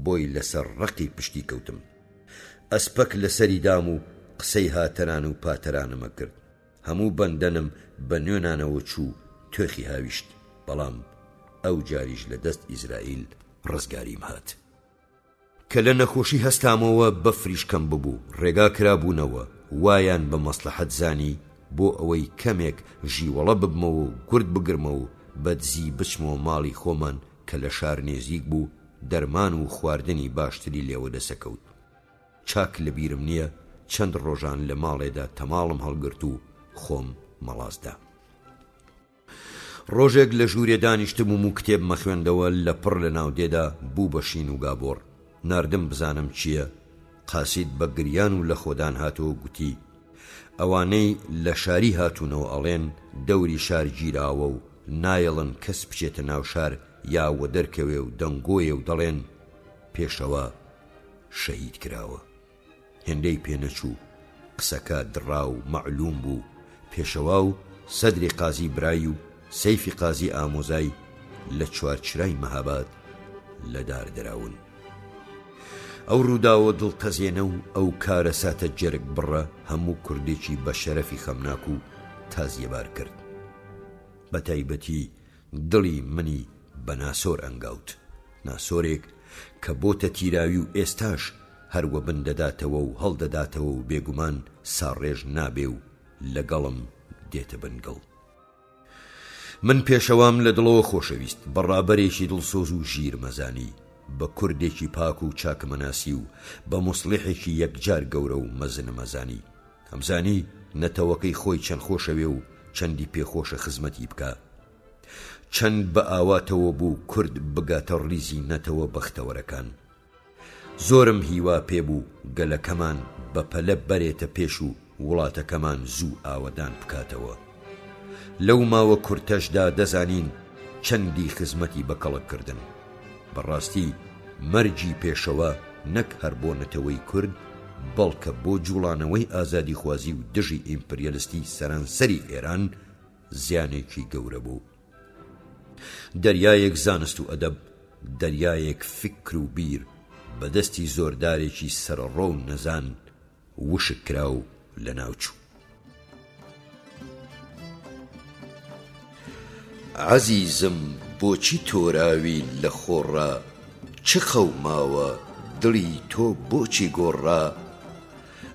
بۆی لەسەر ڕقی پشتی کەوتم. ئەسپەک لەسەری دام و قسەی هاتەران و پاتەرانمە کرد. هەموو بەندەنم بە نوێنانەوە چوو توێخی هاویشت، بەڵام ئەو جاریش لە دەست ئیزرائیل ڕزگاریم هات. کە لە نەخۆشی هەستامەوە بەفریش کەم ببوو، ڕێگا کرابوونەوە وایان بە مەسلحەت زانی بۆ ئەوەی کەمێک ژیوەڵە ببمەوە و گورد بگرمەوە و بەدزی بچمەوە ماڵی خۆمان کە لە شار نێزیک بوو، دەرمان و خواردنی باشتری لێوە دەسەکەوت. چاک لەبیرم نییە چەند ڕۆژان لە ماڵێدا تەماڵم هەڵگرت و خۆم مەڵازدا. ڕۆژێک لە ژوورێ دانیشتم و کتێب مەخوێندەوە لە پڕ لە ناودێدا بوو بە شین و گابۆڕ. ناردم بزانم چییە. قاسید بە گریان و لە خۆدان هاتەوە گوتی ئەوانەی لە شاری هاتوونەوە ئەڵێن دەوری شار گیراوە و نایەڵن کەس بچێتە ناو شار یا وە دەرکەوێ و دەنگۆیە و دەڵێن پێشەوە شەهید کراوە. هێندەی پێنەچوو، قسەکە دڕا و مەعلوم بوو. پێشەوا و سەدری قازی برایی و سەیفی قازی ئامۆزای لە چوارچرای مەهاباد لەدار دراون. ئەو ڕووداوە دڵتەزێنە و ئەو کارە ساتە جەرگ بڕە هەموو کوردێکی بە شەرەفی خەمناک و تازیەبار کرد. بە تایبەتی دڵی منی بە ناسۆر ئەنگاوت، ناسۆرێک کە بۆتە تیراوی و ئێستاش هەروە بن دەداتەوە و هەڵدەداتەوە و بێگومان ساڕێژ نابێ و لەگەڵم دێتە بنگڵ. من پێشەوام لە دڵەوە خۆشەویست، بەڕابەرێکی دڵسۆز و ژیر مەزانی، بە کوردێکی پاک و چاکمەناسی و بە موسڵحێکی یەکجار گەورە و مەزنە مەزانی. ئەمزانی نەتەوەکەی خۆی چەند خۆشەوێ و چەندی پێخۆشە خزمەتی بکە، چەند بە ئاواتەوە بوو کورد بگاتە ڕیزی نەتەوە بەختەوەرەکان. زۆرم هیوا پێبوو گەلەکەمان بە پەلە بەرێتە پێش و وڵاتەکەمان زوو ئاوەدان بکاتەوە. لەو ماوە کورتەشدا دەزانین چەندی خزمەتی بەکەڵک کردن. بەڕاستی مەرجی پێشەوە نەک هەر بۆ نەتەوەی کورد، بەڵکە بۆ جوڵانەوەی ئازادی خوازی و دژی ئیمپریەلیستی سەرانسەری ئێران زیانێکی گەورە بوو. دەریایەک زانست و ئەدەب، دەریایەک فکر و بیر بەدەستی زۆردارێکی سەرڕۆ و نەزان وشک کرا و لە ناوچوو. عەزیزم بۆچی تۆراوی لە خۆڕا، چ خەوماوە دڵی تۆ بۆچی گۆڕا؟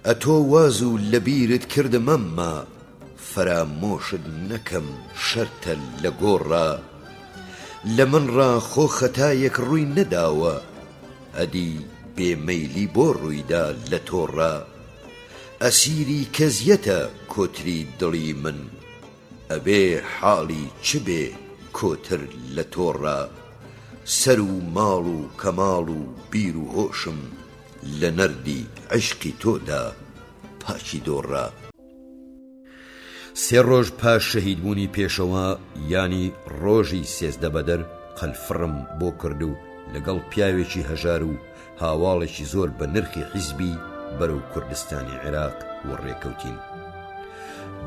ئەتۆ واز و لەبیرت کردم ئەمما فەرامۆشت نەکەم شەرتە لە گۆڕا. لە منڕا خۆ خەتایەک ڕووی نەداوە، ئەدی بێمەیلی بۆ ڕوویدا لە تۆڕا. ئەسیری کەزیەتە کۆتری دڵی من، ئەبێ حاڵی چ بێ کۆتر لە تۆڕا. سەر و ماڵ و کەماڵ و بیر و هۆشم لە نەردی عشقی تۆدا پاچی دۆڕا. سێ ڕۆژ پاش شەهیدبوونی پێشەوە یانی ڕۆژی سێزدە بەدەر قەلفڕم بۆ کرد و لەگەڵ پیاوێکی هەژار و هاواڵێکی زۆر بە نرخی حیزبی بەرەو کوردستانی عێراق وەڕێکەوتین.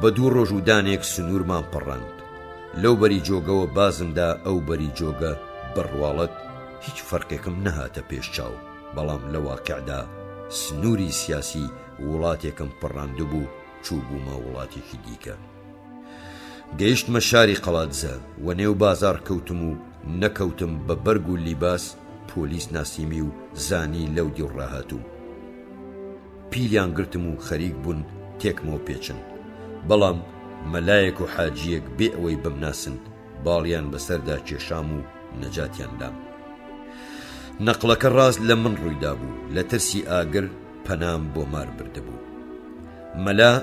بە دوو ڕۆژ و دانێک سنوورمان پەڕاند. لەو بەری جۆگەوە بازمدا ئەو بەری جۆگە بڕواڵەت هیچ فەرقێکم نەهاتە پێش چاو، بەڵام لە واقعدا سنووری سیاسی وڵاتێکم پەڕاند بوو، چوو بوومە وڵاتێکی دیکە. گەیشتمە شاری قەڵاتزە و نێو بازار کەوتم و نەکەوتم بە بەرگ و لیباس پۆلیس ناسیمی و زانی لەو دی ڕاهاتوو. پیلیان گرتم و خەریک بوون تێکمەوە پێچن، بەڵام مەلایەک و حاجیەک بێ ئەوەی بمناسن باڵیان بەسەردا کێشام و نەجاتیان دام. نەقلەکە ڕاست لە من ڕوویدا بوو، لە ترسی ئاگر پەنام بۆ مار بردەبوو. مەلا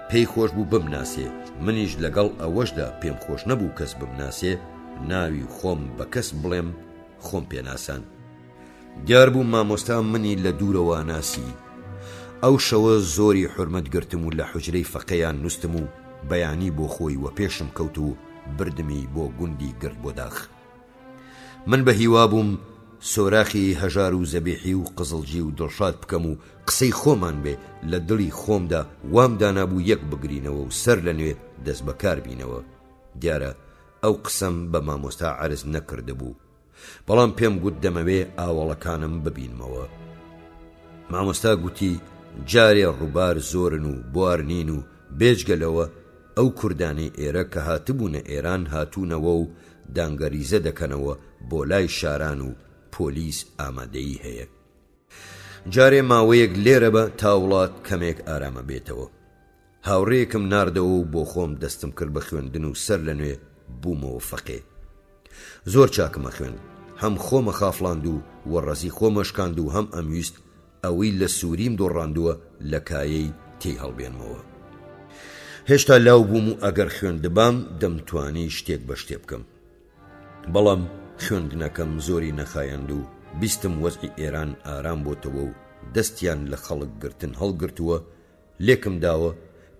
پێی خۆش بوو بمناسێ، منیش لەگەڵ ئەوەشدا پێم خۆش نەبوو کەس بمناسێ، ناوی خۆم بە کەس بڵێم خۆم پێناسان. دیار بوو مامۆستا منی لە دوورەوە ناسی. ئەو شەوە زۆری حورمەت گرتم و لە حوجرەی فەقەیان نووستم و بەیانی بۆ خۆی و پێشم کەوت و بردمی بۆ گوندی گرت بۆ داخ. من بە هیوا بووم سۆراخی هەژار و زەبیحی و قزڵجی و دڵشاد بکەم و قسەی خۆمان بێ، لە دڵی خۆمدا وام دانابوو یەک بگرینەوە و سەر لە نوێ دەست بەکار بینەوە. دیارە ئەو قسەم بە مامۆستا عەرز نەکرده بوو، بەڵام پێم گوت دەمەوێ ئاوەڵەکانم ببینمەوە. مامۆستا گوتی جارێ ڕووبار زۆرن و بوارنین و بێجگەلەوە ئەو کوردانی ئێرە کە هاتبوونە ئێران هاتوونەوە و دانگەریزە دەکەنەوە بۆ لای شاران و پۆلیس ئامادەیی هەیە. جارێ ماوەیەک لێرە بە تا وڵات کەمێک ئارامە بێتەوە. هاوڕێیەکم ناردەوە و بۆ خۆم دەستم کرد بە خوێندن و سەر لە نوێ بوومەوە فەقێ. زۆر چاکمە خوێند، هەم خۆمە خافڵاند و وەڕەزی خۆمەشکاند و هەم ئەمویست ئەوەی لە سووریم دۆڕاندووە لە کایەی تێی هەڵبێنمەوە. هێشتا لاو بووم و ئەگەر خوێندبام دەمتوانی شتێک بە شتێ بکەم، بەڵام خوێندنەکەم زۆری نەخایەند و بیستم وەزعی ئێران ئارام بۆتەوە و دەستیان لە خەڵک گرتن هەڵگرتووە. لێکم داوە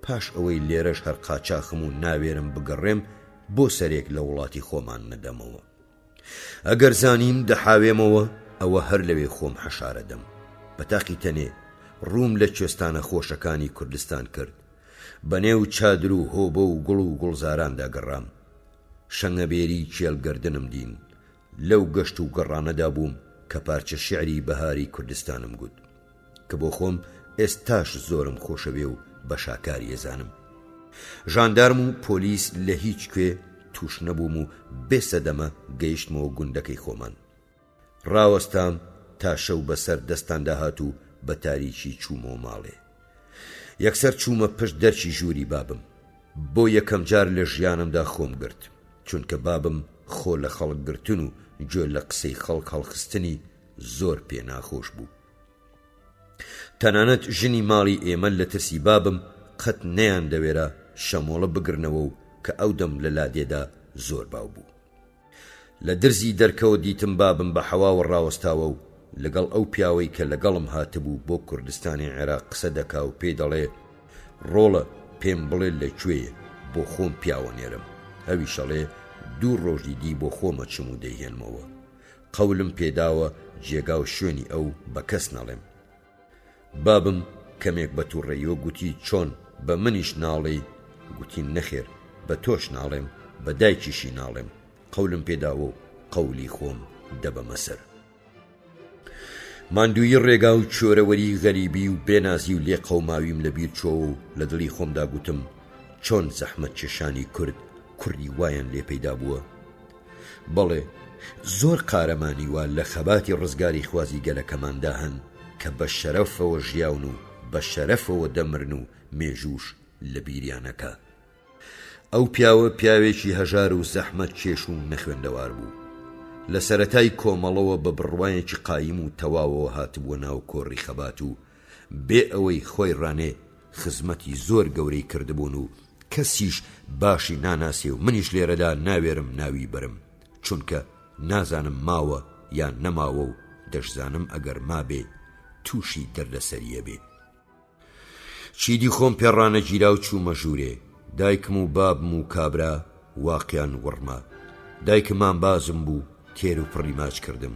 پاش ئەوەی لێرەش هەر قاچاخم و ناوێرم بگەڕێم بۆ سەرێک لە وڵاتی خۆمان نەدەمەوە. ئەگەر زانیم دەحاوێمەوە ئەوە هەر لەوێ خۆم حەشارەدەم. بە تاقی تەنێ ڕووم لە کوێستانە خۆشەکانی کوردستان کرد، بەنێو چادر و هۆبە و گوڵ و گوڵزاراندا گەڕام. شەنگەبێری کێڵگەردنم دین لەو گەشت و گەڕانەدا بووم کە پارچە شیعری بەهاری کوردستانم گوت کە بۆ خۆم ئێستاش زۆرم خۆشەوێ و بە شاکاری ێزانم. ژاندارم و پۆلیس لە هیچ کوێ توش نەبووم و بێسەدەمە گەیشتمەوە گوندەکەی خۆمان. ڕاوەستام تا شەو بەسەر دەستاندا هات و بە تاریکی چوومەوە ماڵێ. یەکسەر چوومە پشت دەرچی ژووری بابم. بۆ یەکەم جار لە ژیانمدا خۆم گرت چونکە بابم خۆ لە خەڵک گرتن و گوێ لە قسەی خەڵک هەڵخستنی زۆر پێ ناخۆش بوو. تەنانەت ژنی ماڵی ئێمە لە ترسی بابم قەت نەیان دەوێرا شەمۆڵە بگرنەوە و کە ئەو دەم لە لادێدا زۆر باو بوو. لە درزی دەرکەوە دیتم بابم بە حەواوە ڕاوەستاوە و لەگەڵ ئەو پیاوەی کە لەگەڵم هاتبوو بۆ کوردستانی عێراق قسە دەکا و پێی دەڵێ ڕۆڵە پێم بڵێ لەکوێیە بۆ خۆم پیاوە نێرم. ئەوی شەڵێ 2 ڕۆژی دی بۆ خۆمە چم و دەیهێنمەوە. قەولم پێداوە جێگا و شوێنی ئەو بە کەس نەڵێم. بابم کەمێک بە تووڕێیەوە گوتی چۆن بە منیش ناڵێ؟ گوتی نەخێر بە تۆش ناڵێم بە دایکیشی ناڵێم. قەولم پێداوە و قەولی خۆم دەبەمە سەر. ماندووی ڕێگا و چۆرەوەری غەریبی و بێنازی و لێ قەوماویم لەبیر چۆوە و لە دڵی خۆمدا گوتم چۆن زەحمەت کێشانی کوردی وایان لێ پەیدا بووە. بەڵێ زۆر قارەمانی وا لە خەباتی ڕزگاری خوازی گەلەکەماندا هەن کە بە شەرەفەوە ژیاون و بە شەرەفەوە دەمرن و مێژوش لە بیریانەکە. ئەو پیاوە پیاوێکی هەژار و زەحمەت کێش و نەخوێندەوار بوو. لە سەرەتای کۆمەڵەوە بە بڕوایەکی قایم و تەواوەوە هاتبووە ناو کۆڕی خەبات و بێ ئەوەی خۆی ڕانێ خزمەتی زۆر گەورەی کردبوون و کەسیش باشی ناناسێ و منیش لێرەدا ناوێرم ناوی برم چونکە نازانم ماوە یان نەماوە و دەشزانم ئەگەر مابێ تووشی دەردەسەریە بێ. چیدی خۆم پێڕانە گیرا و چوومە ژوورێ. دایکم و بابم و کابرا واقیان وڕما. دایکمان بازم بوو تێر و پڕی ماچ کردم.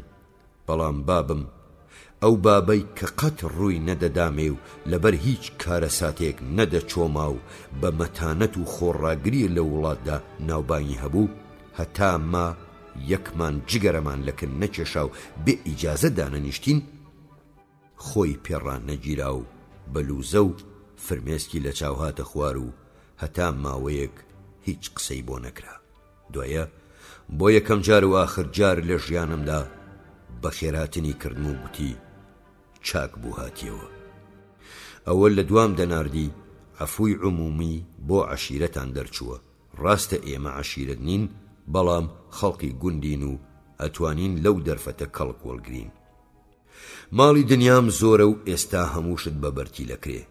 بەڵام بابم ئەو بابەی کە قەت ڕووی نەدەدامێ و لەبەر هیچ کارە ساتێک نەدەچۆما و بە مەتانەت و خۆڕاگری لە وڵاتدا ناوبانی هەبوو هەتا ما یەکمان جگەرەمان لەکن نەکێشا و بێ ئیجازە دانەنیشتین خۆی پێڕان نەگیرا و بەلوزە و فرمێسکی لە چاوهاتە خوار و هەتا ماوەیەک هیچ قسەی بۆ نەکرا. دوایە بۆ یەکەم جار و ئاخر جار لە ژیانمدا بە خێراتنی کردم و گوتی چاک بوو هاتیەوە. ئەوە لە دوام دەناردی عەفووی عمومی بۆ عەشیرەتان دەرچووە. ڕاستە ئێمە عەشیرەت نین بەڵام خەڵقی گوندین و ئەتوانین لەو دەرفەتە کەڵک وەڵگرین. ماڵی دنیام زۆرە و ئێستا هەمووشت بە بەرتی لەکرێ.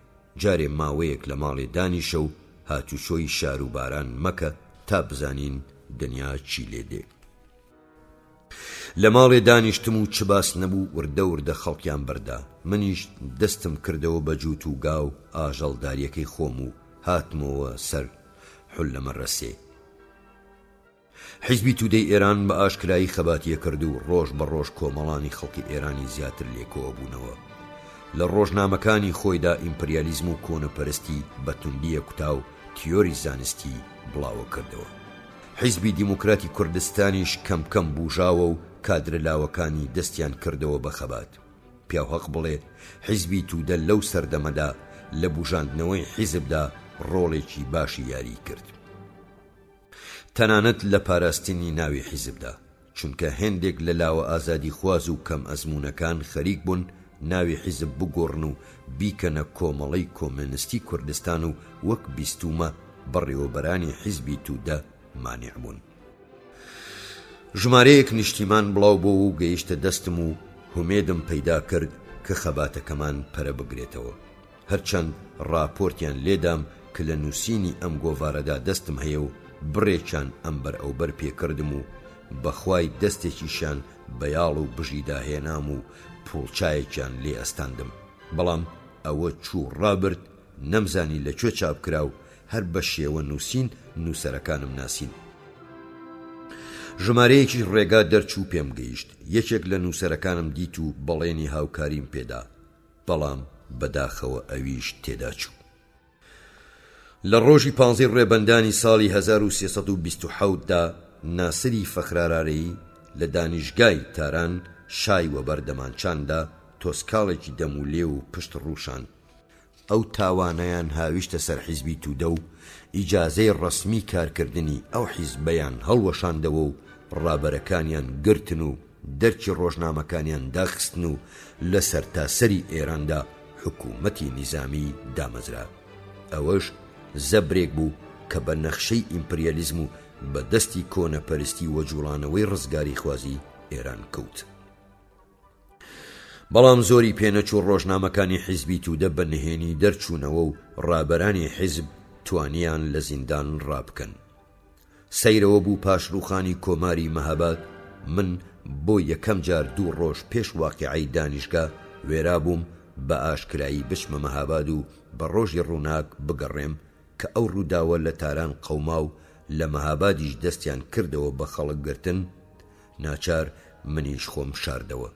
جارێ ماوەیەک لە ماڵێ دانیشە و هاتوچۆی شار و باران مەکە تا بزانین دنیا چی لێ دێ. لە ماڵێ دانیشتم و چ باس نەبوو وردە وردە خەڵکیان بەردا. منیش دەستم کردەوە بە جووت و گاو ئاژەڵداریەکەی خۆم و هاتمەوە سەر حولەمە ڕەسێ. حیزبی تودەی ئێران بە ئاشکرایی خەباتیە کرد و ڕۆژ بە ڕۆژ کۆمەڵانی خەڵکی ئێرانی زیاتر لێکۆوە بوونەوە. لە ڕۆژنامەکانی خۆیدا ئیمپریالیزم و کۆنەپەرستی بە توندیە کوتا و تیۆری زانستی بڵاوە کردەوە. حیزبی دیموکراتی کوردستانیش کەم کەم بوژاوە و کادرە لاوەکانی دەستیان کردەوە بە خەبات. پیاوهەق بڵێ حیزبی تودە لەو سەردەمەدا لە بوژاندنەوەی حیزبدا ڕۆڵێکی باشی یاری کرد. تەنانەت لە پاراستنی ناوی حیزبدا چونکە هێندێک لە لاوە ئازادی خواز و کەم ئەزمونەکان خەریک بوون ناوی حیزب بگۆڕن و بیکەنە کۆمەڵەی کۆمێنستی کوردستان و وەک بیستومە بەڕێوەبەرانی حیزبی تودە مانع بوون. ژمارەیەک نیشتیمان بڵاو بۆ و گەیشتە دەستم و هومێدم پەیدا کرد کە خەباتەکەمان پەرە بگرێتەوە. هەرچەند ڕاپۆرتیان لێدام کە لە نووسینی ئەم گۆڤارەدا دەستم هەیە و بڕێکیان ئەم بەرئەوبەر پێکردم و بەخوای دەستێکیشان بەیاڵ و بژیدا هێنام و پوڵچایەکیان لێ ئەستاندم. بەڵام ئەوە چوو ڕابرد نەمزانی لەکوێ چاپ کرا و هەر بە شێوە نووسین نووسەرەکانم ناسین. ژمارەیەکی ڕێگا دەرچوو پێم گەیشت. یەکێک لە نووسەرەکانم دیت و بەڵێنی هاوکاریم پێدا بەڵام بەداخەوە ئەویش تێدا چوو. لە ڕۆژی 15 ڕێبەندانی ساڵی 1327دا ناسری فەخرارارەیی لە دانیشگای تاران شای وەبەردەمانچاندا تۆسکاڵێکی دەم و لێ و پشت ڕووشان. ئەو تاوانەیان هاویشتە سەر حیزبی توودە و ئیجازەی ڕەسمی کارکردنی ئەو حیزبەیان هەڵوەشاندەوە و ڕابەرەکانیان گرتن و دەرکی ڕۆژنامەکانیان داخستن و لە سەرتاسەری ئێراندا حکوومەتی نیزامی دامەزرا. ئەوەش زەبرێک بوو کە بە نەخشەی ئیمپریالیزم و بە دەستی کۆنەپەرستی وە جوڵانەوەی ڕزگاری خوازی ئێران کەوت. بەڵام زۆری پێنەچوو ڕۆژنامەکانی حیزبی توودە بە نهێنی دەرچوونەوە و ڕابەرانی حیزب توانیان لە زیندان ڕابکەن. سەیرەوە بوو پاش ڕووخانی کۆماری مەهاباد من بۆ یەکەم جار 2 ڕۆژ پێش واقعەی دانیشگا وێرا بووم بە ئاشکرایی بچمە مەهاباد و بە ڕۆژی ڕووناک بگەڕێم کە ئەو ڕووداوە لە تاران قەوما و لە مەهابادیش دەستیان کردەوە بە خەڵک گرتن. ناچار منیش خۆم شاردەوە.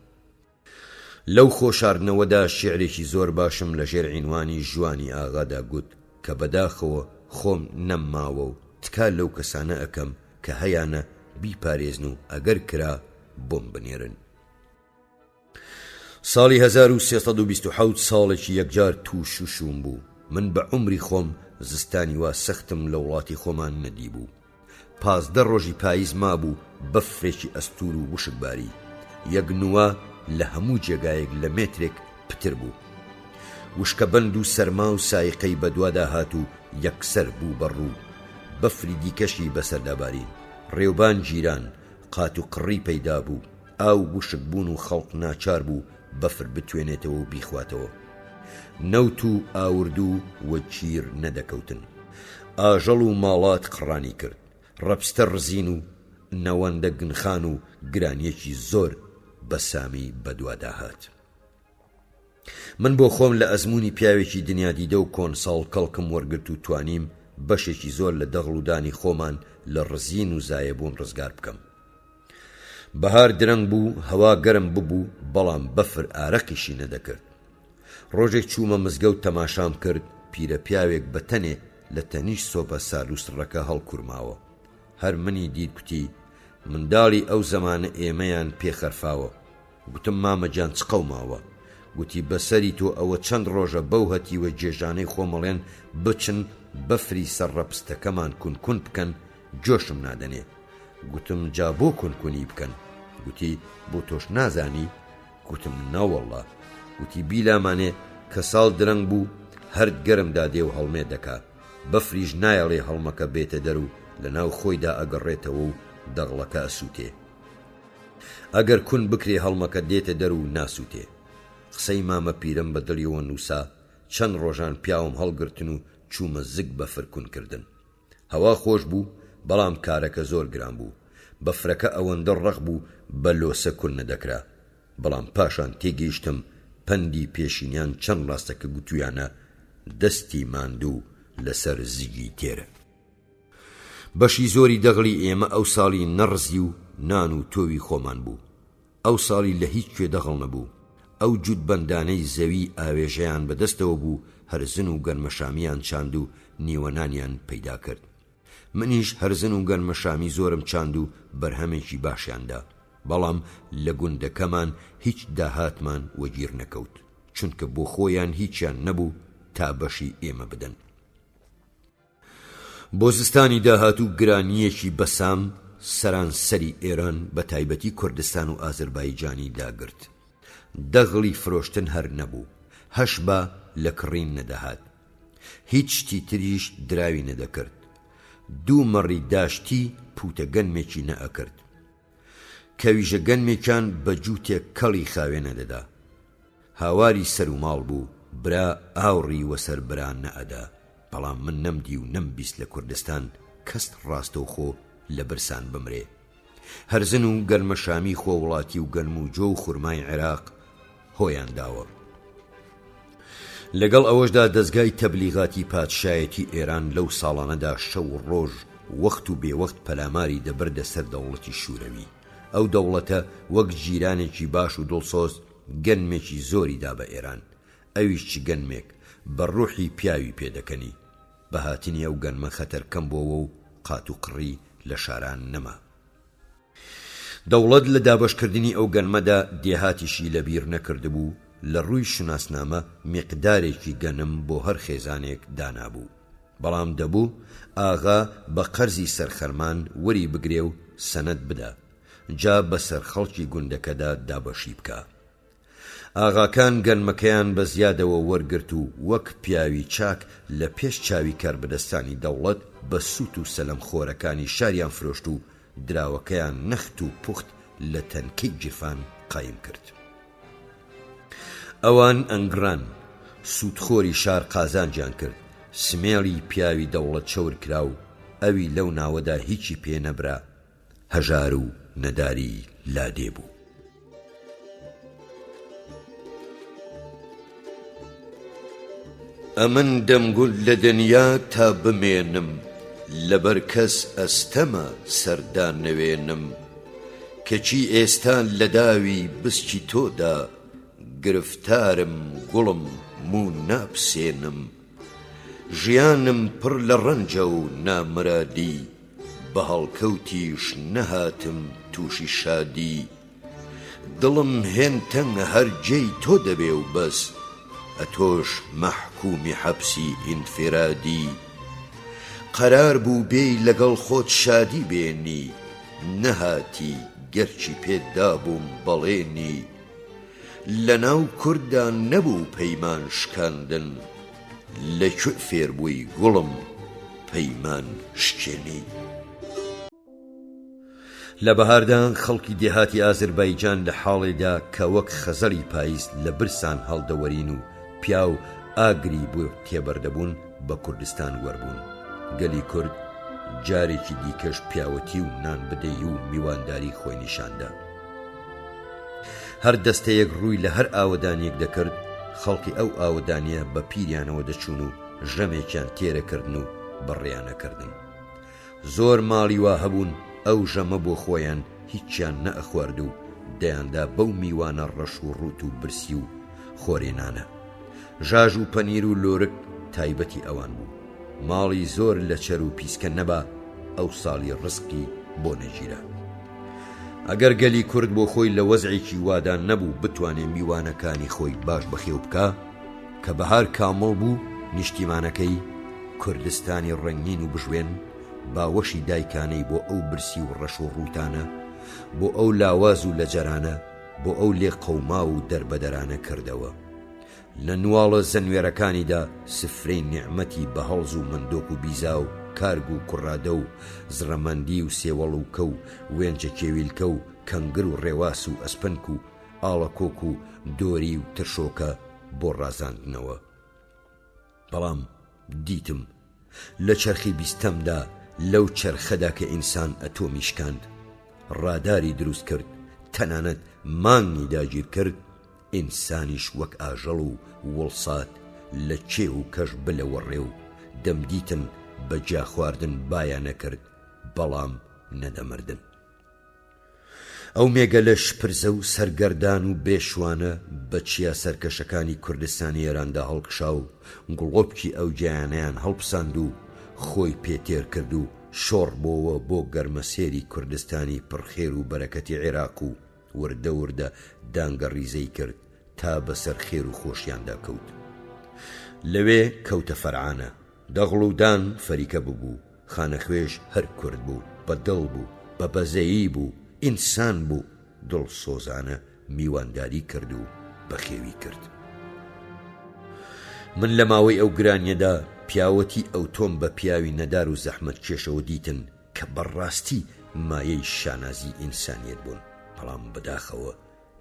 لەو خۆشاردنەوەدا شیعرێکی زۆر باشم لە ژێر عینوانی ژوانی ئاغادا گوت کە بەداخەوە خۆم نەمماوە و تکا لەو کەسانە ئەکەم کە هەیانە بیپارێزن و ئەگەر کرا بۆم بنێرن. ساڵی 1327 ساڵێکی یەکجار تووش و شوم بوو. من بە عومری خۆم زستانی وا سەختم لە وڵاتی خۆمان نەدی بوو. 15 ڕۆژی پاییز مابوو بەفرێکی ئەستور و وشکباری. یەکنووە لە هەموو جێگایەک لە مێترێک پتر بوو. وشکە بەند و سەرما و سایقەی بەدوادا هات و یەکسەر بوو بەڕوو. بەفری دیکەشی بەسەرداباری. ڕێوبان گیران، قات و قڕی پەیدا بوو. ئاو وشک بوون و خەڵق ناچار بوو بەفر بتوێنێتەوە و بیخواتەوە. نەوت و ئاوردوو وەچیر نەدەکەوتن. ئاژەڵ و ماڵات قڕانی کرد. ڕەبستە ڕزین و نەوەندە گنخان و گرانیەکی زۆر بە سامی بەدوادا هات. من بۆ خۆم لە ئەزمموی پیاوێکی دنیا دیدە و کۆنساڵ کەڵکم وەرگرت و توانیم بەشێکی زۆر لە دەغڵ و دانی خۆمان لە ڕزین و زایەبوون ڕزگار بکەم. بەهار درەنگ بوو، هەوا گەرم ببوو، بەڵام بەفر ئارەقیشی نەدەکرد. ڕۆژێک چوومە مزگەوت تەماشام کرد. پیرە پیاوێک بە تەنێ لە تەنیش سۆپە سالووسڕەکە هەڵکورماوە. هەر منی دید کوتی منداڵی ئەو زەمانە ئێمەیان پێخەرفاوە. گوتم مامەجان چ قەوماوە؟ گوتی بەسەری تۆ ئەوە چەند ڕۆژە بەو هەتیوە جێژانەی خۆمەڵێن بچن بەفری سەرڕەپستەکەمان کونکون بکەن جۆشم نادەنێ. گوتم جا بۆ کونکونی بکەن؟ گوتی بۆ تۆش نازانی؟ گوتم ناوەڵڵا. گوتی بیلامانێ کە ساڵ درەنگ بوو هەرد گەرمدا دێ و هەڵمێ دەکا. بەفریش نایەڵێ هەڵمەکە بێتە دەر و لە ناو خۆیدا ئەگەڕێتەوە و دەغڵەکە ئەسووتێ. ئەگەر کون بکرێ هەڵمەکە دێتە دەر و ناسووتێ. قسەی مامە پیرم بە دڵیەوە نووسا. چەند ڕۆژان پیاوم هەڵگرتن و چوومە زگ بەفر کونکردن. هەوا خۆش بوو، بەڵام کارەکە زۆر گران بوو. بەفرەکە ئەوەندە ڕەق بوو بە لۆسە کون نەدەکرا. بەڵام پاشان تێگەیشتم پەندی پێشینیان چەند ڕاستەکە گوتویانە دەستی ماندوو لەسەر زیگی تێرە. بەشی زۆری دەغڵی ئێمە ئەو ساڵی نەڕزی و نان و تۆوی خۆمان بوو. ئەو ساڵی لە هیچ کوێ دەغڵ نەبوو. ئەو جوود بەندانەی زەوی ئاوێژەیان بەدەستەوە بوو. هەرزن و گەرمەشامیان چاند و نیوەنانیان پەیدا کرد. منیش هەرزن و گەرمەشامی زۆرم چاند و بەرهەمێکی باشیاندا. بەڵام لە گوندەکەمان هیچ داهاتمان وەگیر نەکەوت، چونکە بۆ خۆیان هیچیان نەبوو تا بەشی ئێمە بدەن. بۆ زستانی داهات و گرانیەکی بەسام سەرانسەری ئێران بە تایبەتی کوردستان و ئازەربایجانی داگرت. دەغڵی فرۆشتن هەر نەبوو، هەش بە لە کڕین نەدەهات. هیچ شتی تریش دراوی نەدەکرد. 2 مەڕی داشتی پوتە گەنمێکی نەئەکرد. کەویژە گەنمێکان بە جووتێک کەڵی خاوێ نەدەدا. هاواری سەر و ماڵ بوو، برا ئاوڕی وەسەر بران نەئەدا. بەڵام من نەمدی و نەمبیست لە کوردستان کەس ڕاستەوخۆ لە برسان بمرێ. هەرزن و گەرمەشامی خۆ وڵاتی و گەنم و جۆ و خورمای عێراق هۆیان داوە. لەگەڵ ئەوەشدا دەستگای تەبلیغاتی پادشایەتی ئێران لەو ساڵانەدا شەو ڕۆژ وەخت و بێوەخت پەلاماری دەبردە سەر دەوڵەتی شوورەوی. ئەو دەوڵەتە وەک جیرانێکی باش و دڵسۆز گەنمێکی زۆری دا بە ئێران. ئەویش چ گەنمێک بە ڕوحی پیاوی پێدەکەنی. بەهاتنی ئەو گەنمە خەتەر کەم بۆەوە و قات و قڕی لە شاران نەما. دەوڵەت لە دابەشکردنی ئەو گەنمەدا دێهاتیشی لەبیر نەکردبوو لە ڕووی شناسنامە میقدارێکی گەنم بۆ هەر خێزانێک دانابوو، بەڵام دەبوو ئاغا بە قەرزی سەرخەرمان وەری بگرێ و سەنەد بدە، جا بەسەر خەڵکی گوندەکەدا دابەشی بکە. ئاغاکان گەنمەکەیان بە زیادەوە وەرگرت و وەک پیاوی چاک لە پێش چاوی کاربەدەستانی دەوڵەت بە سووت و سەلەم خۆرەکانی شاریان فرۆشت و دراوەکەیان نەخت و پوخت لە تەنکەی جیرفان قایم کرد. ئەوان ئەنگران، سوودخۆری شار قازانجیان کرد، سمێڵی پیاوی دەوڵەت چەور کرا و ئەوی لەو ناوەدا هیچی پێ نەبرا، هەژار و نەداری لادێ بوو. ئەمن دەمگول لە دنیا تا بمێنم، لەبەر کەس ئەستەمە سەردان نەوێنم، کەچی ئێستا لە داوی بسکی تۆدا، گرفتارم گوڵم موو ناپسێنم، ژیانم پڕ لە ڕەنجە و نامرادی، بە هەڵکەوتیش نەهاتم تووشی شادی، دڵم هێن تەنگە هەر جێی تۆ دەبێ و بەس، ئەتۆش مەحکومی حەبسی ئینفرادی، قەرار بوو بێی لەگەڵ خۆت شادی بێنی، نەهاتی گەرچی پێدا بووم بەڵێنی، لەناو کووردا نەبوو پەیمان شکاندن، لەکوێ فێر بووی گوڵم پەیمان شکێنی. لە بەهاردا خەڵکی دێهاتی ئازەربایجان لە حاڵێدا کە وەک خەزەڵی پاییز لە برسان هەڵدەوەرین و پیا و ئاگری بۆ تێبەردەبوون بە کوردستان وەربوون. گەلی کورد جارێکی دیکەش پیاوەتی و نان بدەی و میوانداری خۆی نیشاندا. هەر دەستەیەک ڕووی لە هەر ئاوەدانیەک دەکرد، خەڵکی ئەو ئاوەدانیە بە پیریانەوە دەچوون و ژەمێکیان تێرەکردن و بەڕێیانەکردن. زۆر ماڵی وا هەبوون ئەو ژەمە بۆ خۆیان هیچیان نەئەخوارد و دەیاندا بەو میوانە ڕەش و ڕوت و برسی و خۆرێنانە. ژاژ و پەنیر و لۆرک تایبەتی ئەوان بوو. ماڵی زۆر لە چەر و پیسکە نەبا، ئەو ساڵی ڕزقی بۆ نەگیرە. ئەگەر گەلی کورد بۆ خۆی لە وەزعێکی وادان نەبوو بتوانێ میوانەکانی خۆی باش بەخێو بکە، کە بەهار کامڵ بوو، نیشتیمانەکەی کوردستانی ڕەنگین و بژوێن باوەشی دایکانەی بۆ ئەو برسی و ڕەش و ڕووتانە، بۆ ئەو لاواز و لەجەرانە، بۆ ئەو لێ قەوما و دەربەدەرانە کردەوە. لە نواڵە زەنوێرەکانیدا سفرەی نیعمەتی بە هەڵز و مندۆک و بیزا و کارگ و کوڕادە و زڕەمەندی و سێوەڵ و کە و وێنجە کێویلکە و کەنگر و ڕێواس و ئەسپەنک و ئاڵەکۆک و دۆری و ترشۆکە بۆ ڕازاندنەوە. بەڵام دیتم لە چەرخی بیستەمدا لەو چەرخەدا کە ئینسان ئەتۆمی شکاند، ڕاداری دروست کرد، تەنانەت مانگی داگیر کرد، ئینسانیش وەک ئاژەڵ و وڵسات لە چێ و کەش بلەوەڕێ و دەمدیتن بە جا خواردن بایان نەکرد، بەڵام نەدەمردن. ئەو مێگە لە شپرزە و سەرگەردان و بێشوانە بە چیا سەرکەشەکانی کوردستانی ئێراندا هەڵکشا و گوڵۆپکی ئەو گیانیان هەڵپساند و خۆی پێتێر کرد و شۆڕ بۆوە بۆ گەرمەسێری کوردستانی پڕخێر و بەرەکەتی عێراق و وردە وردە دانگە ڕیزەی کرد تا بەسەر خێر و خۆشیاندا کەوت. لەوێ کەوتە فەرعانە، دەغڵ و دان فەریکە ببوو، خانەخوێش هەر کورد بوو، بە دڵ بوو، بە بەزەیی بوو، ئینسان بوو، دڵ سۆزانە میوانداری کرد و بەخێوی کرد. من لە ماوەی ئەو گرانیەدا پیاوەتی ئەو تۆم بە پیاوی نەدار و زەحمەت کێشەوە دیتن کە بەڕاستی مایەی شانازی ئینسانیەت بوون، بەڵام بەداخەوە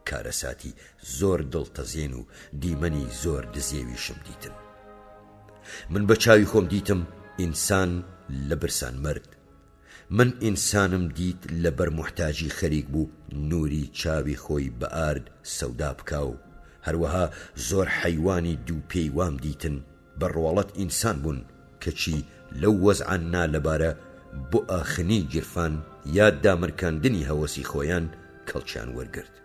کارەساتی زۆر دڵتەزێن و دیمەنی زۆر دزێویشم دیتن. من بە چاوی خۆم دیتم ئینسان لە برسان مرد. من ئینسانم دیت لە بەرموحتاجی خەریک بوو نووری چاوی خۆی بە ئارد سەودا بکا و هەروەها زۆر حەیوانی دوو پێی وام دیتن بە ڕۆڵەت ئینسان بوون کەچی لەو وەزعاننا لەبارە بۆ ئاخنی گیرفان یا دامرکاندنی هەوەسی خۆیان کەڵکیان وەرگرت.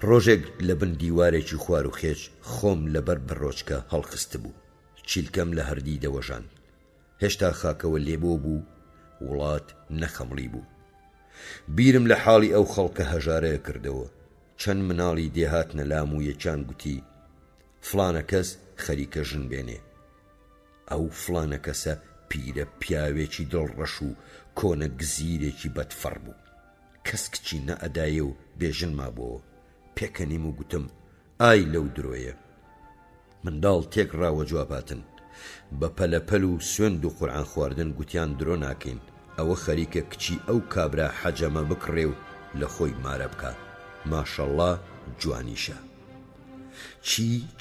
ڕۆژێک لە بن دیوارێکی خوار و خێچ خۆم لەبەر بڕۆچکە هەڵخست بوو، چیلکەم لە هەردی دەوەژاند. هێشتا خاکەوە لێبۆ بوو، وڵات نەخەمڵی بوو. بیرم لە حاڵی ئەو خەڵکە هەژارەیە کردەوە. چەند مناڵی دێهاتنە لام و یەکیان گوتی فلانە کەس خەریکە ژن بێنێ. ئەو فلانە کەسە پیرە پیاوێکی دڵڕەش و کۆنە گزیرێکی بەدفەڕ بوو. کەس کچی نەئەدایە و بێژن مابووەوە. پێکەنیم و گوتم ئای لەو درۆیە. منداڵ تێک ڕاوە جواباتن. بە پەلەپەل و سوێند و قورعان خواردن گوتیان درۆ ناکەین. ئەوە خەریکە کچی ئەو کابرا حەجەمە بکڕێ و لە خۆی مارە بکە. ماشەڵڵا جوانیشە.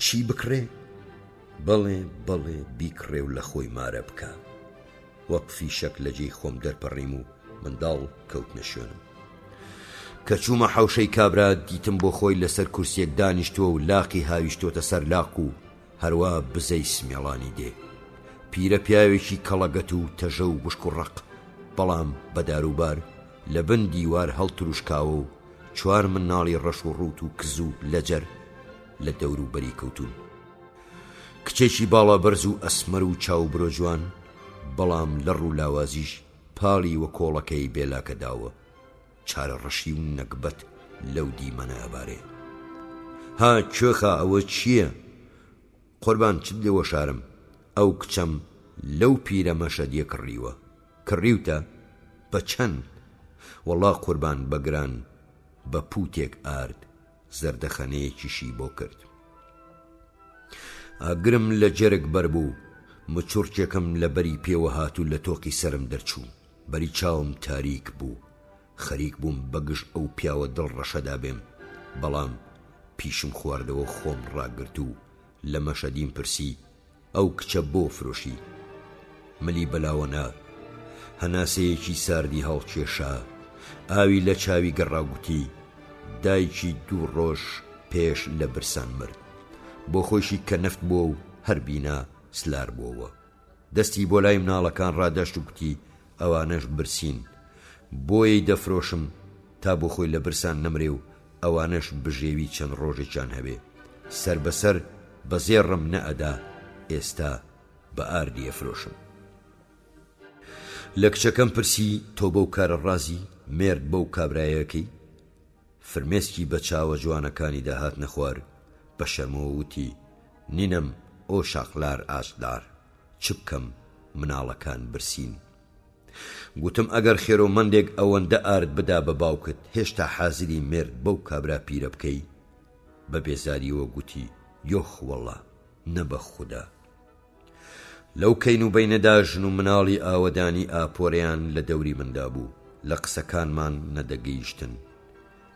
چی بکڕێ؟ بەڵێ بیکڕێ و لە خۆی مارە بکە. وەک فیشەک لە جێی خۆم دەرپەڕیم و منداڵ کەوتنە شوێنم. کە چوومە حەوشەی کابرا دیتم بۆ خۆی لەسەر کورسیەک دانیشتووە و لاقی هاویشتۆتە سەر لاق و هەروە بزەی سمێڵانی دێ. پیرە پیاوێکی کەڵەگەت و تەژە و بشک و ڕق، بەڵام بەداروبار لە بن دیوار هەڵتروشکاوە و 4 مناڵی ڕەش و ڕوت و کز و لەجەر لە دەور و بەری کەوتون. کچێکی باڵا بەرز و ئەسمەر و چاو برۆ جوان، بەڵام لە ڕوو لاوازیش پاڵی وە کۆڵەکەی بێلاکە داوە. چارە ڕەشی و نەکبەت لەو دیمەنە ئەبارێ. ها کوێخە ئەوە چییە؟ قوربان چت لێوە شارم. ئەو کچەم لەو پیرە مەشەدیە کڕیوە. کڕیوتە؟ بە چەند؟ وەڵا قوربان بەگران، بە پوتێک ئارد، زەردەخەنەیەکیشی بۆ کرد. ئاگرم لە جەرگ بەربوو، مچورکێکم لە بەری پێوە هات و لە تۆقی سرم دەرچوو. بەری چاوم تاریک بوو. خەریک بووم بەگشت ئەو پیاوە دڵڕەشەدا بێم، بەڵام پیشم خواردەوە خۆم ڕاگرت و لە مەشەدیم پرسی ئەو کچە بۆ فرۆشی؟ ملی بەلاوە نا. هەناسەیەکی ساردی هەڵکێشا، ئاوی لە چاوی گەڕاگوتی دایکی 2 ڕۆژ پێش لە برسان مرد. بۆ خۆشی کە نەفت بووە و هەر بینا سلار بووەوە. دەستی بۆ لای مناڵەکان ڕادەشت و گوتی ئەوانەش برسین، بۆیەی دەفرۆشم تا بۆ خۆی لە برسان نەمرێ و ئەوانەش بژێوی چەند ڕۆژێکیان هەبێ. سەر بەسەر بەزێڕم نەئەدا، ئێستا بە ئاردی ئەفرۆشم. لە کچەکەم پرسی تۆ بەو کارە ڕازی؟ مێرد بەو کابرایەکەی؟ فرمێسکی بە چاوە جوانەکانی داهات نەخوار، بە شەرمەوە وتی نینم ئۆ شاقلار ئاشدار، چ بکەم مناڵەکان برسین. گوتم ئەگەر خێرۆمەندێک ئەوەندە ئارد بدا بە باوکت، هێشتا حازری مێرد بەو کابرا پیرە بکەی؟ بە بێزاریەوە گوتی یۆخ وەڵا نەبە خودا. لەو کەین و بەینەدا ژن و مناڵی ئاوەدانی ئاپۆرەیان لە دەوری مندا بوو. لە قسەکانمان نەدەگەیشتن.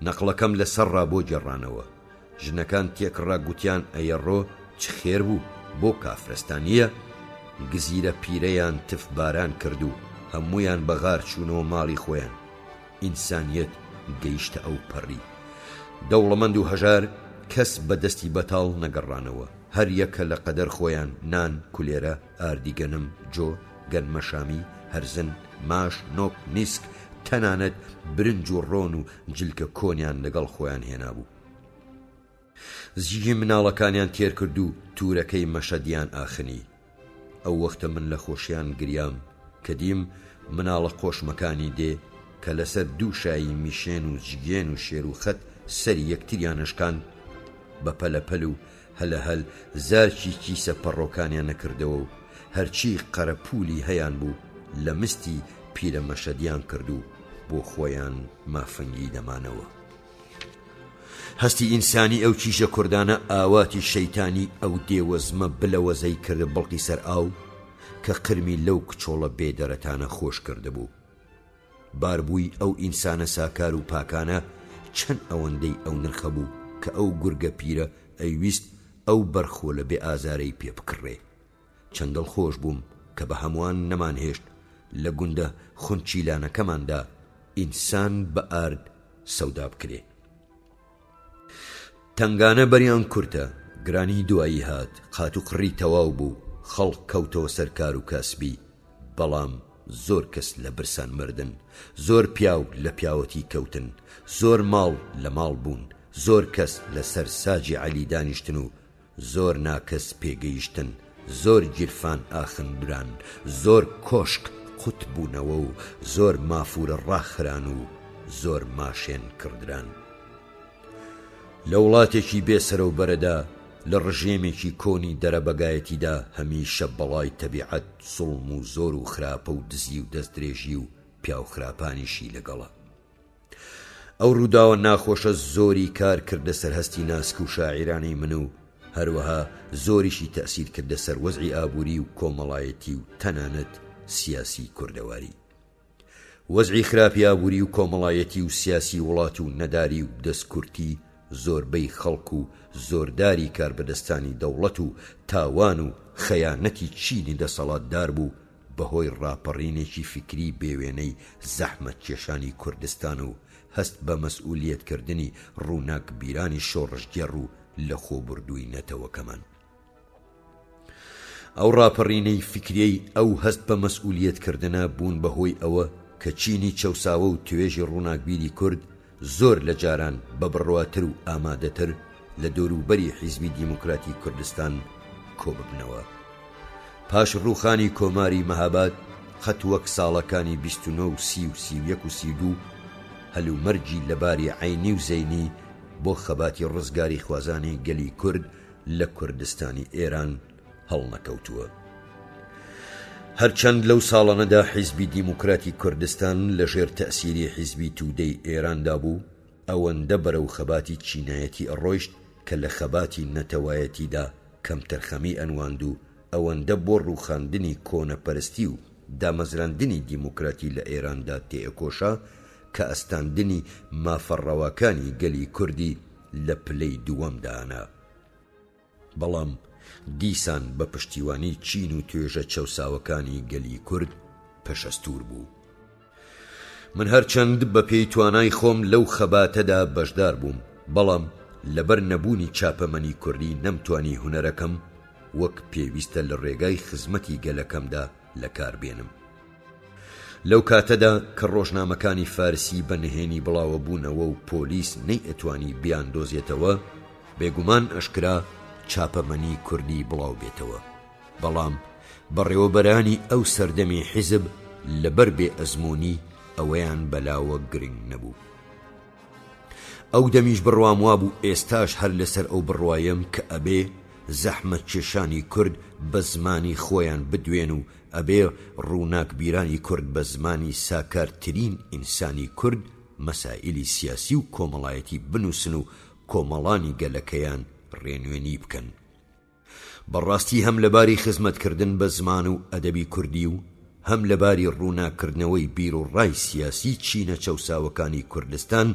نەقڵەکەم لەسەر ڕابۆ جێڕانەوە. ژنەکان تێکڕا گوتیان ئەیەڕۆ چ خێر بوو، بۆ کافرستانیە؟ گزیرە پیرەیان تف باران کرد و هەمویان بەغار چوونەوە ماڵی خۆیان. ئینسانیەت گەیشتە ئەو پەڕی. دەوڵەمەند و هەژار کەس بەدەستی بەتاڵ نەگەڕانەوە. هەر یەکە لە قەدەر خۆیان نان، کولێرە، ئاردی گەنم، جۆ، گەنمە شامی، هەرزن، ماش، نۆک، نیسک، تەنانەت برنج و ڕۆن و جلکە کۆنیان لەگەڵ خۆیان هێنابوو. زیگی مناڵەکانیان تێر کرد و توورەکەی مەشەدیان ئاخنی. ئەو وەختە من لە خۆشیان گریام کە دیم مناڵە قۆشمەکانی دێ کە لەسەر 2 شایی میشێن و جگێن و شێر و خەت سەری یەکتریانشکان بە پەلەپەل و هەلەهەل زارکی کیسە پەڕۆکانیان نەکردەوە و هەرچی قەرەپولی هەیان بوو لە مستی پیرە مەشەدیان کرد و بۆ خۆیان مافەنگی دەمانەوە. هەستی ئینسانی ئەو کیژە کوردانە ئاواتی شەیتانی ئەو دێوەزمە بلەوەزەی کرد بەڵقی سەر ئاو کە قرمی لەو کچۆڵە بێدەرەتانە خۆش کرده بوو. باربووی ئەو ئینسانە ساکار و پاکانە چەند ئەوەندەی ئەو نرخە بوو کە ئەو گورگە پیرە ئەیویست ئەو بەرخۆ لە بێ ئازارەی پێ بکڕێ. چەند دڵخۆش بووم کە بە هەمووان نەمان هێشت لە گوندە خونچیلانەکەماندا ئینسان بە ئارد سەودا بکرێ. تنگانە بەریان کورتە، گرانی دوایی هات، قات و قڕی تەواو بوو، خەڵک کەوتەوە سەرکار و کاسبی، بەڵام زۆر کەس لە برسان مردن، زۆر پیاو لە پیاوەتی کەوتن، زۆر ماڵ لە ماڵ بوون، زۆر کەس لەسەر ساجی عەلی دانیشتن و زۆر ناکەس پێگەیشتن، زۆر گیرفان ئاخندران، زۆر کۆشک قوت بوونەوە و زۆر مافورە ڕاخران و زۆر ماشێن کردران. لە وڵاتێکی بێسەرە و بەرەدا لە ڕژێمێکی کۆنی دەرەبەگایەتیدا هەمیشە بەڵای تەبیعەت سوڵم و زۆر و خراپە و دزی و دەستدرێژی و پیاو خراپانیشی لەگەڵە. ئەو ڕووداوە ناخۆشە زۆری کار کردە سەر هەستی ناسک و شاعیرانی من و هەروەها زۆریشی تەئسیر کردە سەر وەزعی ئابووری و کۆمەڵایەتی و تەنانەت سیاسی کوردەواری. وەزعی خراپی ئابووری و کۆمەڵایەتی و سیاسی وڵات و نەداری و دەستکورتی زۆربەی خەڵک و زۆرداری کاربەدەستانی دەوڵەت و تاوان و خەیانەتی چینی دەسەڵاتدار بوو بەهۆی ڕاپەڕینێکی فکری بێوێنەی زەحمەت کێشانی کوردستان و هەست بە مەسئولیەتکردنی ڕووناک بیرانی شۆڕژگێڕ و لە خۆبردووی نەتەوەکەمان. ئەو ڕاپەڕینەی فکریەی ئەو هەست بە مەسئولیەتکردنە بوون بەهۆی ئەوە کە چینی چەوساوە و توێژی ڕووناکبیری کورد زۆر لە جاران بە بڕواتر و ئامادەتر لە دەوروبەری حیزبی دیموکراتی کوردستان کۆببنەوە. پاش ڕووخانی کۆماری مەهاباد خەت وەک ساڵەکانی 29 و 30 و 31 و 32 هەلومەرجی لەباری عینی و زەینی بۆ خەباتی ڕزگاری خوازانی گەلی کورد لە کوردستانی ئێران هەڵنەکەوتووە. هەرچەند لەو ساڵانەدا حیزبی دیموکراتی کوردستان لەژێر تەئسیری حیزبی توودەی ئێراندا بوو، ئەوەندە بەرەو خەباتی چینایەتی ئەڕۆیشت کە لە خەباتی نەتەوایەتیدا کەمتەرخەمی ئەنواند و ئەوەندە بۆ ڕووخاندنی کۆنەپەرستی و دامەزراندنی دیموکراتی لە ئێراندا تێئەکۆشا کە ئەستاندنی مافەڕەواکانی گەلی کوردی لە پلەی دووەمدانا. بەڵام دیسان بە پشتیوانی چین و توێژە چەوساوەکانی گەلی کورد پەشەستور بوو. من هەرچەند بە پێی توانای خۆم لەو خەباتەدا بەشدار بووم، بەڵام لەبەر نەبوونی چاپەمەنی کوردی نەمتوانی هونەرەکەم وەک پێویستە لە ڕێگای خزمەتی گەلەکەمدا لە کار بێنم. لەو کاتەدا کە ڕۆژنامەکانی فارسی بە نهێنی بڵاوە بوونەوە و پۆلیس نەی ئەتوانی بیاندۆزێتەوە، بێگومان ئەشکرا چاپەمەنی کوردی بڵاو بێتەوە. بەڵام بەڕێوەبەرانی ئەو سەردەمی حیزب لەبەر بێ ئەزموونی ئەوەیان بەلاوە گرنگ نەبوو. ئەو دەمیش بڕوام وابوو ئێستاش هەر لەسەر ئەو بڕوایم کە ئەبێ زەحمەت کێشانی کورد بە زمانی خۆیان بدوێن و ئەبێ ڕووناکبیرانی کورد بە زمانی ساکارترین ئینسانی کورد مەسائیلی سیاسی و کۆمەڵایەتی بنووسن و کۆمەڵانی گەلەکەیان ڕێنوێنی بکەن. بەڕاستی هەم لەباری خزمەتکردن بە زمان و ئەدەبی کوردی و هەم لەباری ڕووناکردنەوەی بیر و ڕای سیاسی چینە چەوساوەکانی کوردستان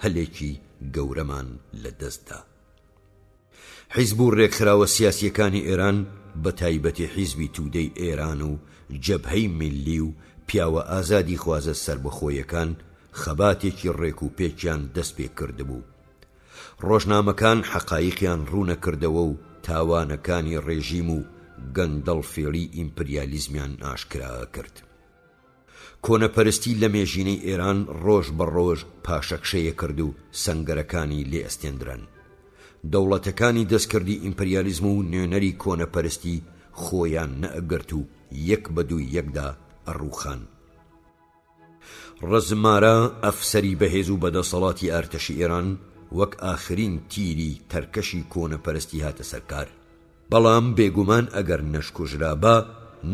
هەلێکی گەورەمان لەدەستدا. حیزب و ڕێکخراوە سیاسیەکانی ئێران بە تایبەتی حیزبی توودەی ئێران و جەبهەی میلی و پیاوە ئازادی خوازە سربەخۆیەکان خەباتێکی ڕێک و پێچیان دەست پێ کردبوو. ڕۆژنامەکان حەقایقیان ڕوونەکردەوە و تاوانەکانی ڕێژیم و گەندەڵ فێڵی ئیمپریالیزمیان ئاشکرا کرد. کۆنەپەرستی لە مێژینەی ئێران ڕۆژ بە ڕۆژ پاشەکشەیە کرد و سەنگەرەکانی لێ ئەستێنران. دەوڵەتەکانی دەستکردی ئیمپریالیزم و نوێنەری کۆنەپەرستی خۆیان نەئەگرت و یەک بە دووی یەکدا ئەڕووخان. ڕزمارە ئەفسەری بەهێز و بەدەسەڵاتی ئارتەشی ئێران وەک ئاخرین تیری تەرکەشی کۆنەپەرستی هاتە سەرکار. بەڵام بێگومان ئەگەر نەشکوژرا بە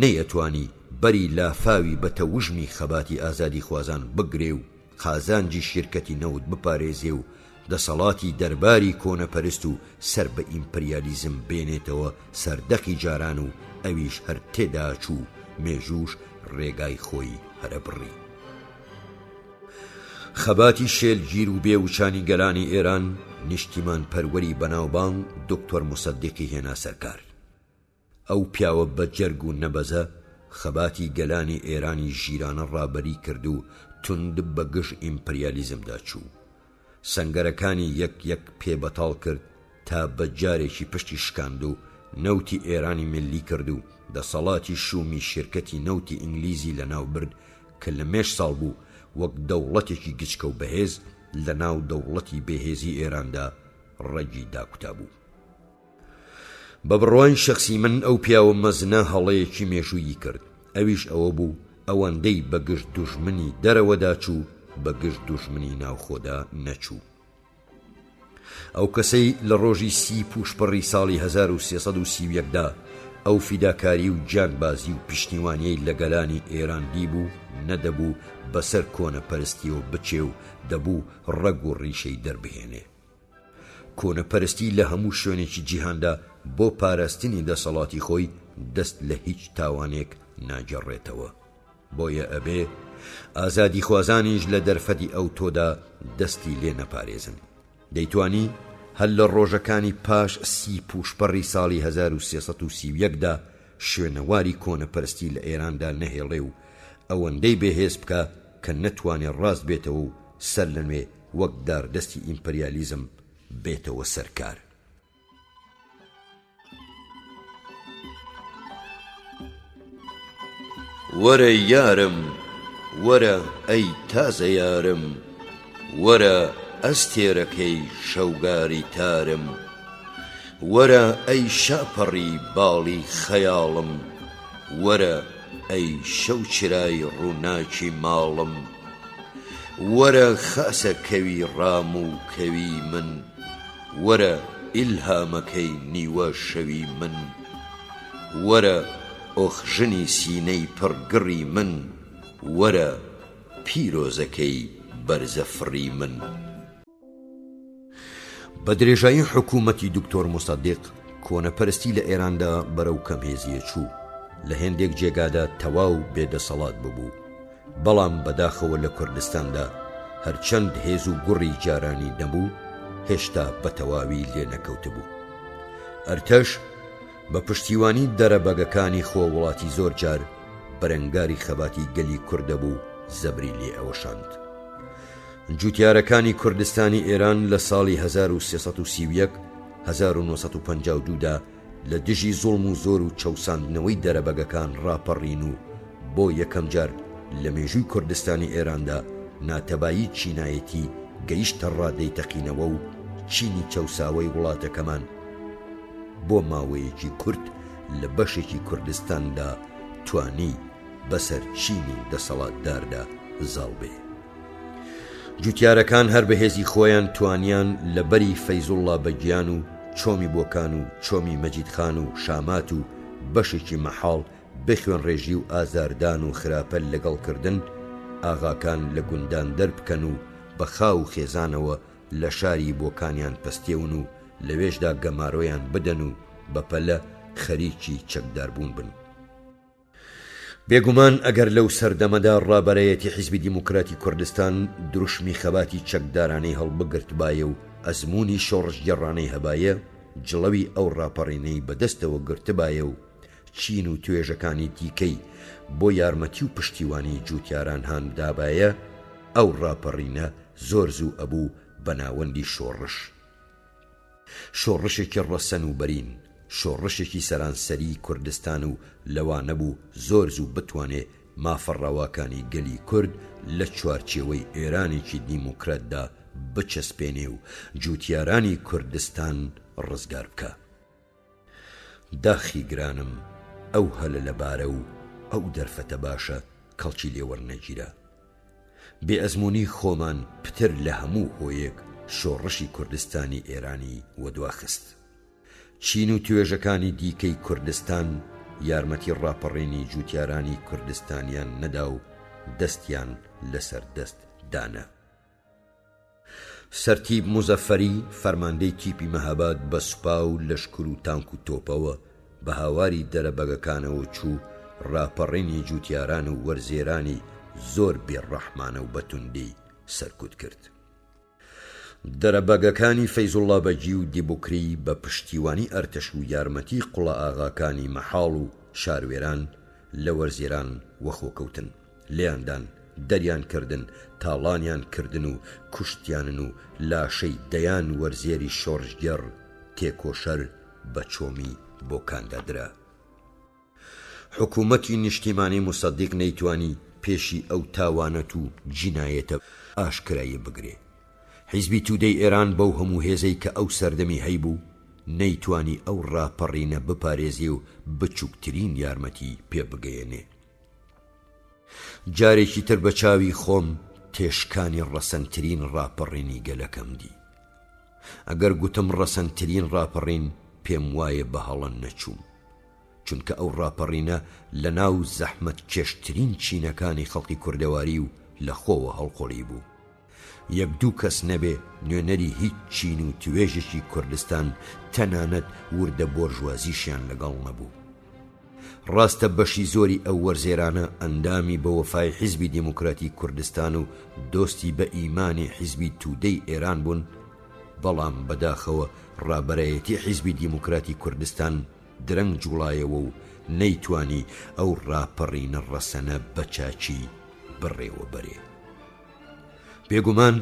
نەیەتوانی بەری لافاوی بە تەوژمی خەباتی ئازادی خوازان بگرێ و خازانجی شیرکەتی نەوت بپارێزێ و دەسەڵاتی دەرباری کۆنەپەرست و سەر بە ئیمپریالیزم بێنێتەوە سەردەقی جاران و ئەویش هەر تێدا چوو مێژوش ڕێگای خۆی هەرە بڕی. خەباتی شێلگیر و بێوچانی گەلانی ئێران نیشتیمان پەروەری بەناوبانگ دکتۆر موسەدیقی هێنا سەرکار. ئەو پیاوە بە جەرگ و نەبەزە خەباتی گەلانی ئێرانی ژیرانە ڕابەری کرد و توند بە گشت ئیمپریالیزمدا چوو. سەنگەرەکانی یەک یەک پێبەتاڵ کرد تا بە جارێکی پشتی شکاند و نەوتی ئێرانی ملی کرد و دەسەڵاتی شومی شرکەتی نەوتی ئینگلیزی لەناو برد کە لە مێش ساڵ بوو وەک دەوڵەتێکی گچکە و بەهێز لە ناو دەوڵەتی بەهێزی ئێراندا ڕەگی داکوتا بوو. بە بڕوای شەخسی من ئەو پیاوە مەزنە هەڵەیەکی مێژوویی کرد. ئەویش ئەوە بوو ئەوەندەی بەگشت دوژمنی دەرەوەدا چوو بە گشت دوژمنی ناوخۆدا نەچوو. ئەو کەسەی لە ڕۆژی 30 پوشپڕی ساڵی 1330دا ئەو فیداکاری و جانبازی و پیشتیوانیەی لە گەلانی ئێران دیبوو نەدەبوو بەسەر کۆنەپەرستیەوە بچێ و دەبوو ڕەگ و ڕیشەی دەربهێنێ. کۆنەپەرستی لە هەموو شوێنێکی جیهاندا بۆ پاراستنی دەسەڵاتی خۆی دەست لە هیچ تاوانێک ناگەڕێتەوە. بۆیە ئەبێ ئازادی خوازانیش لە دەرفەتی ئەو تۆدا دەستی لێ نەپارێزن. دەیتوانی هەر لە ڕۆژەکانی پاش 30 پوشپەڕی ساڵی 1331دا شوێنەواری کۆنەپەرستی لە ئێراندا نەهێڵێ و ئەوەندەی بێهێز بکە کە نەتوانێت ڕاست بێتەوە و سەر لە نوێ وەک داردەستی ئیمپەریالیزم بێتەوە سەرکار. وەرە یارم، وەرە ئەی تازە یارم، وەرە ئەستێرەکەی شەوگاری تارم، وەرە ئەی شاپەڕی باڵی خەیاڵم، وەرە ئەی شەوچرای ڕووناکی ماڵم، وەرە خاسە کەوی ڕام و کەوی من، وەرە ئیلهامەکەی نیوە شەوی من، وەرە ئۆخژنی سینەی پڕگڕی من، وەرە پیرۆزەکەی بەرزەفڕی من. بە درێژایی حکوومەتی دکتۆر مصدق کۆنەپەرستی لە ئێراندا بەرەو کەمهێزیە چوو. لە هێندێک جێگادا تەواو بێدەسەڵات ببوو، بەڵام بەداخەوە لە کوردستاندا هەرچەند هێز و گوڕی جارانی نەبوو هێشتا بە تەواوی لێ نەکەوت بوو. ئەرتەش بە پشتیوانی دەرەبەگەکانی خۆ وڵاتی زۆر جار بەرەنگاری خەباتی گەلی کوردە بوو زەبری لێ ئەوەشاند. جوتیارەکانی کوردستانی ئێران لە ساڵی 1332دا لە دژی زوڵم و زۆر و چەوساندنەوەی دەرەبەگەکان ڕاپەڕین و بۆ یەکەم جار لە مێژووی کوردستانی ئێراندا ناتەبایی چینایەتی گەیشتە ڕادەی تەقینەوە و چینی چەوساوەی وڵاتەکەمان بۆ ماوەیەکی کورت لە بەشێکی کوردستاندا توانی بەسەر چینی دەسەڵاتداردا زاڵ بێ. جوتیارەکان هەر بەهێزی خۆیان توانیان لە بەری فەیزوڵڵا بەگیان و چۆمی بۆکان و چۆمی مەجیدخان و شامات و بەشێکی مەحاڵ بخوێن ڕێژی و ئازاردان و خراپە لەگەڵکردن ئاغاکان لە گوندان دەربکەن و بە خاو و خێزانەوە لە شاری بۆکانیان پەستێون و لەوێشدا گەمارۆیان بدەن و بەپەلە خەریکی چەکداربوون بن. بێگومان ئەگەر لەو سەردەمەدا ڕابەرەیەتی حیزبی دیموکراتی کوردستان دروشمی خەباتی چەکدارانەی هەڵبگرتبایە و ئەزمموی شۆڕژگەڕانەی هەبایە جڵەوی ئەو ڕاپەڕینەی بەدەستەوە گرتبایە و چین و توێژەکانی دیکەی بۆ یارمەتی و پشتیوانی جوتیاران هاندابایە ئەو ڕاپەڕینە زۆر زوو ئەبوو بە ناوەندی شۆڕشێکی ڕەسەن و بەرین، شۆڕشێکی سەرانسەری کوردستان و لەوانە بوو زۆر زوو بتوانێ مافەڕاواکانی گەلی کورد لە چوارچێوەی ئێرانێکی دیموکراتدا بچەسپێنێ و جوتیارانی کوردستان ڕزگار بکە. داخی گرانم ئەو هەلە لەبارە و ئەو دەرفەتە باشە کەڵکی لێوەرنەگیرە. بێ ئەزمموی خۆمان پتر لە هەموو هۆیەک شۆڕشی کوردستانی ئێرانی وەدواخست. چین و توێژەکانی دیکەی کوردستان یارمەتی ڕاپەڕێنی جوتیارانی کوردستانیان نەدا و دەستیان لەسەر دەست دانە. سەرتیب موزەفەری فەرماندەی تیپی مەهاباد بە سوپا و لەشکر و تانک و تۆپەوە بە هاواری دەرەبەگەکانەوە چوو ڕاپەڕێنی جوتیاران و وەرزێرانی زۆر بێڕەحمانە و بەتوندی سەرکوت کرد. دەرەبەگەکانی فەیزوڵڵا بەگی و دیبوکری بە پشتیوانی ئەرتەش و یارمەتی قوڵە ئاغاکانی مەحاڵ و شاروێران لە وەرزێران وەخۆکەوتن، لێیاندان، دەریان کردن، تاڵانیان کردن و کوشتیانن و لاشەی دەیان وەرزێری شۆڕژگەڕ تێکۆشەر بە چۆمی بۆکاندادرا. حکوومەتی نیشتیمانی مصدق نەیتوانی پێشی ئەو تاوانەت و جینایەتە ئاشکرایی بگرێ. حیزبی تودەی ئێران بەو هەموو هێزەی کە ئەو سەردەمی هەیبوو نەیتوانی ئەو ڕاپەڕینە بپارێزی و بچووکترین یارمەتی پێ بگەیەنێ. جارێکی تر بە چاوی خۆم تێشکانی ڕەسەنترین ڕاپەڕینی گەلەکەم دی. ئەگەر گوتم ڕەسەنترین ڕاپەڕین پێم وایە بە هەڵەن نەچووم، چونکە ئەو ڕاپەڕینە لە ناو زەحمەت کێشترین چینەکانی خەڵکی کوردەواری و لە خۆوە هەڵقۆڵی بوو. یەک دوو کەس نەبێ نوێنەری هیچ چین و توێژێکی کوردستان تەنانەت وردە بۆرژوازیشیان لەگەڵ نەبوو. ڕاستە بەشی زۆری ئەو وەرزێرانە ئەندامی بە وەفای حیزبی دیموکراتی کوردستان و دۆستی بە ئیمانی حیزبی توودەی ئێران بوون، بەڵام بەداخەوە ڕابەرایەتی حیزبی دیموکراتی کوردستان درەنگ جوڵایەوە و نەیتوانی ئەو ڕاپەڕینە ڕەسەنە بەچاچی بڕێوە بەرێ. بێگومان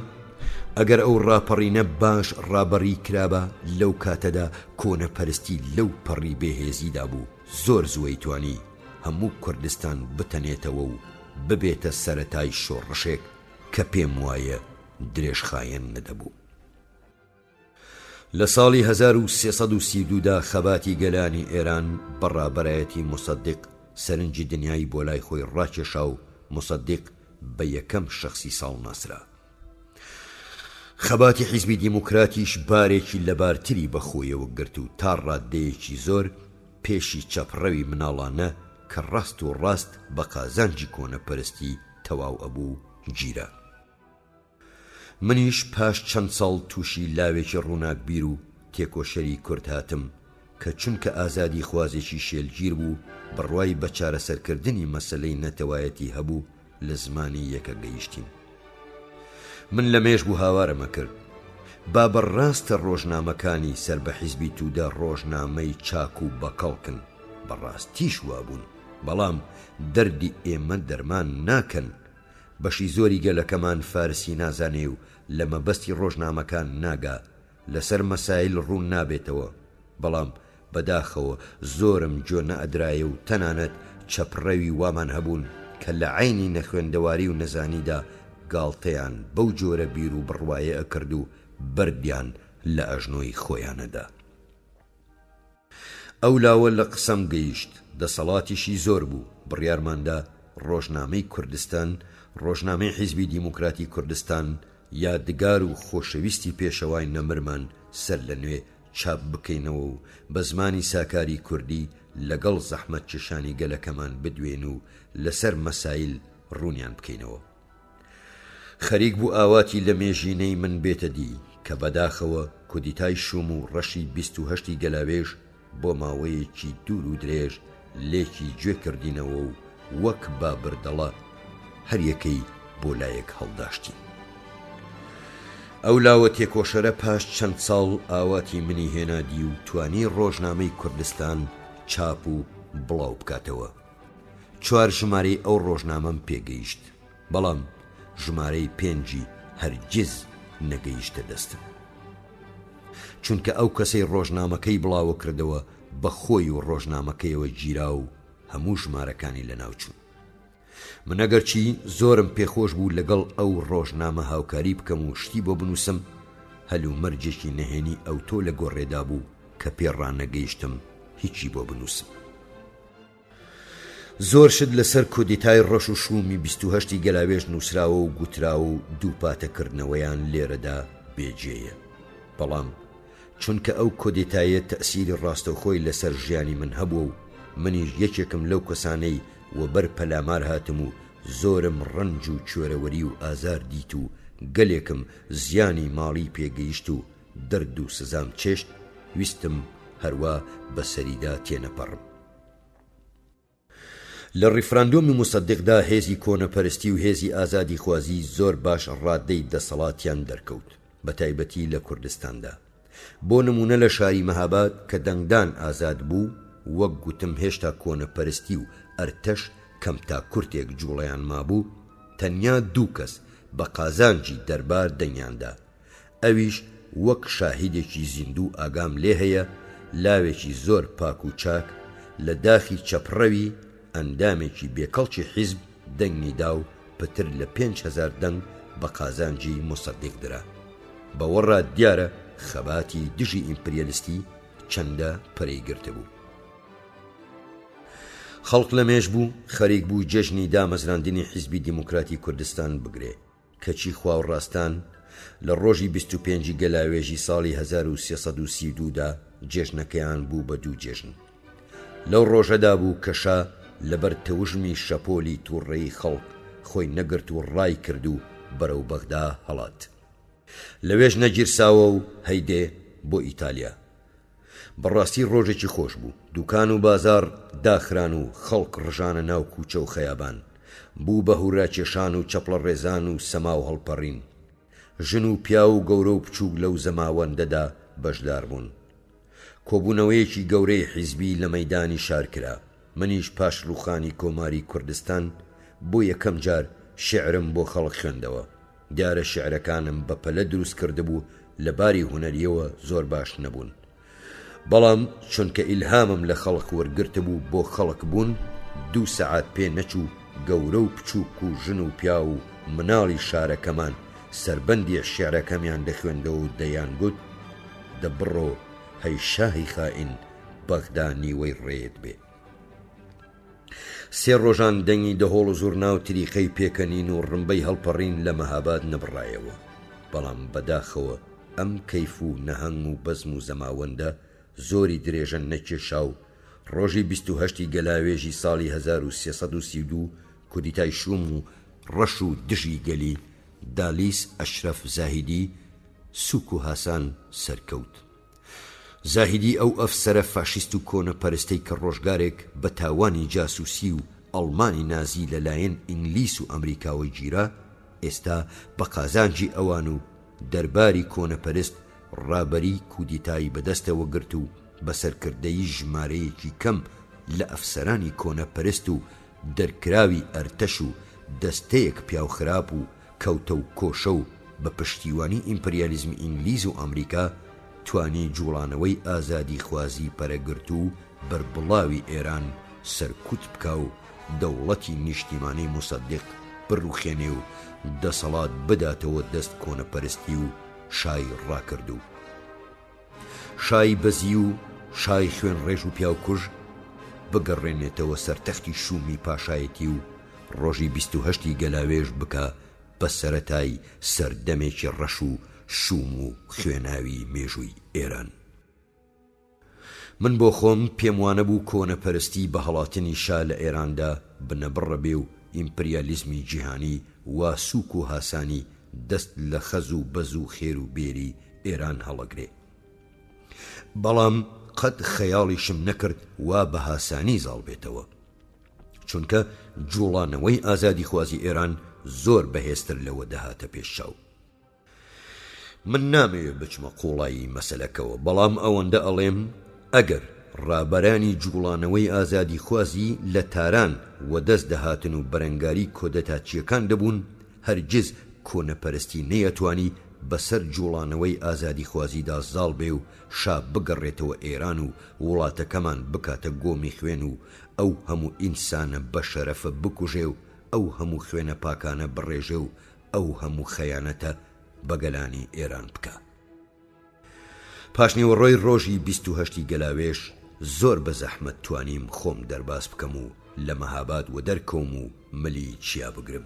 ئەگەر ئەو ڕاپەڕینە باش ڕابەڕی کرابە لەو کاتەدا کۆنەپەرستی لەو پەڕی بێهێزیدا بوو، زۆر زووی توانی هەموو کوردستان بتەنێتەوە و ببێتە سەرەتای شۆڕشێک کە پێم وایە درێژخایەن نەدەبوو. لە ساڵی 1332دا خەباتی گەلانی ئێران بەڕابەرایەتی موسەدیق سەرنجی دنیای بۆ لای خۆی ڕاکێشا و موسەدیق بە یەکەم شەخسی ساڵ ناسرا. خەباتی حیزبی دیموکراتیش بارێکی لەبارتری بەخۆیەوە گرت و تا ڕادەیەکی زۆر پێشی چەپڕەوی مناڵانە کە ڕاست و ڕاست بە قازانجی کۆنەپەرستی تەواو ئەبوو گیرە. منیش پاش چەند ساڵ تووشی لاوێکی ڕووناکبیر و تێکۆشەری کورد هاتم کە چونکە ئازادی خوازێکی شێلگیر بوو بڕوای بە چارەسەرکردنی مەسەلەی نەتەوایەتی هەبوو لە زمانی یەکە گەیشتیم. من لە مێژ بوو هاوارەمە کرد با بەڕاستە ڕۆژنامەکانی سەر بە حیزبی توودە ڕۆژنامەی چاک و بەکەڵکن، بەڕاستیش وابوون، بەڵام دەردی ئێمە دەرمان ناکەن. بەشی زۆری گەلەکەمان فارسی نازانێ و لە مەبەستی ڕۆژنامەکان ناگا، لەسەر مەسایل ڕوون نابێتەوە، بەڵام بەداخەوە زۆرم جۆ نەئەدرایە و تەنانەت چەپڕەوی وامان هەبوون کە لە عینی نەخوێندەواری و نەزانیدا گاڵتەیان بەو جۆرە بیر و بڕوایە ئەکرد و بردیان لە ئەژنۆی خۆیانەدا. ئەو لاوە لە قسەم گەیشت، دەسەڵاتیشی زۆر بوو. بڕیارماندا ڕۆژنامەی کوردستان، ڕۆژنامەی حیزبی دیموکراتی کوردستان، یادگار و خۆشەویستی پێشەوای نەمرمان سەر لە نوێ چاپ بکەینەوە و بە زمانی ساکاری کوردی لەگەڵ زەحمەت چێشانی گەلەکەمان بدوێن و لەسەر مەسایل ڕوونیان بکەینەوە. خەریک بوو ئاواتی لە مێژینەی من بێتە دی کە بەداخەوە کودیتای شوم و ڕەشی 28 گەلاوێژ بۆ ماوەیەکی دوور و درێژ لێکی گوێ کردینەوە و وەک بابردەڵە هەر یەکەی بۆ لایەک هەڵداشتین. ئەو لاوە تێکۆشەرە پاش چەند ساڵ ئاواتی منی هێنادی و توانی ڕۆژنامەی کوردستان چاپ و بڵاو بکاتەوە. 4 ژمارەی ئەو ڕۆژنامەم پێگەیشت، بەڵام ژمارەی 5 هەرگیز نەگەیشتە دەستم، چونکە ئەو کەسەی ڕۆژنامەکەی بڵاوە کردەوە بە خۆی و ڕۆژنامەکەیەوە گیرا و هەموو ژمارەکانی لەناوچوون. من ئەگەرچی زۆرم پێخۆش بوو لەگەڵ ئەو ڕۆژنامە هاوکاری بکەم و شتی بۆ بنووسم، هەلو مەرجێکی نەهێنی ئەو تۆ لە گۆڕێدا بوو کە پێڕانەگەیشتم هیچی بۆ بنووسم. زۆر شت لەسەر کودیتای ڕەش و شومی 28 گەلاوێژ نووسراوە و گوتراوە و دووپاتەکردنەوەیان لێرەدا بێجێیە، بەڵام چونکە ئەو کودیتایە تەسیری ڕاستەوخۆی لەسەر ژیانی من هەبووە و منیش یەکێکم لەو کەسانەی وەبەر پەلامار هاتم و زۆرم ڕەنج و کوێرەوەری و ئازار دیت و گەلێکم زیانی ماڵی پێگەیشت و دەرد و سزام چێشت، ویستم هەروە بەسەریدا تێنەپەڕم. لە ڕیفراندۆمی موسەدیقدا هێزی کۆنەپەرستی و هێزی ئازادی خوازی زۆر باش ڕادەی دەسەڵاتیان دەرکەوت، بە تایبەتی لە کوردستاندا. بۆ نمونە لە شاری مەهاباد کە دەنگدان ئازاد بوو، وەک گوتم هێشتا کۆنەپەرستی و ئەرتەش کەم تا کورتێک جوڵەیان مابوو، تەنیا 2 کەس بە قازانجی دەربار دەنگیاندا. ئەویش وەک شاهیدێکی زیندوو ئاگام لێ هەیە، لاوێکی زۆر پاک و چاک لە داخی چەپڕەوی ئەندامێکی بێکەڵکی حیزب دەنگنیدا و پتر لە 5000 دەنگ بە قازانجی موسەدیق درا. بەوەڕا دیارە خەباتی دژی ئیمپریالیستی چەندە پەرەی گرتە بوو. خەڵق لە مێژ بوو، خەریک بوو جەژنی دامەزراندنی حیزبی دیموکراتی کوردستان بگرێ، کەچی خواوەڕاستان لە ڕۆژی 25 گەلاوێژی ساڵی 1332دا جێژنەکەیان بوو بە 2 جێژن. لەو ڕۆژەدا بوو کەشا لەبەر تەوژمی شەپۆلی تووڕێی خەڵک خۆی نەگرت و ڕای کرد و بەرەو بەغدا هەڵات. لەوێژ نەگیرساوە و هەیدێ بۆ ئیتالیا. بەڕاستی ڕۆژێکی خۆش بوو. دوکان و بازار داخران و خەڵک ڕژانە ناو کوچە و خەیابان. بوو بە هوراکێشان و چەپڵە ڕێزان و سەما و هەڵپەڕین. ژن و پیا و گەورە و بچووک لەو زەماوەندەدا بەشدار بوون. کۆبوونەوەیەکی گەورەی حیزبی لە مەیدانی شار کرا. منیش پاش ڕووخانی کۆماری کوردستان بۆ یەکەم جار شێعرم بۆ خەڵک خوێندەوە. دیارە شێعرەکانم بەپەلە دروست کردبوو لە باری هونەریەوە زۆر باش نەبوون. بەڵام چونکە ئیلهامم لە خەڵک وەرگرتە بوو بۆ خەڵک بوون 2 سەعات پێ نەچوو گەورە و بچووک و ژن و پیا و مناڵی شارەکەمان سەربەندی شێعرەکەمیان دەخوێندەوە و دەیان گوت دەبڕۆ هەی شاهی خائین بەغدا نیوەی ڕێت بێ. 3 ڕۆژان دەنگی دەهۆڵ و زوورنا و تریقەی پێکەنین و ڕمبەی هەڵپەڕین لە مەهاباد نەبڕایەوە. بەڵام بەداخەوە ئەم کەیف و نەهەنگ و بەزم و زەماوەندە زۆری درێژە نەکێشا و ڕۆژی 28 گەلاوێژی ساڵی 1332 کوردیتای شوم و ڕەش و دژی گەلی دالیس ئەشرەف زاهیدی سوک و هاسان سەرکەوت. زاهیدی ئەو ئەفسەرە فاشیست و کۆنە پەرستەی کە ڕۆژگارێک بە تاوانی جاسووسی و ئەڵمانی نازی لەلایەن ئینگلیس و ئەمریکاوەی گیرا، ئێستا بە قازانجی ئەوان و دەرباری کۆنەپەرست ڕابەری کودیتایی بەدەستەوە گرت و بەسەرکردەی ژمارەیەکی کەم لە ئەفسەرانی کۆنەپەرست و دەرکراوی ئەرتەش و دەستەیەک پیاوخراپ و کەوتە و کۆشە و بە پشتیوانی ئیمپریالیزمی ئینگلیز و ئەمریکا توانی جوڵانەوەی ئازادی خوازی پەرەگرت و بەربڵاوی ئێران سەرکوت بکا و دەوڵەتی نیشتیمانی مصدق بڕوخێنێ و دەسەڵات بداتەوە دەست کۆنەپەرستی و شای ڕاکرد و شای بەزی و شای خوێن ڕێژ و پیاوکوژ بگەڕێنێتەوە سەرتەختی شومی پاشایەتی و ڕۆژی 28 گەلاوێژ بکە بە سەرەتای سەردەمێکی ڕەش و شوم و خوێناوی مێژووی ئێران. من بۆ خۆم پێم وانە بوو کۆنەپەرستی بە هەڵاتنی شا لە ئێراندا بنەبڕە بێ و ئیمپریالیزمی جیهانی وا سوک و هاسانی دەست لە خەز و بەز و خێر و بێری ئێران هەڵەگرێ. بەڵام قەت خەیاڵیشم نەکرد وا بە هاسانی زاڵ بێتەوە، چونکە جوڵانەوەی ئازادی خوازی ئێران زۆر بەهێزتر لەوە دەهاتە پێشچاو. من نامەوێت بچمە قوڵایی مەسەلەکەوە، بەڵام ئەوەندە ئەڵێم ئەگەر ڕابەرانی جوڵانەوەی ئازادی خوازی لە تاران و دەست دەهاتن و بەرەنگاری کۆدەتاچیەکان دەبوون، هەرگیز کۆنەپەرستی نەیەتوانی بەسەر جوڵانەوەی ئازادی خوازیدا زاڵ بێ و شا بگەڕێتەوە ئێران و وڵاتەکەمان بکاتە گۆمی خوێن و ئەو هەموو ئینسانە بە شەرەفە بکوژێ و ئەو هەموو خوێنە پاکانە بڕێژێ و ئەو هەموو خەیانەتە بەگەلانی ئێران بکە. پاشنیوەڕۆی ڕۆژی 28 گەلاوێژ زۆر بە زەحمەت توانیم خۆم دەرباز بکەم و لە مەهاباد و دەرکەوم و ملی چیا بگرم.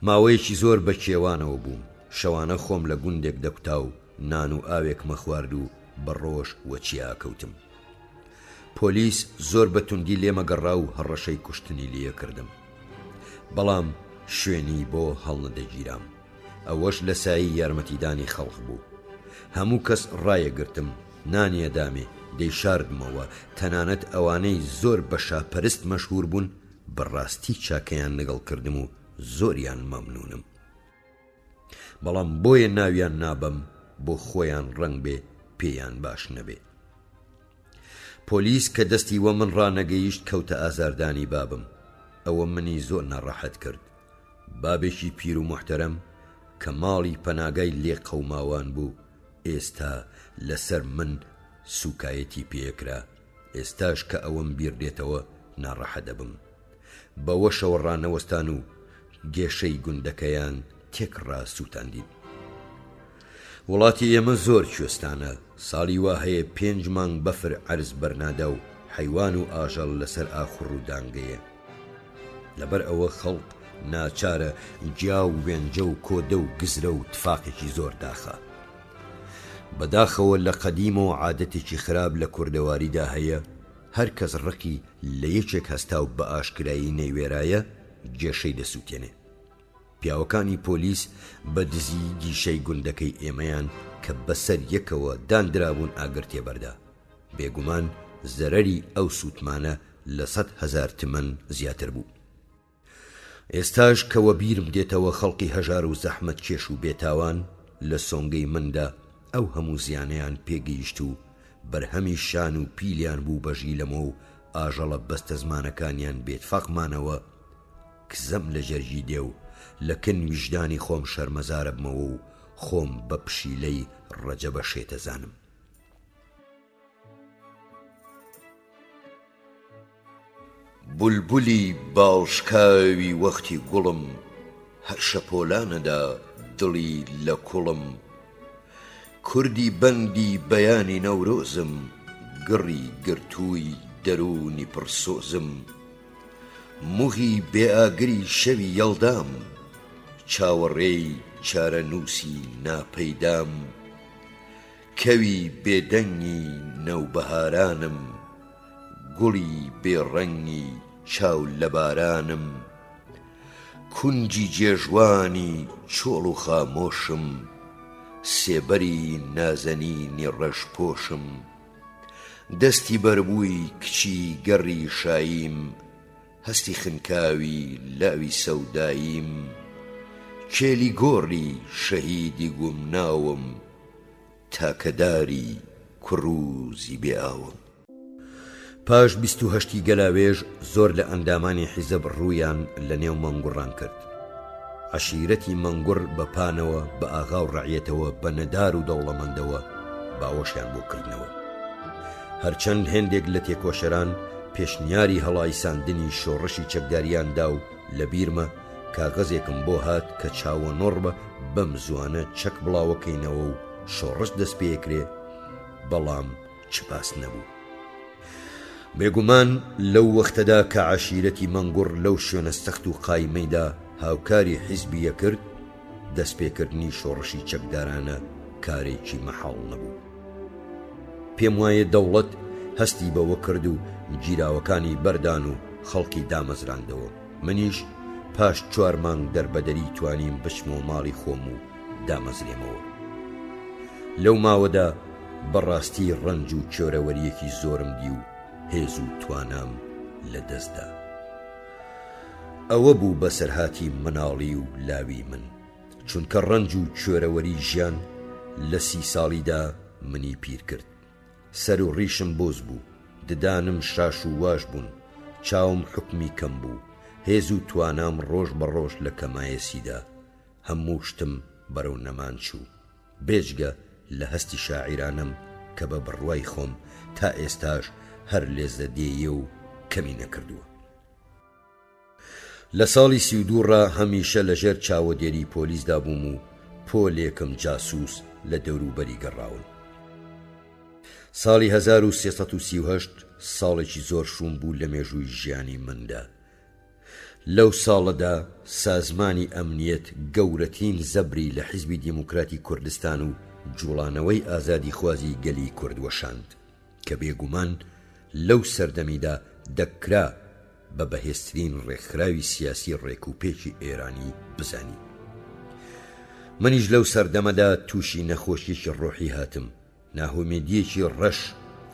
ماوەیەکی زۆر بە کێوانەوە بووم. شەوانە خۆم لە گوندێک دەکوتا و نان و ئاوێک مەخوارد و بە ڕۆژ وە چیا کەوتم. پۆلیس زۆر بە توندی لێمەگەڕا و هەڕەشەی کوشتنی لێ کردم، بەڵام شوێنی بۆ هەڵنەدەگیرام. ئەوەش لە سایی یارمەتیدانی خەڵق بوو. هەموو کەس ڕایەگرتم، نانیە دامێ، دەیشاردمەوە. تەنانەت ئەوانەی زۆر بە شاپەرست مەشهور بوون بەڕاستی چاکەیان لەگەڵ کردم و زۆریان مەمنونم. بەڵام بۆیە ناویان نابەم بۆ خۆیان ڕەنگ بێ پێیان باش نەبێ. پۆلیس کە دەستی وە من ڕانەگەیشت کەوتە ئازاردانی بابم. ئەوە منی زۆر ناڕەحەت کرد. بابێکی پیر و محتەرەم کە ماڵی پەناگای لێ قەوماوان بوو، ئێستا لەسەر من سوکایەتی پێکرا. ئێستاش کە ئەوەم بیردێتەوە ناڕەحەت دەبم. بەوە شەوە ڕانەوەستان و گێشەی گوندەکەیان تێکڕا سووتاندین. وڵاتی ئێمە زۆر کوێستانە. ساڵی وا هەیە 5 مانگ بەفر عەرز بەرنادا و حەیوان و ئاژەڵ لەسەر ئاخور و دانگەیە. لەبەر ئەوە خەڵق ناچارە جیا و وێنجە و کۆدە و گزرە و تفاقێکی زۆر داخە. بەداخەوە لە قەدیمەوە عادەتێکی خراپ لە کوردەواریدا هەیە، هەر کەس ڕقی لە یەکێک هەستا و بە ئاشکرایی نەیوێرایە گێشەی دەسووتێنێ. پیاوەکانی پۆلیس بە دزی گیشەی گوندەکەی ئێمەیان کە بەسەر یەکەوە دانرابوون ئاگر تێبەردا. بێگومان زەرەری ئەو سووتمانە لە 100,000 تمەن زیاتر بوو. ئێستاش کەوە بیرم دێتەوە خەڵکی هەژار و زەحمەت کێش و بێتاوان لە سۆنگەی مندا ئەو هەموو زیانەیان پێگەیشت و بەرهەمی شان و پیلیان بوو بەژی لەمە و ئاژەڵە بەستە زمانەکانیان بێتفاقمانەوە کزەم لە جەرگی دێ و لە کن ویژدانی خۆم شەرمەزارە بمەوە و خۆم بە پشیلەی ڕەجەبە شێتەزانم. بولبولی باڵشکاوی وەختی گوڵم هەر شەپۆلانەدا دڵی لە کوڵم، کوردی بەندی بەیانی نەورۆزم، گڕی گرتووی دەرونی پرسۆزم، موغی بێئاگری شەوی یەڵدام، چاوەڕێی چارە نووسی ناپەیدام، کەوی بێدەنگی نەوبەهارانم، گوڵی بێڕەنگی چاو لە بارانم، کونجی جێژوانی چۆڵ و خامۆشم، سێبەری نازەنینی ڕەشپۆشم، دەستی بەربووی کچی گەڕی شاییم، هەستی خنکاوی لاوی سەوداییم، کێلی گۆڕی شەهیدی گومناوم، تاکەداری کوڕوزی بێئاوم. پاش 28 گەلاوێژ زۆر لە ئەندامانی حیزب ڕوویان لە نێو مەنگوڕان کرد. عەشیرەتی مەنگوڕ بە پانەوە بە ئاغا و ڕەعیەتەوە بە نەدار و دەوڵەمەندەوە باوەشیان بۆ کردنەوە. هەرچەند هێندێک لە تێکۆشەران پێشنیاری هەڵای ساندنی شۆڕشی چەکداریاندا و لە بیرمە کاغەزێکم بۆ هات کە چاوە نۆڕ بە بەم زوانە چەک بڵاوەکەینەوە و شۆڕش دەست پێکرێ، بەڵام چ باس نەبوو. بێگومان لەو وەختەدا کە عەشیرەتی مەنگوڕ لەو شوێنە سەخت و قایمەیدا هاوکاری حیزبیە کرد، دەستپێکردنی شۆڕشی چەکدارانە کارێکی مەحاڵ نەبوو. پێم وایە دەوڵەت هەستی بەوە کرد و گیراوەکانی بەردان و خەڵکی دامەزراندەوە. منیش پاش 4 مانگ دەربەدەری توانیم بچمەوە ماڵی خۆم و دامەزرێمەوە. لەو ماوەدا بەڕاستی ڕەنج و کێرەوەریەکی زۆرم دی و هێز و توانام لە دەستدا. ئەوە بوو بەسەرهاتی مناڵی و لاوی من، چونکە ڕەنج و کێرەوەری ژیان لە 30 ساڵیدا منی پیر کرد. سەر و ڕیشم بۆز بوو، ددانم شاش و واش بوون، چاوم حکمی کەم بوو، هێز و توانام ڕۆژ بە ڕۆژ لە کەمایەسیدا، هەموو شتم بەرەو نەمان چوو، بێجگە لە هەستی شاعیرانم کە بە بڕوای خۆم تا ئێستاش هەر لێزە دێیە و کەمی نەکردووە. لە ساڵی 32 هەمیشە لەژێر چاوەدێری پۆلیسدا بووم و پۆلێکم جاسووس لە دەوروبەری گەڕاون. ساڵی 1338 ساڵێکی زۆر شوم بوو لە مێژووی ژیانی مندا. لەو ساڵەدا سازمانی ئەمنیەت گەورەترین زەبری لە حیزبی دیموکراتی کوردستان و جوڵانەوەی ئازادی خوازی گەلی کورد وەشاند کە بێگومان لەو سەردەمیدا دەکرا بە بەهێزترین ڕێکخراوی سیاسی ڕێکوپێکی ئێرانی بزانی. منیش لەو سەردەمەدا تووشی نەخۆشیێکی ڕۆحی هاتم، ناهومێدیەکی ڕەش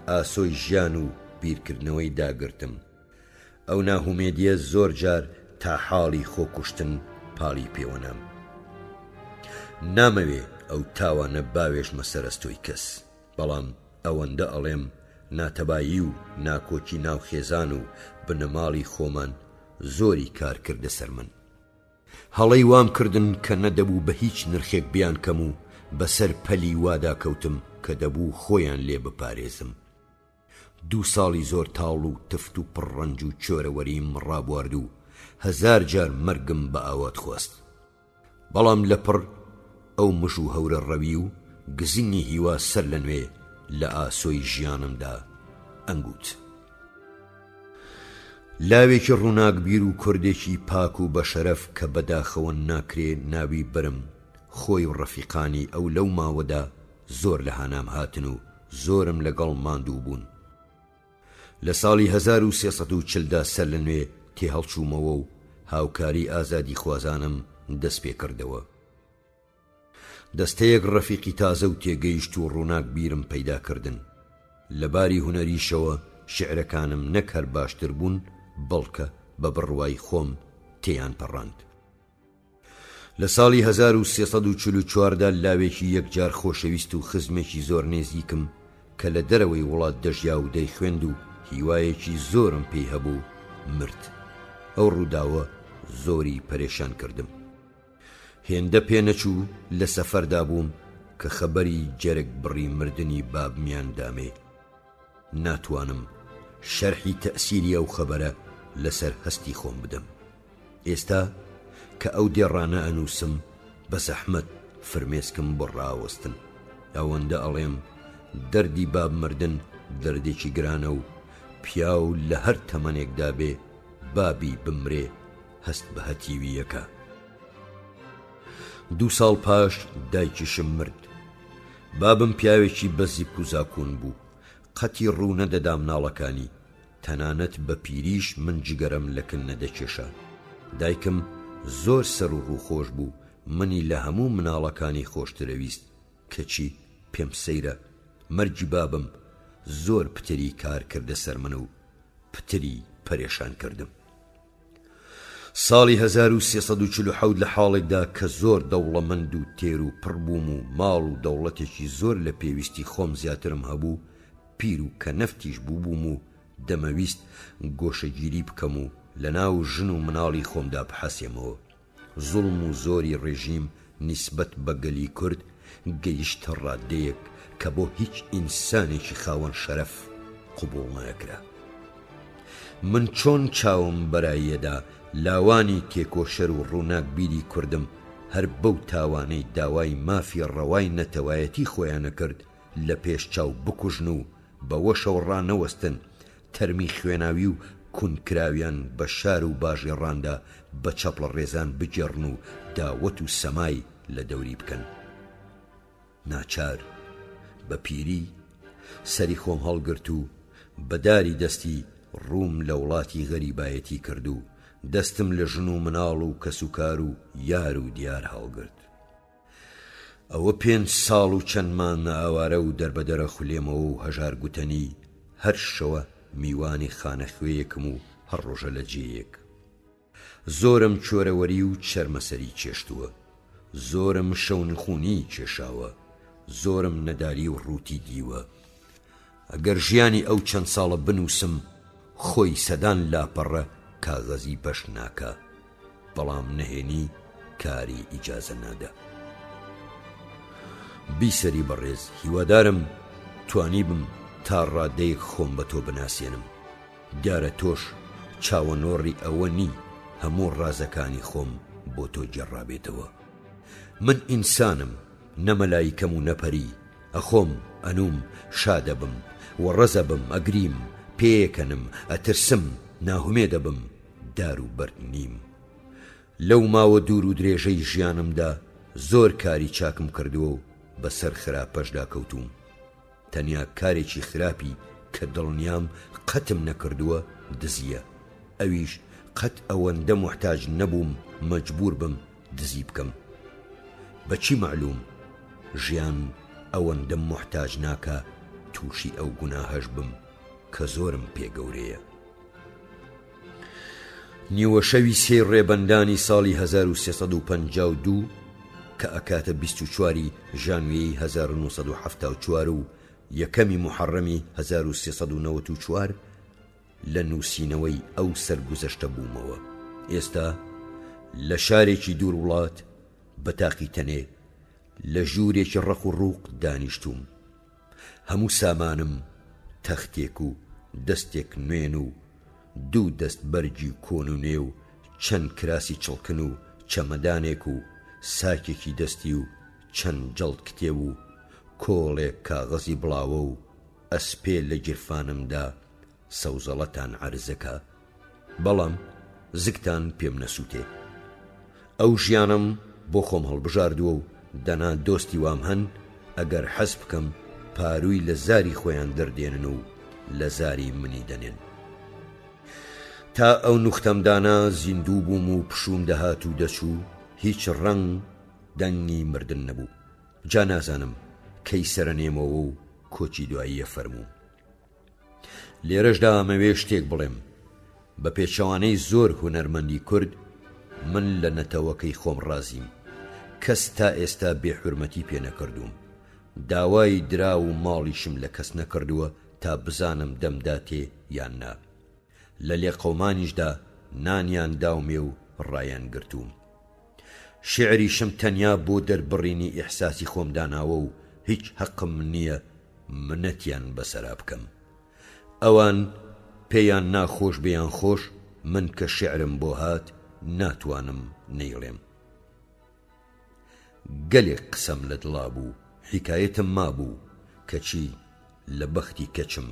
ئاسۆی ژیان و بیرکردنەوەی داگرتم. ئەو ناهومێدیە زۆر جار تا حاڵی خۆکوشتن پاڵی پێوەنام. نامەوێ ئەو تاوانە باوێشمە سەرەستۆی کەس، بەڵام ئەوەندە ئەڵێم ناتەبایی و ناکۆکی ناوخێزان و بنەماڵی خۆمان زۆری کار کردە سەر من. هەڵەی وام کردن کە نەدەبوو بە هیچ نرخێک بیان کەم و بەسەر پەلی وادا کەوتم کە دەبوو خۆیان لێ بپارێزم. 2 ساڵی زۆر تاڵ و تفت و پڕڕەنج و چۆرەوەریم ڕابوارد و 1000 جار مەرگم بە ئاوات خواست. بەڵام لەپڕ ئەو مژ و هەورە ڕەوی و گزینی هیوا سەر لە نوێ لە ئاسۆی ژیانمدا ئەنگوت. لاوێکی ڕووناکبیر و کوردێکی پاک و بەشەرەف کە بەداخەوە ناکرێ ناوی برم خۆی و ڕەفیقانی ئەو لەو ماوەدا زۆر لە هانام هاتن و زۆرم لەگەڵ ماندوو بوون. لە ساڵی 1340دا سەر لە نوێ تێهەڵچوومەوە و هاوکاری ئازادی خوازانم دەست پێ کردەوە. دەستەیەک ڕەفیقی تازە و تێگەیشت و ڕووناک بیرم پەیدا کردن. لەباری هونەریشەوە شعرەکانم نەک هەر باشتر بوون بەڵکە بە بڕوای خۆم تێیان پەڕاند. لە ساڵی 1344دا لاوێکی یەکجار خۆشەویست و خزمێکی زۆر نێزیکم کە لە دەرەوەی وڵات دەژیا و دەیخوێند و هیوایەکی زۆرم پێی هەبوو مرد. ئەو ڕووداوە زۆری پەرێشان کردم. هێندە پێ نەچوو لە سەفەردا بووم کە خەبەری جەرگ بڕی مردنی بابمیان دامێ. ناتوانم شەرحی تەئسیری ئەو خەبەرە لەسەر هەستی خۆم بدەم. ئێستا کە ئەو دێڕانە ئەنووسم بە زەحمەت فرمێسکم بۆ ڕاوەستن. ئەوەندە ئەڵێم دەردی باب مردن دەردێکی گرانە و پیا و لە هەر تەمەنێکدا بێ بابی بمرێ هەست بە هەتیویەکە. 2 ساڵ پاش دایکیشم مرد. بابم پیاوێکی بەزیب و زاکوون بوو. قەتی ڕوو نەدەدا مناڵەکانی. تەنانەت بە پیریش من جگەرم لەکن نەدەکێشا. دایکم زۆر سەر و ڕووخۆش بوو. منی لە هەموو مناڵەکانی خۆشترەویست. کەچی پێم سەیرە مەرجی بابم زۆر پتری کار کردە سەر من و پتری پەرێشان کردم. ساڵی 1347 لە حاڵێکدا کە زۆر دەوڵەمەند و تێر و پڕ بووم و ماڵ و دەوڵەتێکی زۆر لە پێویستی خۆم زیاترم هەبوو، پیر و کە نەفتیش بووبووم و دەمەویست گۆشەگیری بکەم و لە ناو ژن و مناڵی خۆمدا بحەسێمەوە. زوڵم و زۆری ڕێژیم نیسبەت بە گەلی کورد گەیشتە ڕادەیەک کە بۆ هیچ ئینسانێکی خاوەن شەرەف قبوڵ ناکرا. من چۆن چاوم بەرایەدا لاوانی تێکۆشەر و ڕووناک بیری کوردم هەر بەو تاوانەی داوای مافی ڕەوای نەتەوایەتی خۆیانە کرد لە پێش چاو بکوژن و بەوە شەوڕانەوەستن تەرمی خوێناوی و کونکراویان بە شار و باژێڕاندا بە چەپڵە ڕێزان بجێڕن و داوەت و سەمای لە دەوری بکەن. ناچار بە پیری سەری خۆم هەڵگرت و بەداری دەستی ڕووم لە وڵاتی غەریبایەتی کرد و دەستم لە ژن و مناڵ و کەسوکار و یار و دیار هەڵگرت. ئەوە 5 ساڵ و چەندمانە ئاوارە و دەربەدەرە خولێمەوە و هەژار گوتەنی هەر شەوە میوانی خانەخوێیەکم و هەر ڕۆژە لە جێیەک. زۆرم چۆرەوەری و چەرمەسەری چێشتووە، زۆرم شەونخوونی چێشاوە، زۆرم نەداری و ڕووتی دیوە. ئەگەر ژیانی ئەو چەند ساڵە بنووسم خۆی سەدان لاپەڕە کاغەزی بەش ناکە، بەڵام نەهێنی کاری ئیجازە نادا. بیسەری بەڕێز، هیوادارم توانی بم تا ڕادەیەک خۆم بە تۆ بناسێنم. دیارە تۆش چاوەنۆڕی ئەوە نی هەموو ڕازەکانی خۆم بۆ تۆ جێڕابێتەوە. من ئینسانم، نەمەلایکەم و نەپەری. ئەخۆم ئەنوم شادە بم و ڕەزە بم، ئەگریم پێیەکەنم، ئەترسم ناهومێدە بم، دار و بەرد نیم. لەو ماوە دوور و درێژەی ژیانمدا زۆر کاری چاکم کردووە و بەسەر خراپەشدا کەوتوم. تەنیا کارێکی خراپی کە دڵنیام قەتم نەکردووە دزیە، ئەویش قەت ئەوەندە محتاج نەبووم مەجبور بم دزی بکەم. بەچی معلوم ژیان ئەوەندە محتاج ناکە تووشی ئەو گوناهەش بم کە زۆرم پێگەورەیە. نیوە شەوی 3 ڕێبەندانی ساڵی 1352 کە ئەکاتە 24 ژانویەی 1974 و یەکەمی محەڕەمی 1394 لە نووسینەوەی ئەو سەرگوزەشتە بوومەوە. ئێستا لە شارێکی دوور وڵات بە تاقی تەنێ لە ژوورێکی ڕەق و ڕووق دانیشتوم. هەموو سامانم تەختێک و دەستێک نوێن و 2 دەست بەرگی کۆن و نێ و چەند کراسی چڵکن و چەمەدانێک و ساکێکی دەستی و چەند جەڵت کتێب و کۆڵێک کاغەزی بڵاوە و ئەسپێ لە گیرفانمدا سەوزەڵەتان عەرزەکە بەڵام زگتان پێم نەسووتێ. ئەو ژیانم بۆ خۆم هەڵبژاردووە و دەنا دۆستی وام هەن ئەگەر حەز بکەم پارووی لە زاری خۆیان دەردێنن و لە زاری منی دەنێن. تا ئەو نوختەمدانە زیندوو بووم و پشوم دەهات و دەچوو، هیچ ڕەنگ دەنگی مردن نەبوو. جا نازانم کەی سەرەنێمەوە و کۆچی دواییە فەرموو. لێرەشدا ئەمەوێ شتێک بڵێم، بە پێچەوانەی زۆر هونەرمەندی کورد من لە نەتەوەکەی خۆم ڕازیم. کەس تا ئێستا بێحورمەتی پێ نەکردووم. داوای درا و ماڵیشم لە کەس نەکردووە تا بزانم دەمداتێ یان نا. لە لێقەومانیشدا نانیان داومێ و ڕایان گرتووم. شعریشم تەنیا بۆ دەربڕینی ئیحساسی خۆم داناوە و هیچ حەقم نییە منەتیان بەسەرا بکەم. ئەوان پێیان ناخۆش بێیان خۆش، من کە شعرم بۆ هات ناتوانم نەیڵێم. گەلێک قسەم لە دڵا بوو، حیکایەتم مابوو، کەچی لە بەختی کەچم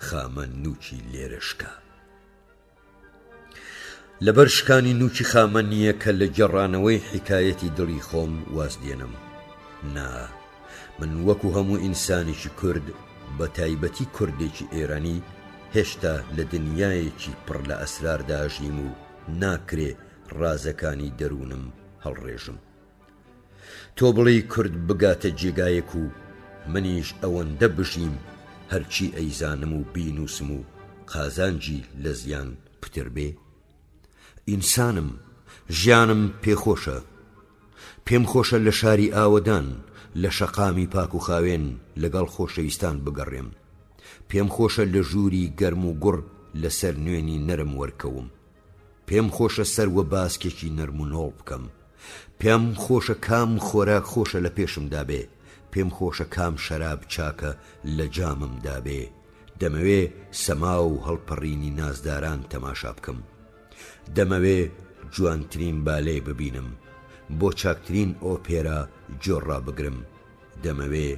خامە نوچی لێرەشکا. لەبەر شکانی نوچی خامە نییە کە لە جێڕانەوەی حیکایەتی دڵی خۆم واز دێنم. نا، من وەکو هەموو ئینسانێکی کورد، بە تایبەتی کوردێکی ئێرانی، هێشتا لە دنیایەکی پڕ لە ئەسراردا ژیم و ناکرێ ڕازەکانی دەروونم هەڵڕێژم. تۆ بڵێی کورد بگاتە جێگایەک و منیش ئەوەندە بژیم هەرچی ئەیزانم و بینوسم و قازانجی لە زیان پتر بێ. ئینسانم، ژیانم پێخۆشە. پێم خۆشە لە شاری ئاوەدان لە شەقامی پاک و خاوێن لەگەڵ خۆشەویستان بگەڕێم. پێم خۆشە لە ژووری گەرم و گوڕ لەسەر نوێنی نەرم وەرکەوم. پێم خۆشە سەروە باسکێکی نەرم و نۆڵ بکەم. پێم خۆشە کام خۆراک خۆشە لە پێشمدا بێ. پێم خۆشە کام شەراب چاکە لە جاممدا بێ. دەمەوێ سەما و هەڵپەڕینی نازداران تەماشا بکەم. دەمەوێ جوانترین بالێ ببینم، بۆ چاکترین ئۆپێرا جۆڕا بگرم. دەمەوێ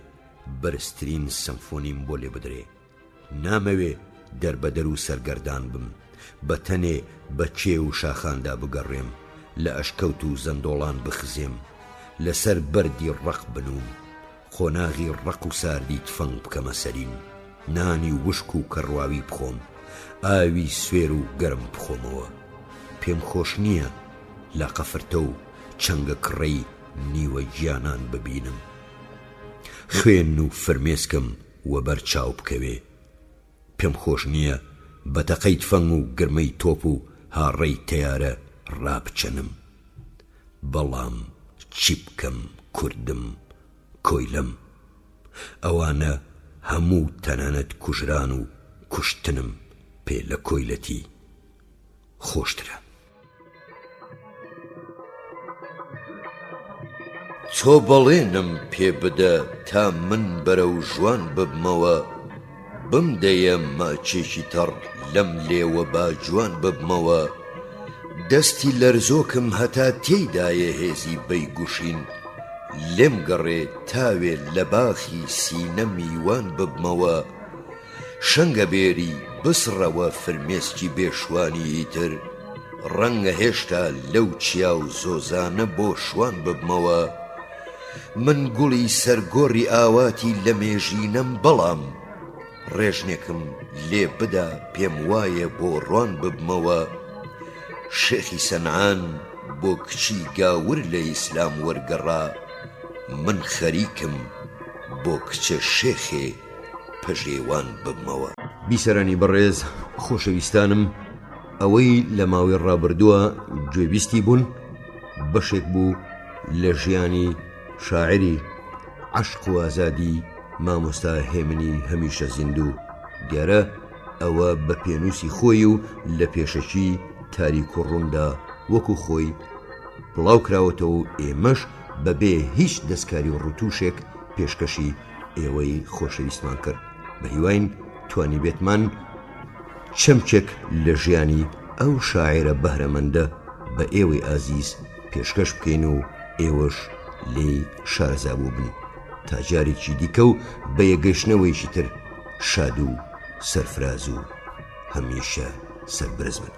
بەرزترین سەمفۆنیم بۆ لێ بدرێ. نامەوێ دەربەدەر و سەرگەردان بم، بە تەنێ بە چێ و شاخاندا بگەڕێم، لە ئەشکەوت و زەندۆڵان بخزێم، لەسەر بەردی ڕق بنوم، خۆناغی ڕق و ساردی تفەنگ بکەمە سەرین، نانی وشک و کەڕواوی بخۆم، ئاوی سوێر و گەرم بخۆمەوە. پێم خۆش نییە لە قەفرتە و چەنگە کڕەی نیوە گیانان ببینم. خوێن و فرمێسکم وە بەرچاو بکەوێ. پێم خۆش نییە بە تەقەی تفەنگ و گرمەی تۆپ و هاڕەی تەیارە ڕابچەنم. بەڵام چی بکەم کوردم کۆیلم. ئەوانە هەموو تەنانەت کوژران و کوشتنم پێ لە کۆیلەتی خۆشترە. تۆ بەڵێنم پێ بدە تا من بەرەو ژوان ببمەوە، بمدەیە ماچێکی تەڕ لەم لێوە با جوان ببمەوە. دەستی لەرزۆکم هەتا تێیدایە هێزی بەیگوشین، لێم گەڕێ تاوێ لە باخی سینە میوان ببمەوە. شەنگە بێری بسڕەوە فرمێسکی بێشوانی ئیتر، ڕەنگە هێشتا لەو چیا و زۆزانە بۆ شوان ببمەوە. من گوڵی سەرگۆڕی ئاواتی لە مێژینەم، بەڵام ڕێژنێکم لێ بدا پێم وایە بۆ ڕوان ببمەوە. شێخی سەنعان بۆ کچی گاور لە ئیسلام وەرگەڕا، من خەریکم بۆ کچە شێخێ پەژێوان ببمەوە. بیسەرانی بەڕێز خۆشەویستانم، ئەوەی لە ماوەی ڕابردووە گوێبیستی بوون بەشێک بوو لە ژیانی شاعری عەشق و ئازادی مامۆستا هێمنی هەمیشە زیندوو. دیارە ئەوە بە پێنووسی خۆی و لە پێشەکی تاریک و ڕووندا وەکو خۆی بڵاو کراوەتەوە و ئێمەش بەبێ هیچ دەستکاری و ڕوتوشێک پێشکەشی ئێوەی خۆشەویستمان کرد. بە هیواین توانی بێتمان چەمچێک لە ژیانی ئەو شاعیرە بەهرەمەندە بە ئێوەی ئازیز پێشکەش بکەین و ئێوەش لێی شارەزابوو بن. تا جارێکی دیکە و بە یەگەشتنەوەیشی تر شاد و سەرفراز و هەمیشە سەربرز بن.